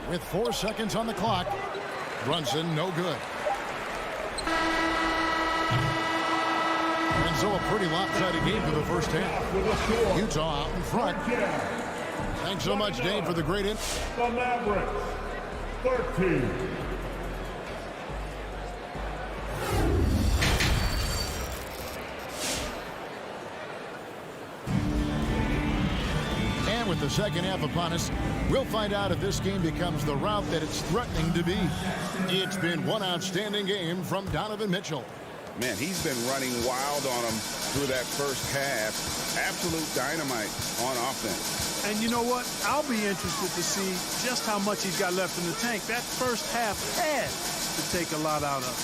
With 4 seconds on the clock, Brunson no good. And so a pretty lopsided game for the first half. Utah out in front. Thanks so much, Dave, for the great info. The Mavericks, 13. And with the second half upon us, we'll find out if this game becomes the route that it's threatening to be. It's been one outstanding game from Donovan Mitchell. Man, he's been running wild on them through that first half. Absolute dynamite on offense. And you know what? I'll be interested to see just how much he's got left in the tank. That first half had to take a lot out of it.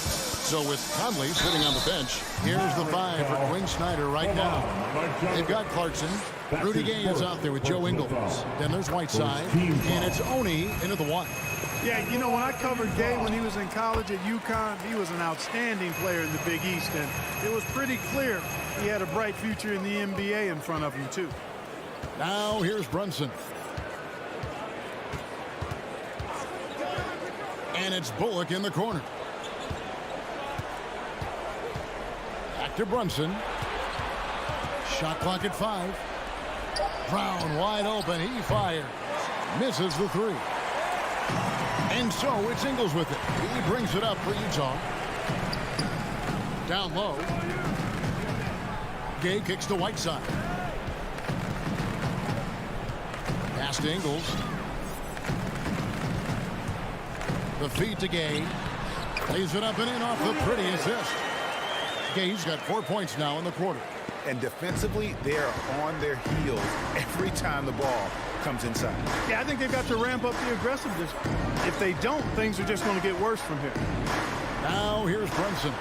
So with Conley sitting on the bench, here's the 5 for Quinn Snyder right now. They've got Clarkson. Rudy Gay is out there with Joe Ingles. Then there's Whiteside. And it's Oni into the 1. Yeah, you know, when I covered Gay when he was in college at UConn, he was an outstanding player in the Big East, and it was pretty clear he had a bright future in the NBA in front of him, too. Now here's Brunson. And it's Bullock in the corner. Back to Brunson. Shot clock at 5. Brown wide open. He fires. Misses the 3. And so it's Ingles with it. He brings it up for Utah. Down low. Gay kicks to Whiteside. Pass to Ingles. The feed to Gay. Lays it up and in off the pretty assist. Gay's got 4 points now in the quarter. And defensively, they're on their heels every time the ball comes inside. Yeah, I think they've got to ramp up the aggressiveness. If they don't, things are just going to get worse from here. Now here's Brunson.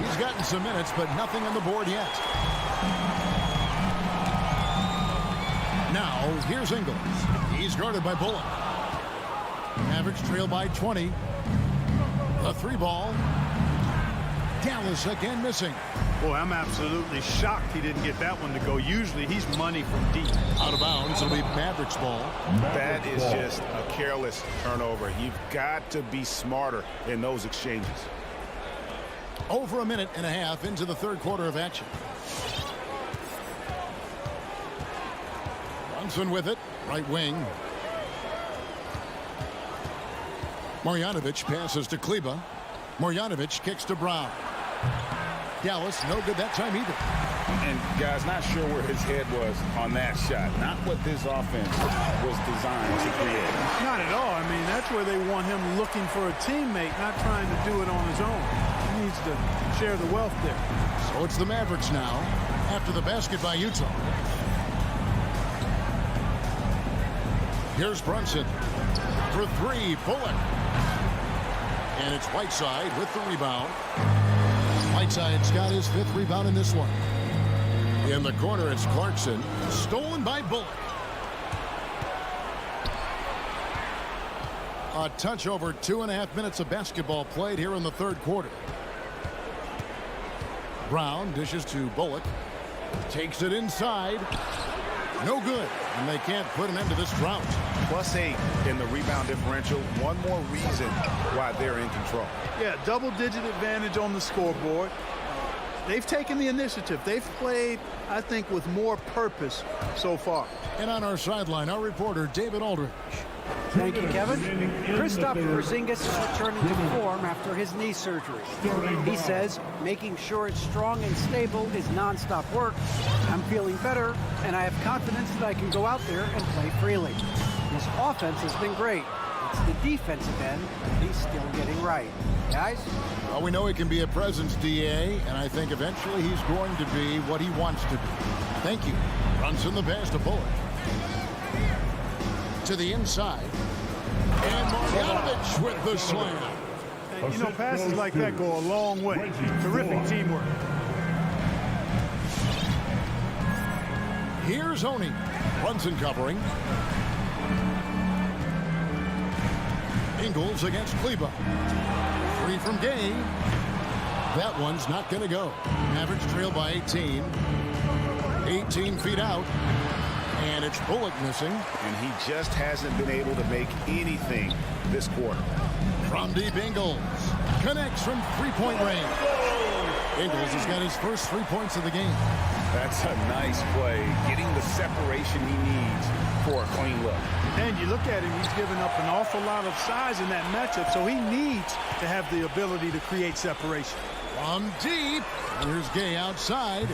He's gotten some minutes, but nothing on the board yet. Now here's Ingles. He's guarded by Bullock. Mavericks trail by 20. The 3 ball. Dallas again missing. Boy, I'm absolutely shocked he didn't get that one to go. Usually he's money from deep. Out of bounds. It'll be Mavericks ball. That is just a careless turnover. You've got to be smarter in those exchanges. Over a minute and a half into the third quarter of action. Brunson with it. Right wing. Marjanovic passes to Kleba. Marjanovic kicks to Brown. Dallas, no good that time either. And, guys, not sure where his head was on that shot. Not what this offense was designed to create. Not at all. I mean, that's where they want him looking for a teammate, not trying to do it on his own. He needs to share the wealth there. So it's the Mavericks now after the basket by Utah. Here's Brunson for 3. Bullock. And it's Whiteside with the rebound. Whiteside's got his 5th rebound in this one. In the corner, it's Clarkson. Stolen by Bullock. A touch over 2.5 minutes of basketball played here in the third quarter. Brown dishes to Bullock. Takes it inside. No good. And they can't put an end to this drought. +8 in the rebound differential. One more reason why they're in control. Yeah, double-digit advantage on the scoreboard. they've taken the initiative. They've played, I think, with more purpose so far. And on our sideline, our reporter, David Aldrich. Thank you, Kevin. Kristaps Porzingis is returning to form after his knee surgery. He says making sure it's strong and stable is nonstop work. I'm feeling better, and I have confidence that I can go out there and play freely. His offense has been great. It's the defensive end that he's still getting right. Guys? Well, we know he can be a presence, DA, and I think eventually he's going to be what he wants to be. Thank you. Runs in the pass to Bullock. To the inside. And Marjanovic with the slam. And, you know, passes like that go a long way. Terrific teamwork. Here's Oni. Brunson covering. Ingles against Kleba. Free from Gay. That one's not going to go. Mavericks trail by 18. 18 feet out. And it's Bullock missing. And he just hasn't been able to make anything this quarter. From deep, Ingles connects from three-point range. Ingles has got his first 3 points of the game. That's a nice play, getting the separation he needs for a clean look. And you look at him, he's given up an awful lot of size in that matchup, so he needs to have the ability to create separation. From deep, here's Gay outside.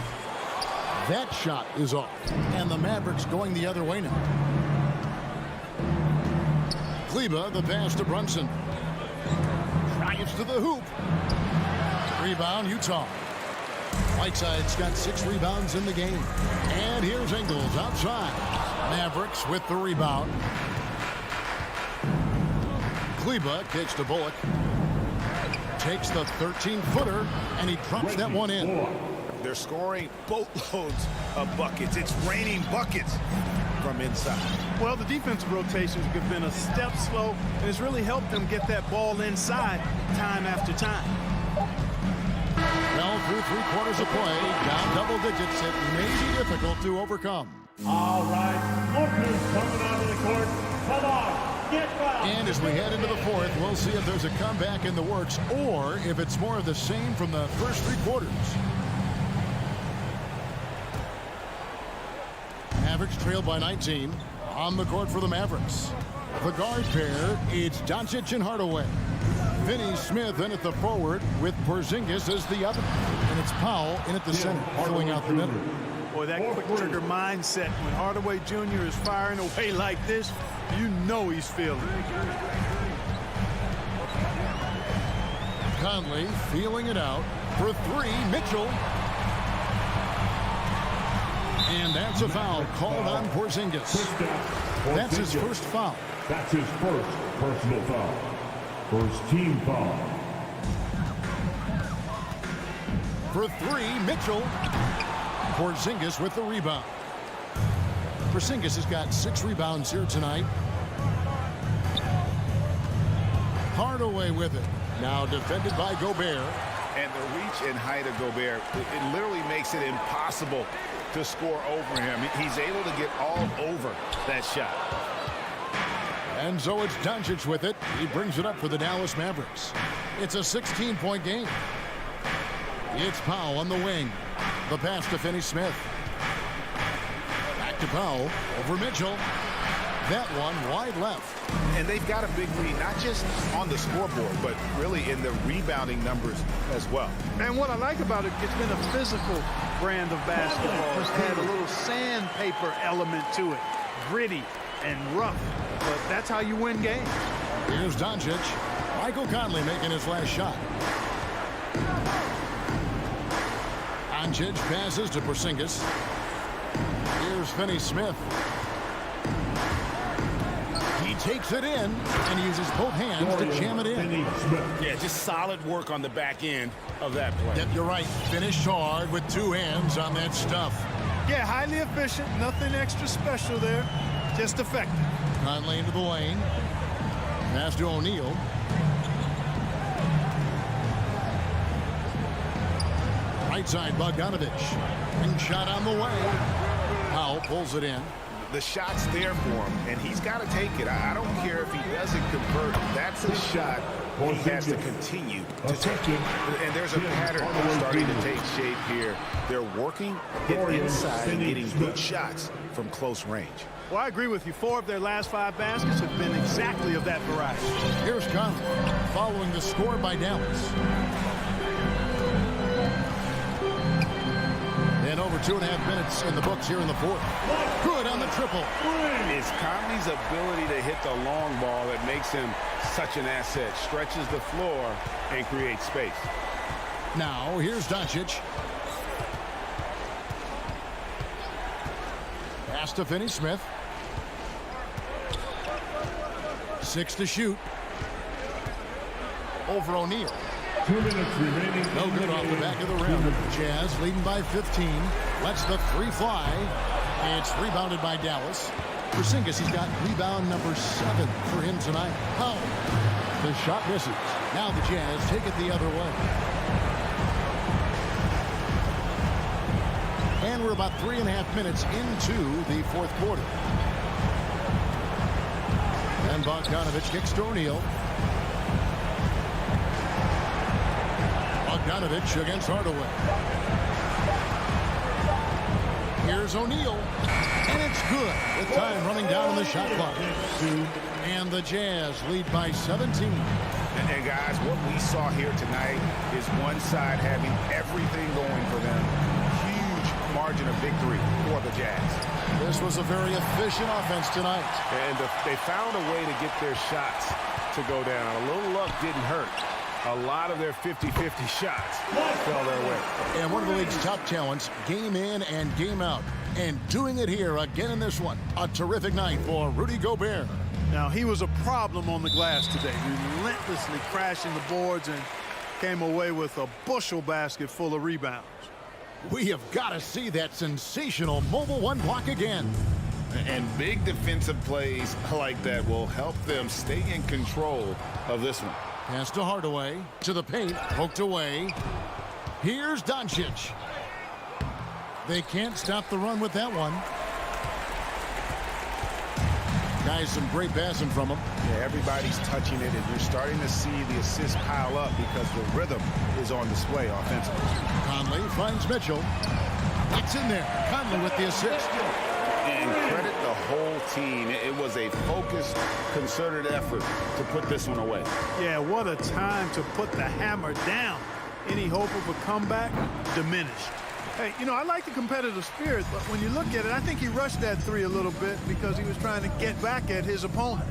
That shot is off, and the Mavericks going the other way now. Kleba, the pass to Brunson. Drives to the hoop. Rebound, Utah. Whiteside's got 6 rebounds in the game. And here's Ingles outside. Mavericks with the rebound. Kleba kicks to Bullock. Takes the 13-footer, and he drops that one in. They're scoring boatloads of buckets. It's raining buckets from inside. Well, the defensive rotations have been a step slow, and it's really helped them get that ball inside time after time. Well, through 3 quarters of play, down double digits, it may be difficult to overcome. All right, lookers coming onto the court. Come on, get back. And as we head into the 4th, we'll see if there's a comeback in the works or if it's more of the same from the first 3 quarters. Mavericks trail by 19. On the court for the Mavericks. The guard pair, it's Doncic and Hardaway. Finney Smith in at the forward with Porzingis as the other. And it's Powell in at the center, filling out the middle. Boy, that quick trigger mindset, when Hardaway Jr. is firing away like this, you know he's feeling it. Conley feeling it out for 3, Mitchell. And that's a foul called on Porzingis. That's his first foul. That's his first personal foul. First team foul. For 3, Mitchell. Porzingis with the rebound. Porzingis has got 6 rebounds here tonight. Hardaway with it. Now defended by Gobert. And the reach and height of Gobert, it literally makes it impossible to score over him. He's able to get all over that shot. And so it's Doncic with it. He brings it up for the Dallas Mavericks. It's a 16-point game. It's Powell on the wing. The pass to Finney Smith. Back to Powell over Mitchell. That one wide left. And they've got a big lead, not just on the scoreboard, but really in the rebounding numbers as well. And what I like about it, it's been a physical brand of basketball. It's had a little sandpaper element to it. Gritty and rough. But that's how you win games. Here's Doncic. Michael Conley making his last shot. Doncic passes to Porzingis. Here's Finney Smith. He takes it in and uses both hands to jam it in. Yeah, just solid work on the back end of that play. Yep, you're right. Finished hard with 2 hands on that stuff. Yeah, highly efficient. Nothing extra special there. Just effective. Conley into the lane. Pass to O'Neal. Right side, Bogdanovich. And shot on the way. Powell pulls it in. The shot's there for him, and he's got to take it. I don't care if he doesn't convert. That's a shot He has to continue to take it. And there's a pattern starting to take shape here. They're working it inside and getting good shots from close range. Well, I agree with you. 4 of their last 5 baskets have been exactly of that variety. Here's Conley following the score by Dallas. And over 2.5 minutes in the books here in the fourth. Good on the triple. It's Conley's ability to hit the long ball that makes him such an asset. Stretches the floor and creates space. Now, here's Doncic. Pass to Finney-Smith. 6 to shoot. Over O'Neal. 2 minutes remaining. No good off the back of the rim. Jazz leading by 15. Lets the 3 fly. It's rebounded by Dallas. Porzingis, he's got rebound number 7 for him tonight. Oh, the shot misses. Now the Jazz take it the other way. And we're about 3.5 minutes into the fourth quarter. And Bogdanovich kicks to O'Neal. Bogdanovich against Hardaway. Here's O'Neal. And it's good with time running down on the shot clock. And the Jazz lead by 17. And guys, what we saw here tonight is one side having everything going for them. Huge margin of victory for the Jazz. This was a very efficient offense tonight. And they found a way to get their shots to go down. A little luck didn't hurt. A lot of their 50-50 shots fell their way. And one of the league's top talents, game in and game out. And doing it here again in this one. A terrific night for Rudy Gobert. Now, he was a problem on the glass today, relentlessly crashing the boards and came away with a bushel basket full of rebounds. We have got to see that sensational mobile one block again. And big defensive plays like that will help them stay in control of this one. Pass to Hardaway, to the paint, poked away. Here's Doncic. They can't stop the run with that one. Guys, some great passing from him. Yeah, everybody's touching it, and you're starting to see the assists pile up because the rhythm is on display offensively. Conley finds Mitchell. It's in there. Conley with the assist. And credit the whole team. It was a focused, concerted effort to put this one away. Yeah, what a time to put the hammer down. Any hope of a comeback diminished. Hey, you know, I like the competitive spirit, but when you look at it, I think he rushed that 3 a little bit because he was trying to get back at his opponent.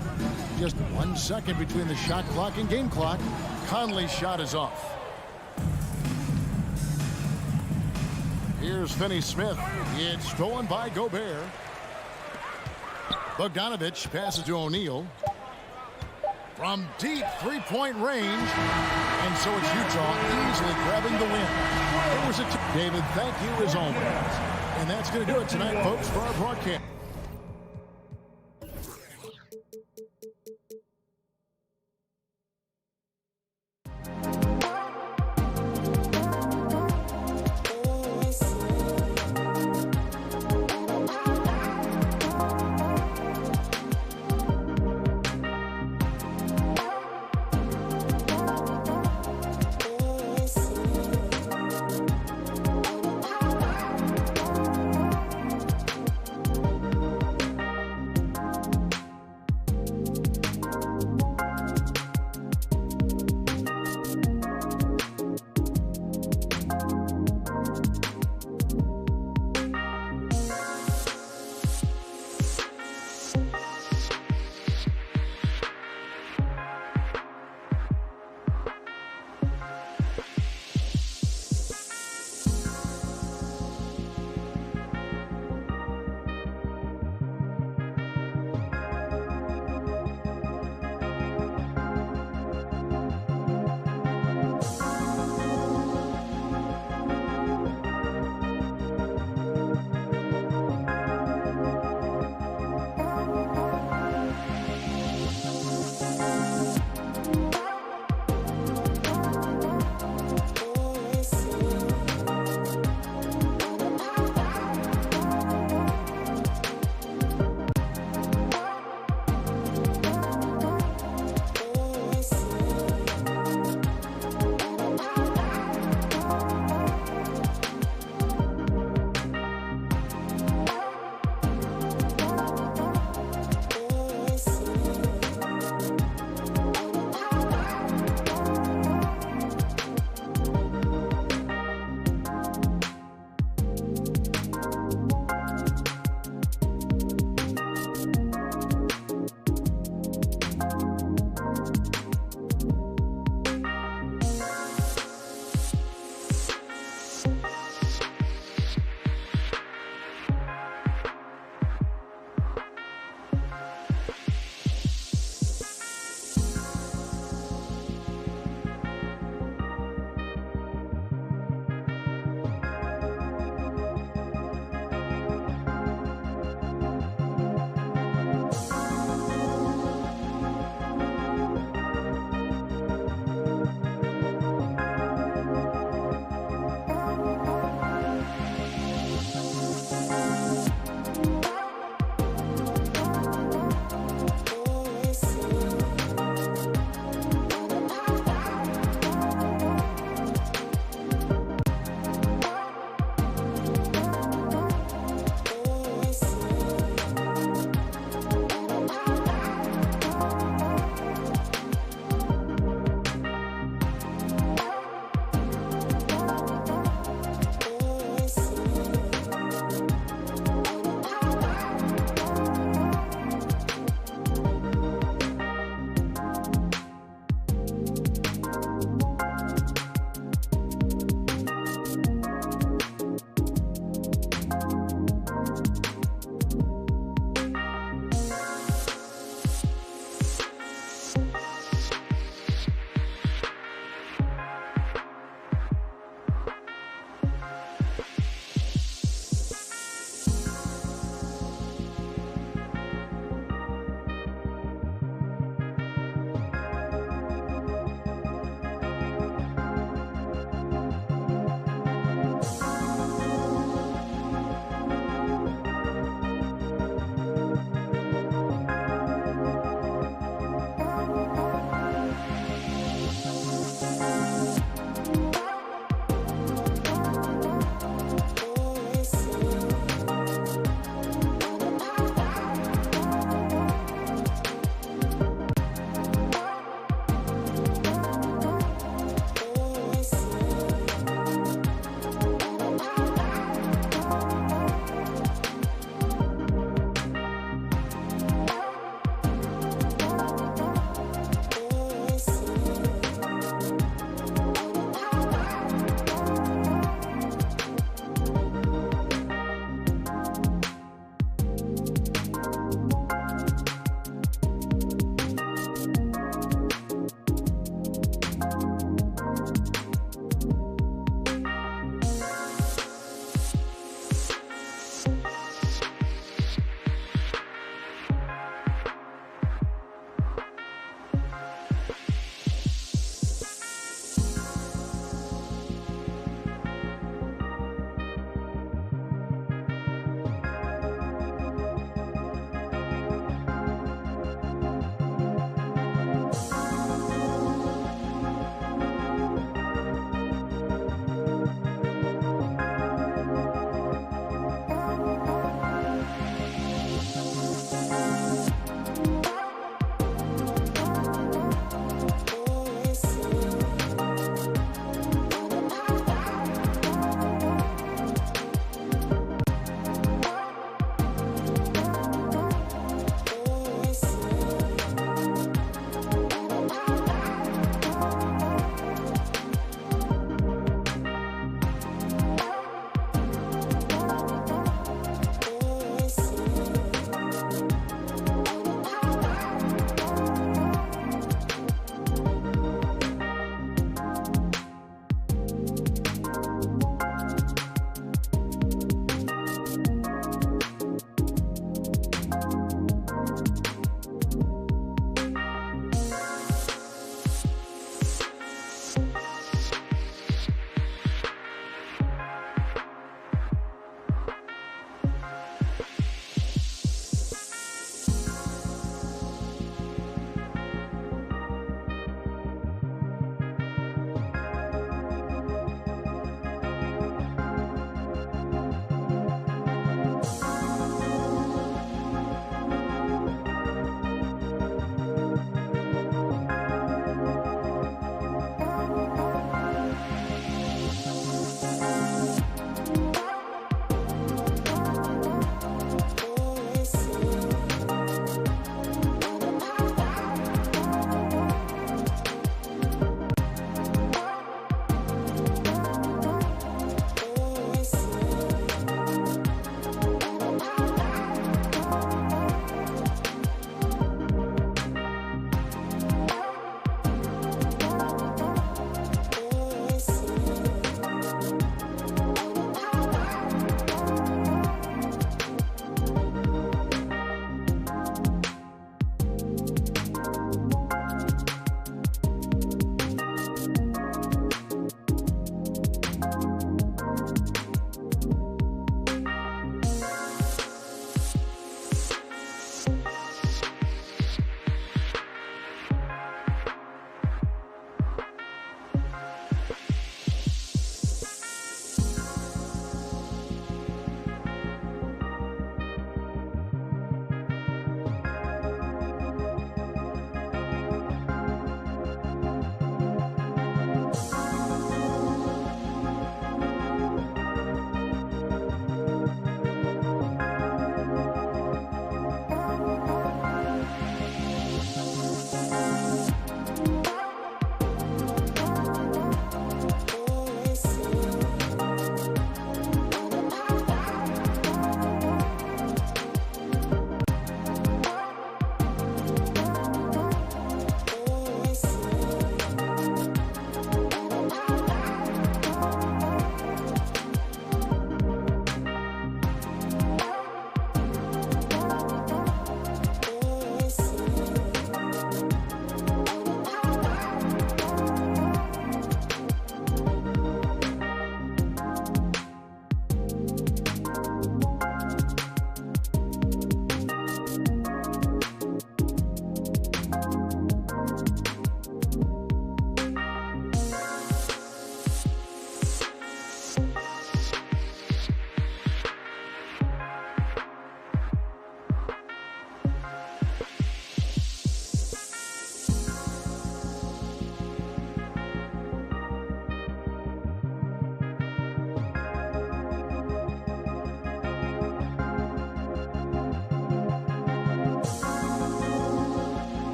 Just 1 second between the shot clock and game clock. Conley's shot is off. Here's Finney-Smith. It's stolen by Gobert. Bogdanovich passes to O'Neal. From deep three-point range. And so it's Utah easily grabbing the win. It was David, thank you as always. And that's going to do it tonight, folks, for our broadcast.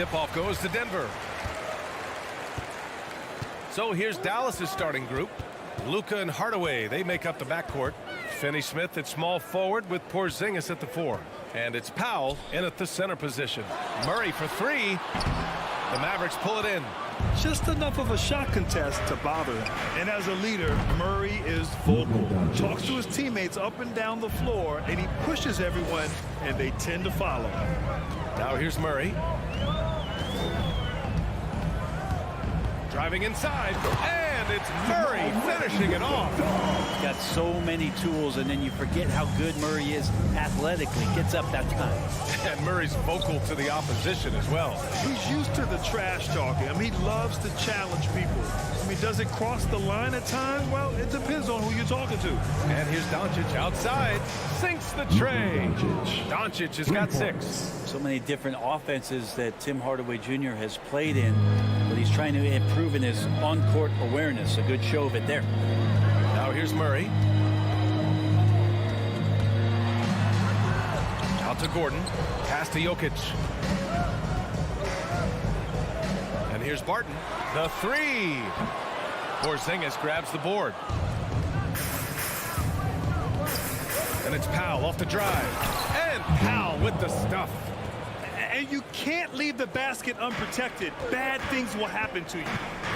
tip-off goes to Denver. So here's Dallas's starting group. Luka and Hardaway, they make up the backcourt. Finney-Smith at small forward with Porzingis at the 4. And it's Powell in at the center position. Murray for 3. The Mavericks pull it in. Just enough of a shot contest to bother him. And as a leader, Murray is vocal. Talks to his teammates up and down the floor, and he pushes everyone, and they tend to follow. Now here's Murray. Driving inside, and it's Murray finishing it off. He's got so many tools, and then you forget how good Murray is athletically. Gets up that time. And Murray's vocal to the opposition as well. He's used to the trash talking. I mean, he loves to challenge people. I mean, does it cross the line at times? Well, it depends on who you're talking to. And here's Doncic outside. Sinks the tray. Doncic has got 6. So many different offenses that Tim Hardaway Jr. has played in, but he's trying to improve in his on-court awareness. A good show of it there. Now here's Murray. Out to Gordon. Pass to Jokic. And here's Barton. The 3. Porzingis grabs the board. And it's Powell off the drive. And Powell with the stuff. And you can't leave the basket unprotected. Bad things will happen to you.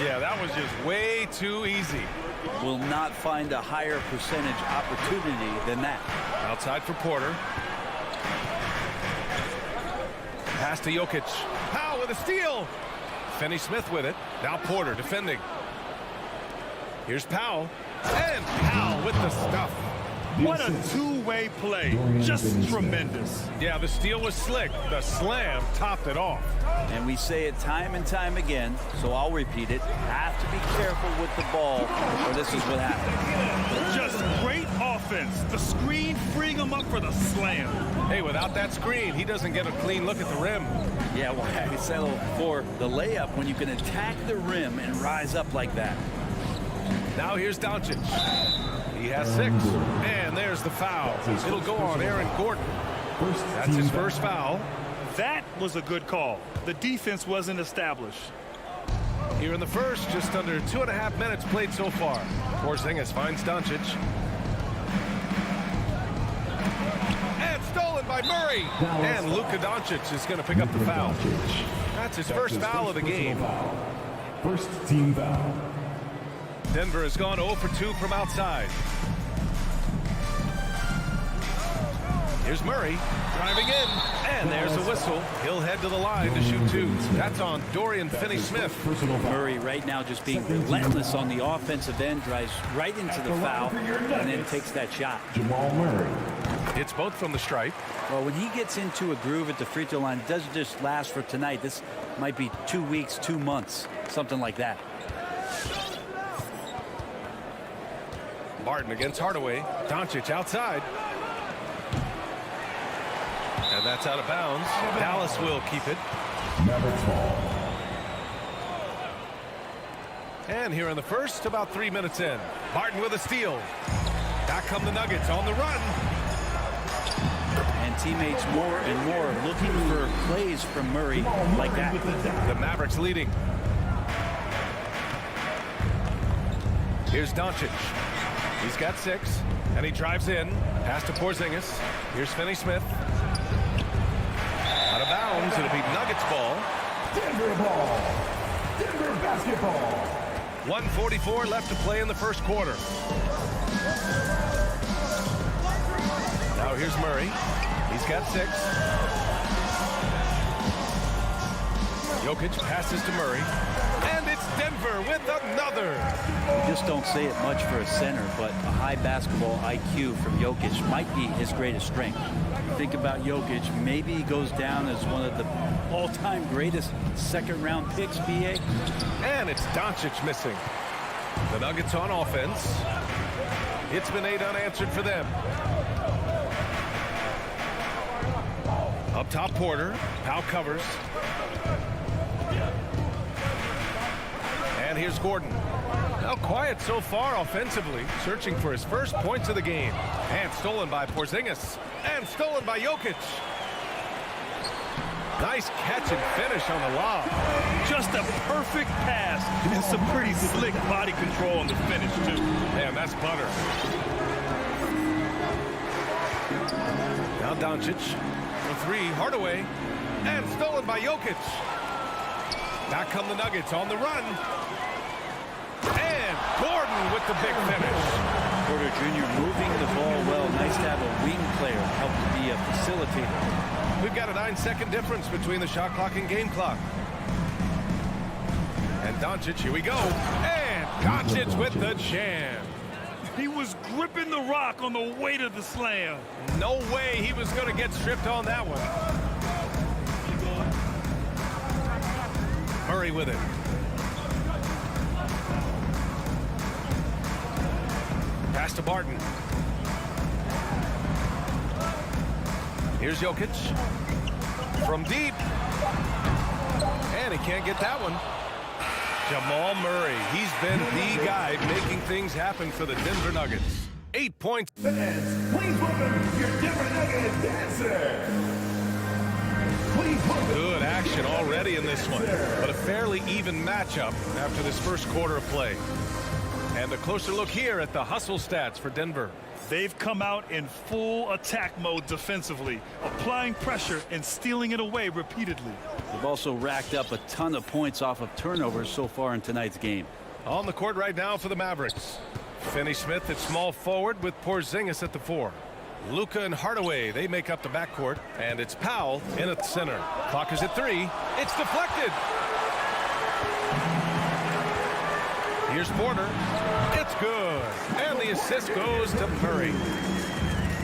Yeah, that was just way too easy. Will not find a higher percentage opportunity than that. Outside for Porter. Pass to Jokic. Powell with a steal. Finney-Smith with it. Now Porter defending. Here's Powell. And Powell with the stuff. What a two-way play. Just tremendous. Yeah, the steal was slick. The slam topped it off. And we say it time and time again, so I'll repeat it. Have to be careful with the ball, or this is what happens. Just great offense. The screen freeing him up for the slam. Hey, without that screen, he doesn't get a clean look at the rim. Yeah, well, I settle for the layup when you can attack the rim and rise up like that. Now here's Doncic. He has 6. And there's the foul. It'll go on Aaron Gordon. That's his first foul. That was a good call. The defense wasn't established. Here in the first, just under 2.5 minutes played so far. Porzingis finds Doncic. And stolen by Murray. And Luka Doncic is going to pick up the foul. That's his first foul of the game. First team foul. Denver has gone 0 for 2 from outside. Here's Murray driving in, and there's a whistle. He'll head to the line to shoot 2. That's on Dorian Finney-Smith. Murray right now just being relentless on the offensive end, drives right into the foul, and then takes that shot. Jamal Murray. It's both from the stripe. Well, when he gets into a groove at the free throw line, it doesn't just last for tonight. This might be 2 weeks, 2 months, something like that. Barton against Hardaway. Doncic outside. And that's out of bounds. Dallas will keep it. Mavericks ball. And here in the first, about 3 minutes in. Barton with a steal. Back come the Nuggets on the run. And teammates more and more looking for plays from Murray like that. The Mavericks leading. Here's Doncic. He's got 6, and he drives in. Pass to Porzingis. Here's Finney-Smith. Out of bounds. It'll be Nuggets ball. Denver ball. Denver basketball. 1:44 left to play in the first quarter. Now here's Murray. He's got 6. Jokic passes to Murray. And it's Denver with another. You just don't say it much for a center, but a high basketball IQ from Jokic might be his greatest strength. Think about Jokic, maybe he goes down as one of the all-time greatest second-round picks, BA. And it's Doncic missing. The Nuggets on offense. It's been 8 unanswered for them. Up top, Porter. Powell covers. And here's Gordon. Now quiet so far offensively, searching for his first points of the game. And stolen by Porzingis. And stolen by Jokic. Nice catch and finish on the lob. Just a perfect pass and some pretty slick body control on the finish, too. Man, that's butter. Now Doncic for three. Hardaway. And stolen by Jokic. Back come the Nuggets on the run. And Gordon with the big finish. Porter Jr. moving the ball well. Nice to have a wing player help to be a facilitator. We've got a 9-second difference between the shot clock and game clock. And Doncic, here we go. And Doncic with the jam. He was gripping the rock on the way to the slam. No way he was going to get stripped on that one. Murray with it. Pass to Barton. Here's Jokic. From deep. And he can't get that one. Jamal Murray. He's been the guy making things happen for the Denver Nuggets. 8 points. Fans, please welcome your Denver Nuggets dancer. Good action already in this one, but a fairly even matchup after this first quarter of play. And a closer look here at the hustle stats for Denver. They've come out in full attack mode defensively, applying pressure and stealing it away repeatedly. They've also racked up a ton of points off of turnovers so far in tonight's game. On the court right now for the Mavericks. Finney-Smith at small forward with Porzingis at the 4. Luka and Hardaway, they make up the backcourt, and it's Powell in at the center. Clock is at 3. It's deflected. Here's Porter. It's good. And the assist goes to Murray.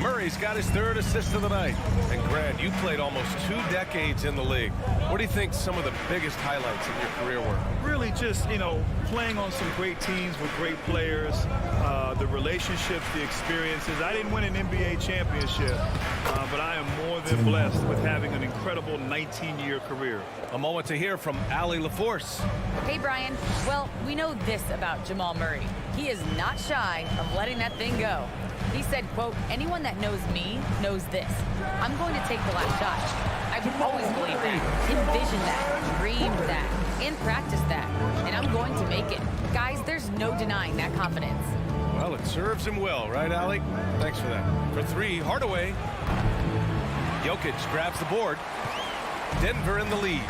Murray's got his 3rd assist of the night. And Grant, you played almost 2 decades in the league. What do you think some of the biggest highlights in your career were? Really just, playing on some great teams with great players, the relationships, the experiences. I didn't win an NBA championship, but I am more than blessed with having an incredible 19-year career. A moment to hear from Allie LaForce. Hey, Brian. Well, we know this about Jamal Murray. He is not shy of letting that thing go. He said, quote, anyone that knows me knows this. I'm going to take the last shot. I've always believed that, envisioned that, dreamed that, and practiced that. And I'm going to make it. Guys, there's no denying that confidence. Well, it serves him well, right, Allie? Thanks for that. For 3, Hardaway. Jokic grabs the board. Denver in the lead.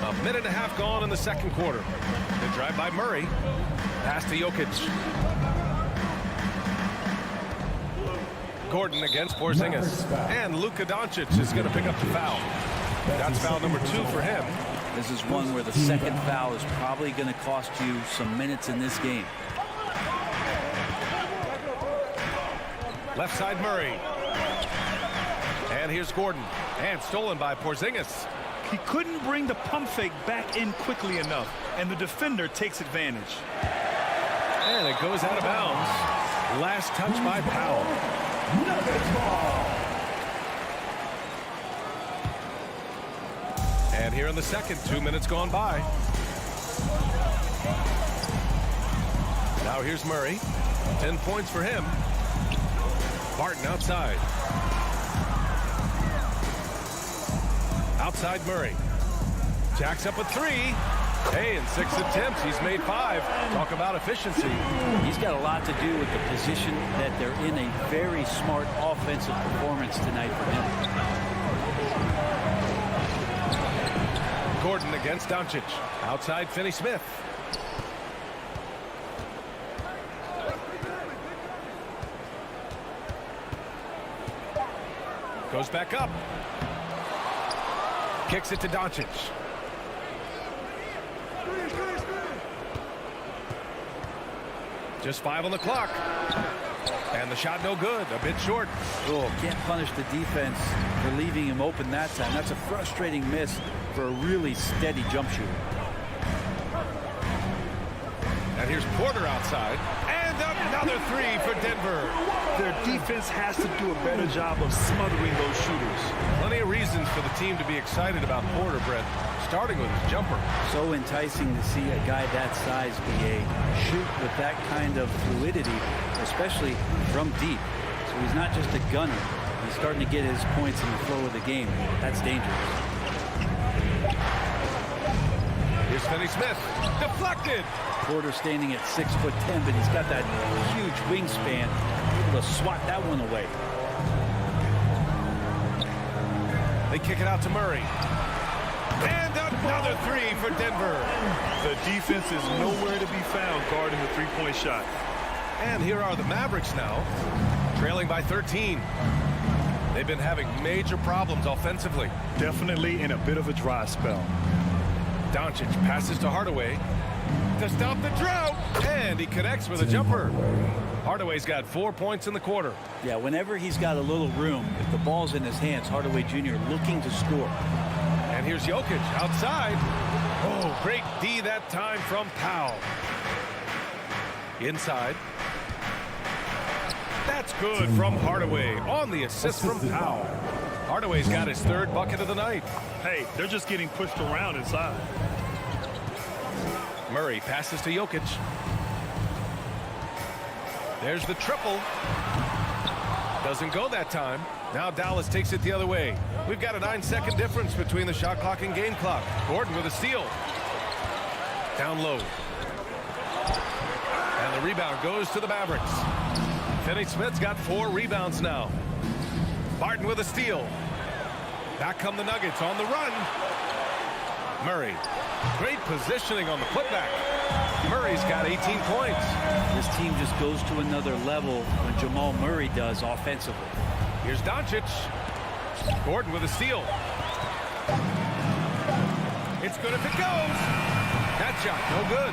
A minute and a half gone in the second quarter. The drive by Murray. Pass to Jokic. Gordon against Porzingis. And Luka Doncic is going to pick up the foul. That's foul number 2 for him. This is one where the second foul is probably going to cost you some minutes in this game. Left side Murray. And here's Gordon. And stolen by Porzingis. He couldn't bring the pump fake back in quickly enough, and the defender takes advantage. And it goes out of bounds. Last touch by Powell. And here in the second, 2 minutes gone by. Now here's Murray. 10 points for him. Barton outside. Outside Murray. Jacks up a 3. Hey, in 6 attempts, he's made 5. Talk about efficiency. He's got a lot to do with the position that they're in. A very smart offensive performance tonight for him. Gordon against Doncic. Outside Finney-Smith. Goes back up. Kicks it to Doncic. Just 5 on the clock. And the shot no good. A bit short. Oh, can't punish the defense for leaving him open that time. That's a frustrating miss for a really steady jump shooter. And here's Porter outside. And another 3 for Denver. Their defense has to do a better job of smothering those shooters. Plenty of reasons for the team to be excited about Porter, Brett, starting with his jumper. So enticing to see a guy that size be shoot with that kind of fluidity, especially from deep. So he's not just a gunner. He's starting to get his points in the flow of the game. That's dangerous. Here's Finney-Smith. Deflected. Porter standing at 6'10", but he's got that huge wingspan. Able to swat that one away. They kick it out to Murray. And another three for Denver. The defense is nowhere to be found guarding the three-point shot. And here are the Mavericks now, trailing by 13. They've been having major problems offensively. Definitely in a bit of a dry spell. Doncic passes to Hardaway to stop the drought, and he connects with a jumper. Hardaway's got 4 points in the quarter. Yeah, whenever he's got a little room, if the ball's in his hands, Hardaway Jr. looking to score. And here's Jokic outside. Oh, great D that time from Powell. Inside. That's good from Hardaway on the assist from Powell. Hardaway's got his third bucket of the night. Hey, they're just getting pushed around inside. Murray passes to Jokic. There's the triple. Doesn't go that time. Now Dallas takes it the other way. We've got a 9-second difference between the shot clock and game clock. Gordon with a steal. Down low. And the rebound goes to the Mavericks. Finney-Smith's got 4 rebounds now. Barton with a steal. Back come the Nuggets on the run. Murray. Great positioning on the putback. Murray's got 18 points. This team just goes to another level when Jamal Murray does offensively. Here's Doncic. Gordon with a steal. It's good if it goes. That shot no good.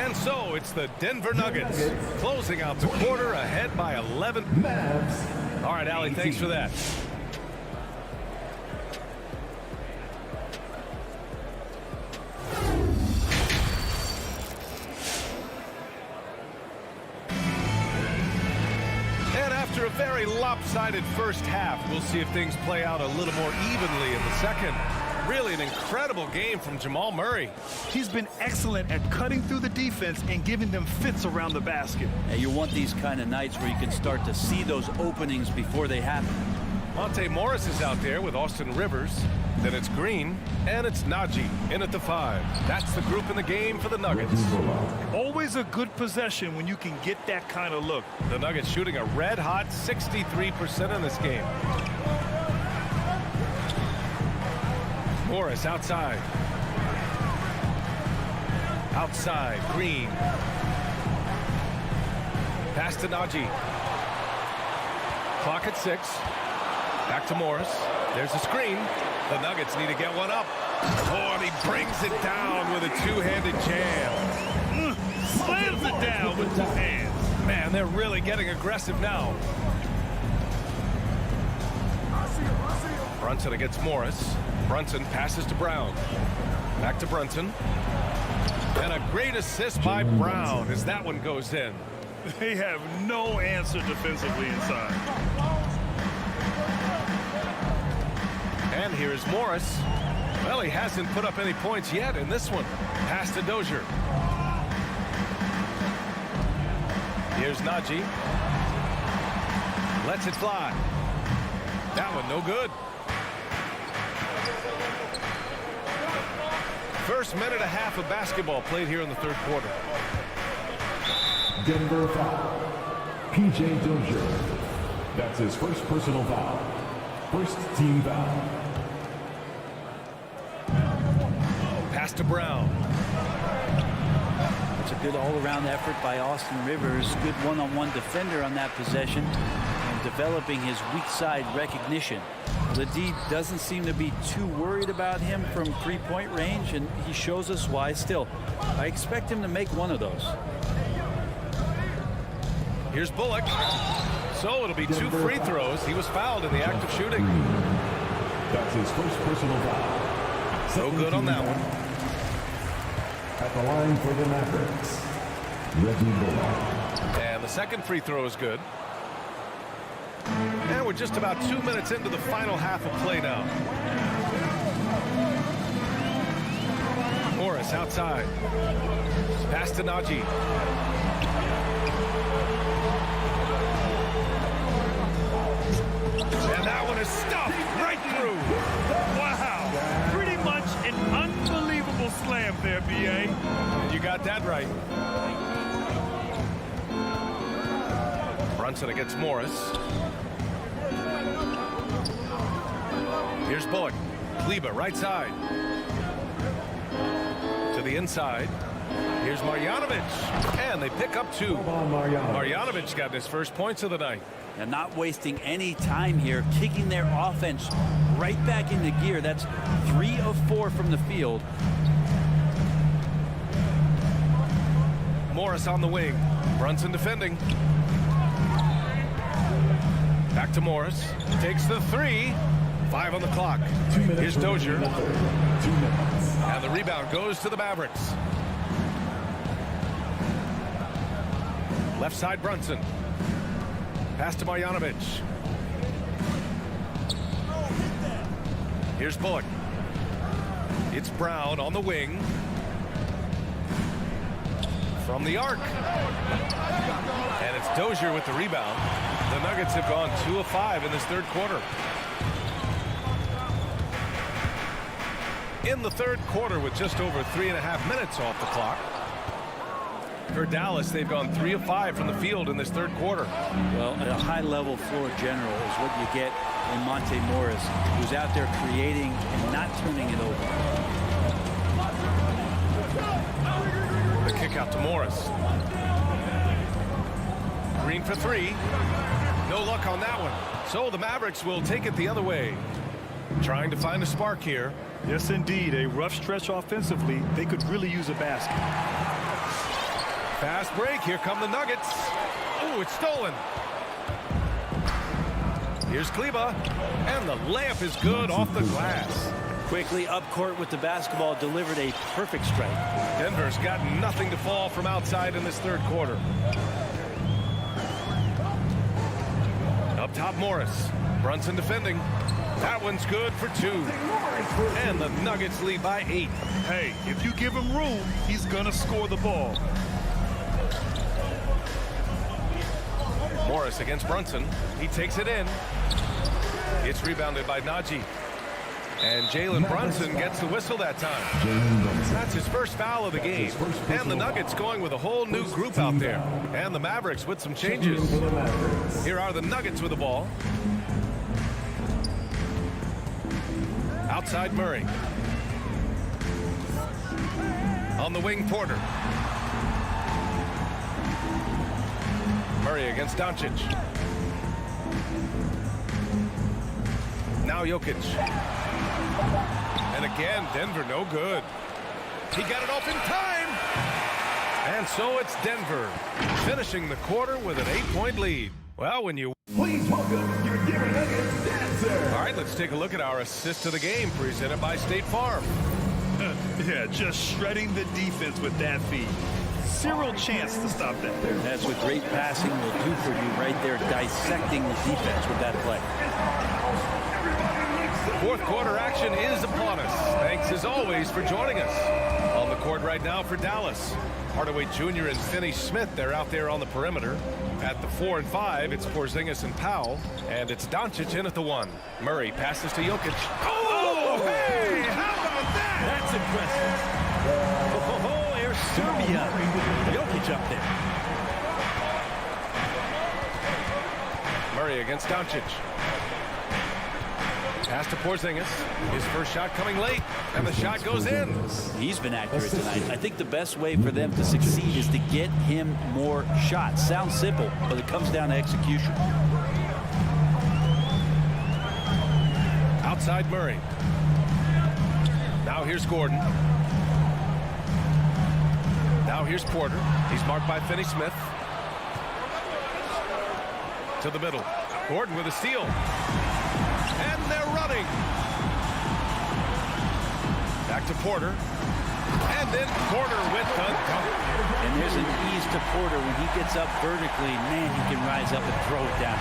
And so it's the Denver Nuggets closing out the quarter ahead by 11. All right, Allie, thanks for that. After a very lopsided first half, we'll see if things play out a little more evenly in the second. Really an incredible game from Jamal Murray. He's been excellent at cutting through the defense and giving them fits around the basket. And you want these kind of nights where you can start to see those openings before they happen. Monte Morris is out there with Austin Rivers. Then it's Green, and it's Najee in at the 5. That's the group in the game for the Nuggets. Always a good possession when you can get that kind of look. The Nuggets shooting a red-hot 63% in this game. Morris outside. Outside, Green. Pass to Najee. Clock at 6. Back to Morris. There's a screen. The Nuggets need to get one up. Oh, and he brings it down with a two-handed jam. Slams it down with 2 hands. Man, they're really getting aggressive now. Brunson against Morris. Brunson passes to Brown. Back to Brunson. And a great assist by Brown as that one goes in. They have no answer defensively inside. And here's Morris. Well, he hasn't put up any points yet in this one. Pass to Dozier. Here's Najee. Lets it fly. That one no good. First minute and a half of basketball played here in the third quarter. Denver foul. P.J. Dozier. That's his first personal foul. First team foul. Pass to Brown. It's a good all-around effort by Austin Rivers. Good one-on-one defender on that possession and developing his weak side recognition. The D doesn't seem to be too worried about him from three-point range, and he shows us why. Still, I expect him to make one of those. Here's Bullock. So it'll be 2 free throws. He was fouled in the act of shooting. That's his first personal foul. So good on that one. At the line for the Mavericks, Reggie Bullock. And the second free throw is good. And we're just about 2 minutes into the final half of play now. Morris outside. Pass to Najee. And that one is stuffed right through. Wow. Pretty much an unbelievable slam there, B.A. You got that right. Brunson against Morris. Here's Bullock. Kleba, right side. To the inside. Here's Marjanovic. And they pick up 2. Marjanovic got his first points of the night. And not wasting any time here, kicking their offense right back into gear. That's 3 of 4 from the field. Morris on the wing. Brunson defending. Back to Morris. Takes the 3. 5 on the clock. Here's Dozier. 2 minutes. And the rebound goes to the Mavericks. Left side Brunson. Pass to Marjanovic. Here's Bullock. It's Brown on the wing. From the arc. And it's Dozier with the rebound. The Nuggets have gone 2 of 5 in this third quarter. In the third quarter with just over 3.5 minutes off the clock. For Dallas, they've gone 3 of 5 from the field in this third quarter. Well, a high-level floor general is what you get in Monte Morris, who's out there creating and not turning it over. The kick out to Morris. Green for 3. No luck on that one. So the Mavericks will take it the other way. Trying to find a spark here. Yes, indeed. A rough stretch offensively. They could really use a basket. Fast break. Here come the Nuggets. Oh, it's stolen. Here's Kleba. And the layup is good off the glass. Quickly up court with the basketball, delivered a perfect strike. Denver's got nothing to fall from outside in this third quarter. Up top, Morris. Brunson defending. That one's good for 2. And the Nuggets lead by 8. Hey, if you give him room, he's going to score the ball. Morris against Brunson. He takes it in. It's rebounded by Najee. And Jalen Brunson gets the whistle that time. That's his first foul of the game. And the Nuggets going with a whole new group out there. And the Mavericks with some changes. Here are the Nuggets with the ball. Outside Murray. On the wing, Porter. Murray against Doncic. Now Jokic. And again, Denver no good. He got it off in time. And so it's Denver finishing the quarter with an 8-point lead. Well, when you... Please welcome your Denver Nuggets dancer. All right, let's take a look at our assist to the game presented by State Farm. Yeah, just shredding the defense with that feed. Zero chance to stop that. That's what great passing will do for you right there, dissecting the defense with that play. Fourth quarter action is upon us. Thanks as always for joining us. On the court right now for Dallas. Hardaway Jr. and Finney Smith, they're out there on the perimeter. At the 4 and 5, it's Porzingis and Powell. And it's Doncic in at the 1. Murray passes to Jokic. Oh, hey, how about that? That's impressive. Oh, Air Serbia. Jokic up there. Murray against Doncic. Pass to Porzingis. His first shot coming late, and the shot goes in. He's been accurate tonight. I think the best way for them to succeed is to get him more shots. Sounds simple, but it comes down to execution. Outside Murray. Now here's Gordon. Now here's Porter. He's marked by Finney Smith. To the middle. Gordon with a steal. And they're running. Back to Porter. And then Porter with the dunk. And there's an ease to Porter when he gets up vertically. Man, he can rise up and throw it down.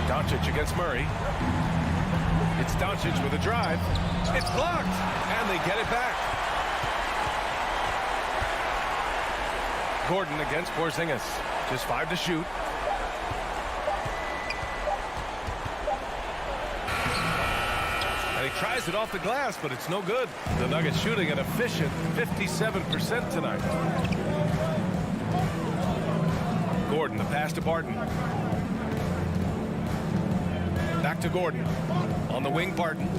Doncic against Murray. It's Doncic with a drive. It's blocked. And they get it back. Gordon against Porzingis. Just 5 to shoot. He tries it off the glass, but it's no good. The Nuggets shooting an efficient 57% tonight. Gordon, the pass to Barton. Back to Gordon. On the wing, Barton.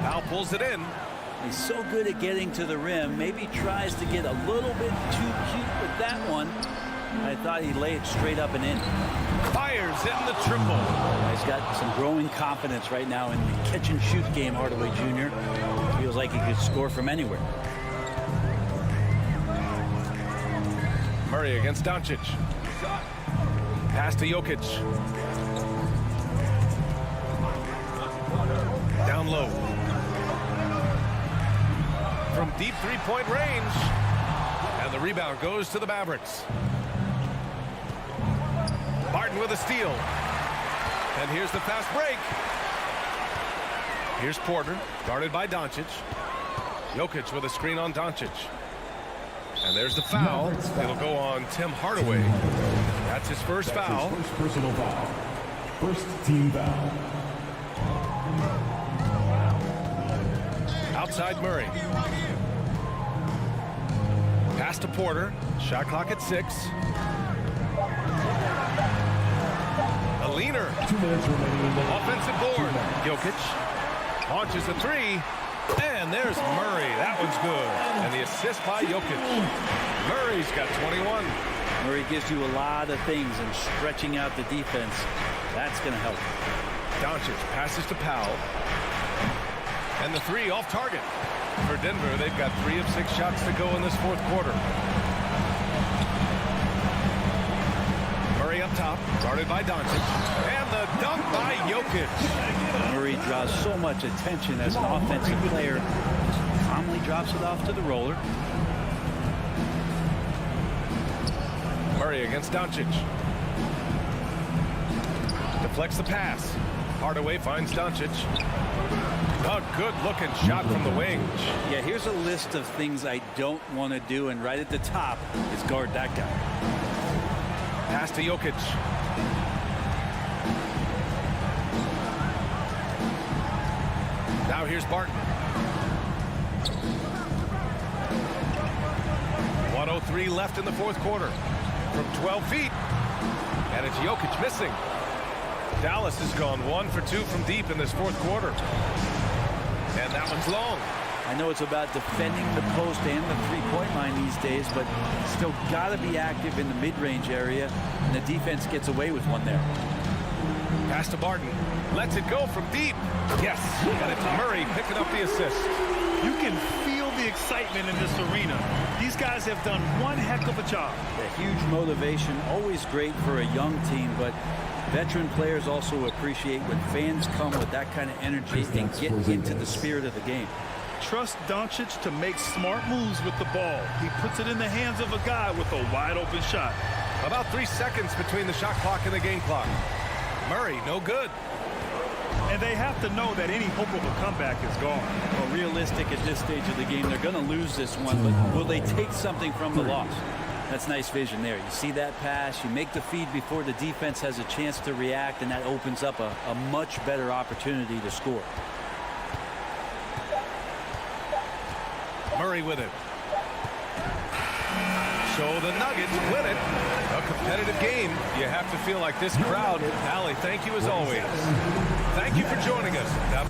Powell pulls it in. He's so good at getting to the rim. Maybe tries to get a little bit too cute with that one. I thought he'd lay it straight up and in. Fires in the triple. He's got some growing confidence right now in the catch and shoot game, Hardaway Jr. Feels like he could score from anywhere. Murray against Doncic. Pass to Jokic. Down low. From deep three-point range. And the rebound goes to the Mavericks. Barton with a steal. And here's the fast break. Here's Porter, guarded by Doncic. Jokic with a screen on Doncic. And there's the foul. It'll go on Tim Hardaway. That's his first foul. His first personal foul. First team foul. Outside Murray. Pass to Porter. Shot clock at 6. A leaner. 2 minutes remaining. Offensive board. Jokic launches a 3. And there's Murray. That one's good. And the assist by Jokic. Murray's got 21. Murray gives you a lot of things, and stretching out the defense, that's going to help. Doncic passes to Powell. And the 3 off target. For Denver, they've got 3 of 6 shots to go in this fourth quarter. Murray up top, guarded by Doncic. And the dunk by Jokic. Murray draws so much attention as an offensive player. Calmly drops it off to the roller. Murray against Doncic. Deflects the pass. Hardaway finds Doncic. A good-looking shot from the wing. Yeah, here's a list of things I don't want to do, and right at the top is guard that guy. Pass to Jokic. Now here's Barton. 1:03 left in the fourth quarter. From 12 feet. And it's Jokic missing. Dallas has gone 1 for 2 from deep in this fourth quarter. And that one's long. I know it's about defending the post and the three-point line these days, but still got to be active in the mid-range area, and the defense gets away with one there. Pass to Barton. Lets it go from deep. Yes, and it's Murray picking up the assist. You can feel the excitement in this arena. These guys have done one heck of a job. A huge motivation, always great for a young team, but veteran players also appreciate when fans come with that kind of energy and get into the spirit of the game. Trust Doncic to make smart moves with the ball. He puts it in the hands of a guy with a wide-open shot. About 3 seconds between the shot clock and the game clock. Murray, no good. And they have to know that any hope of a comeback is gone. Well, realistic at this stage of the game, they're going to lose this one, but will they take something from the loss? That's nice vision there. You see that pass, you make the feed before the defense has a chance to react, and that opens up a much better opportunity to score. Murray with it. So the Nuggets win it. A competitive game. You have to feel like this crowd. Allie, thank you as always. Thank you for joining us. Now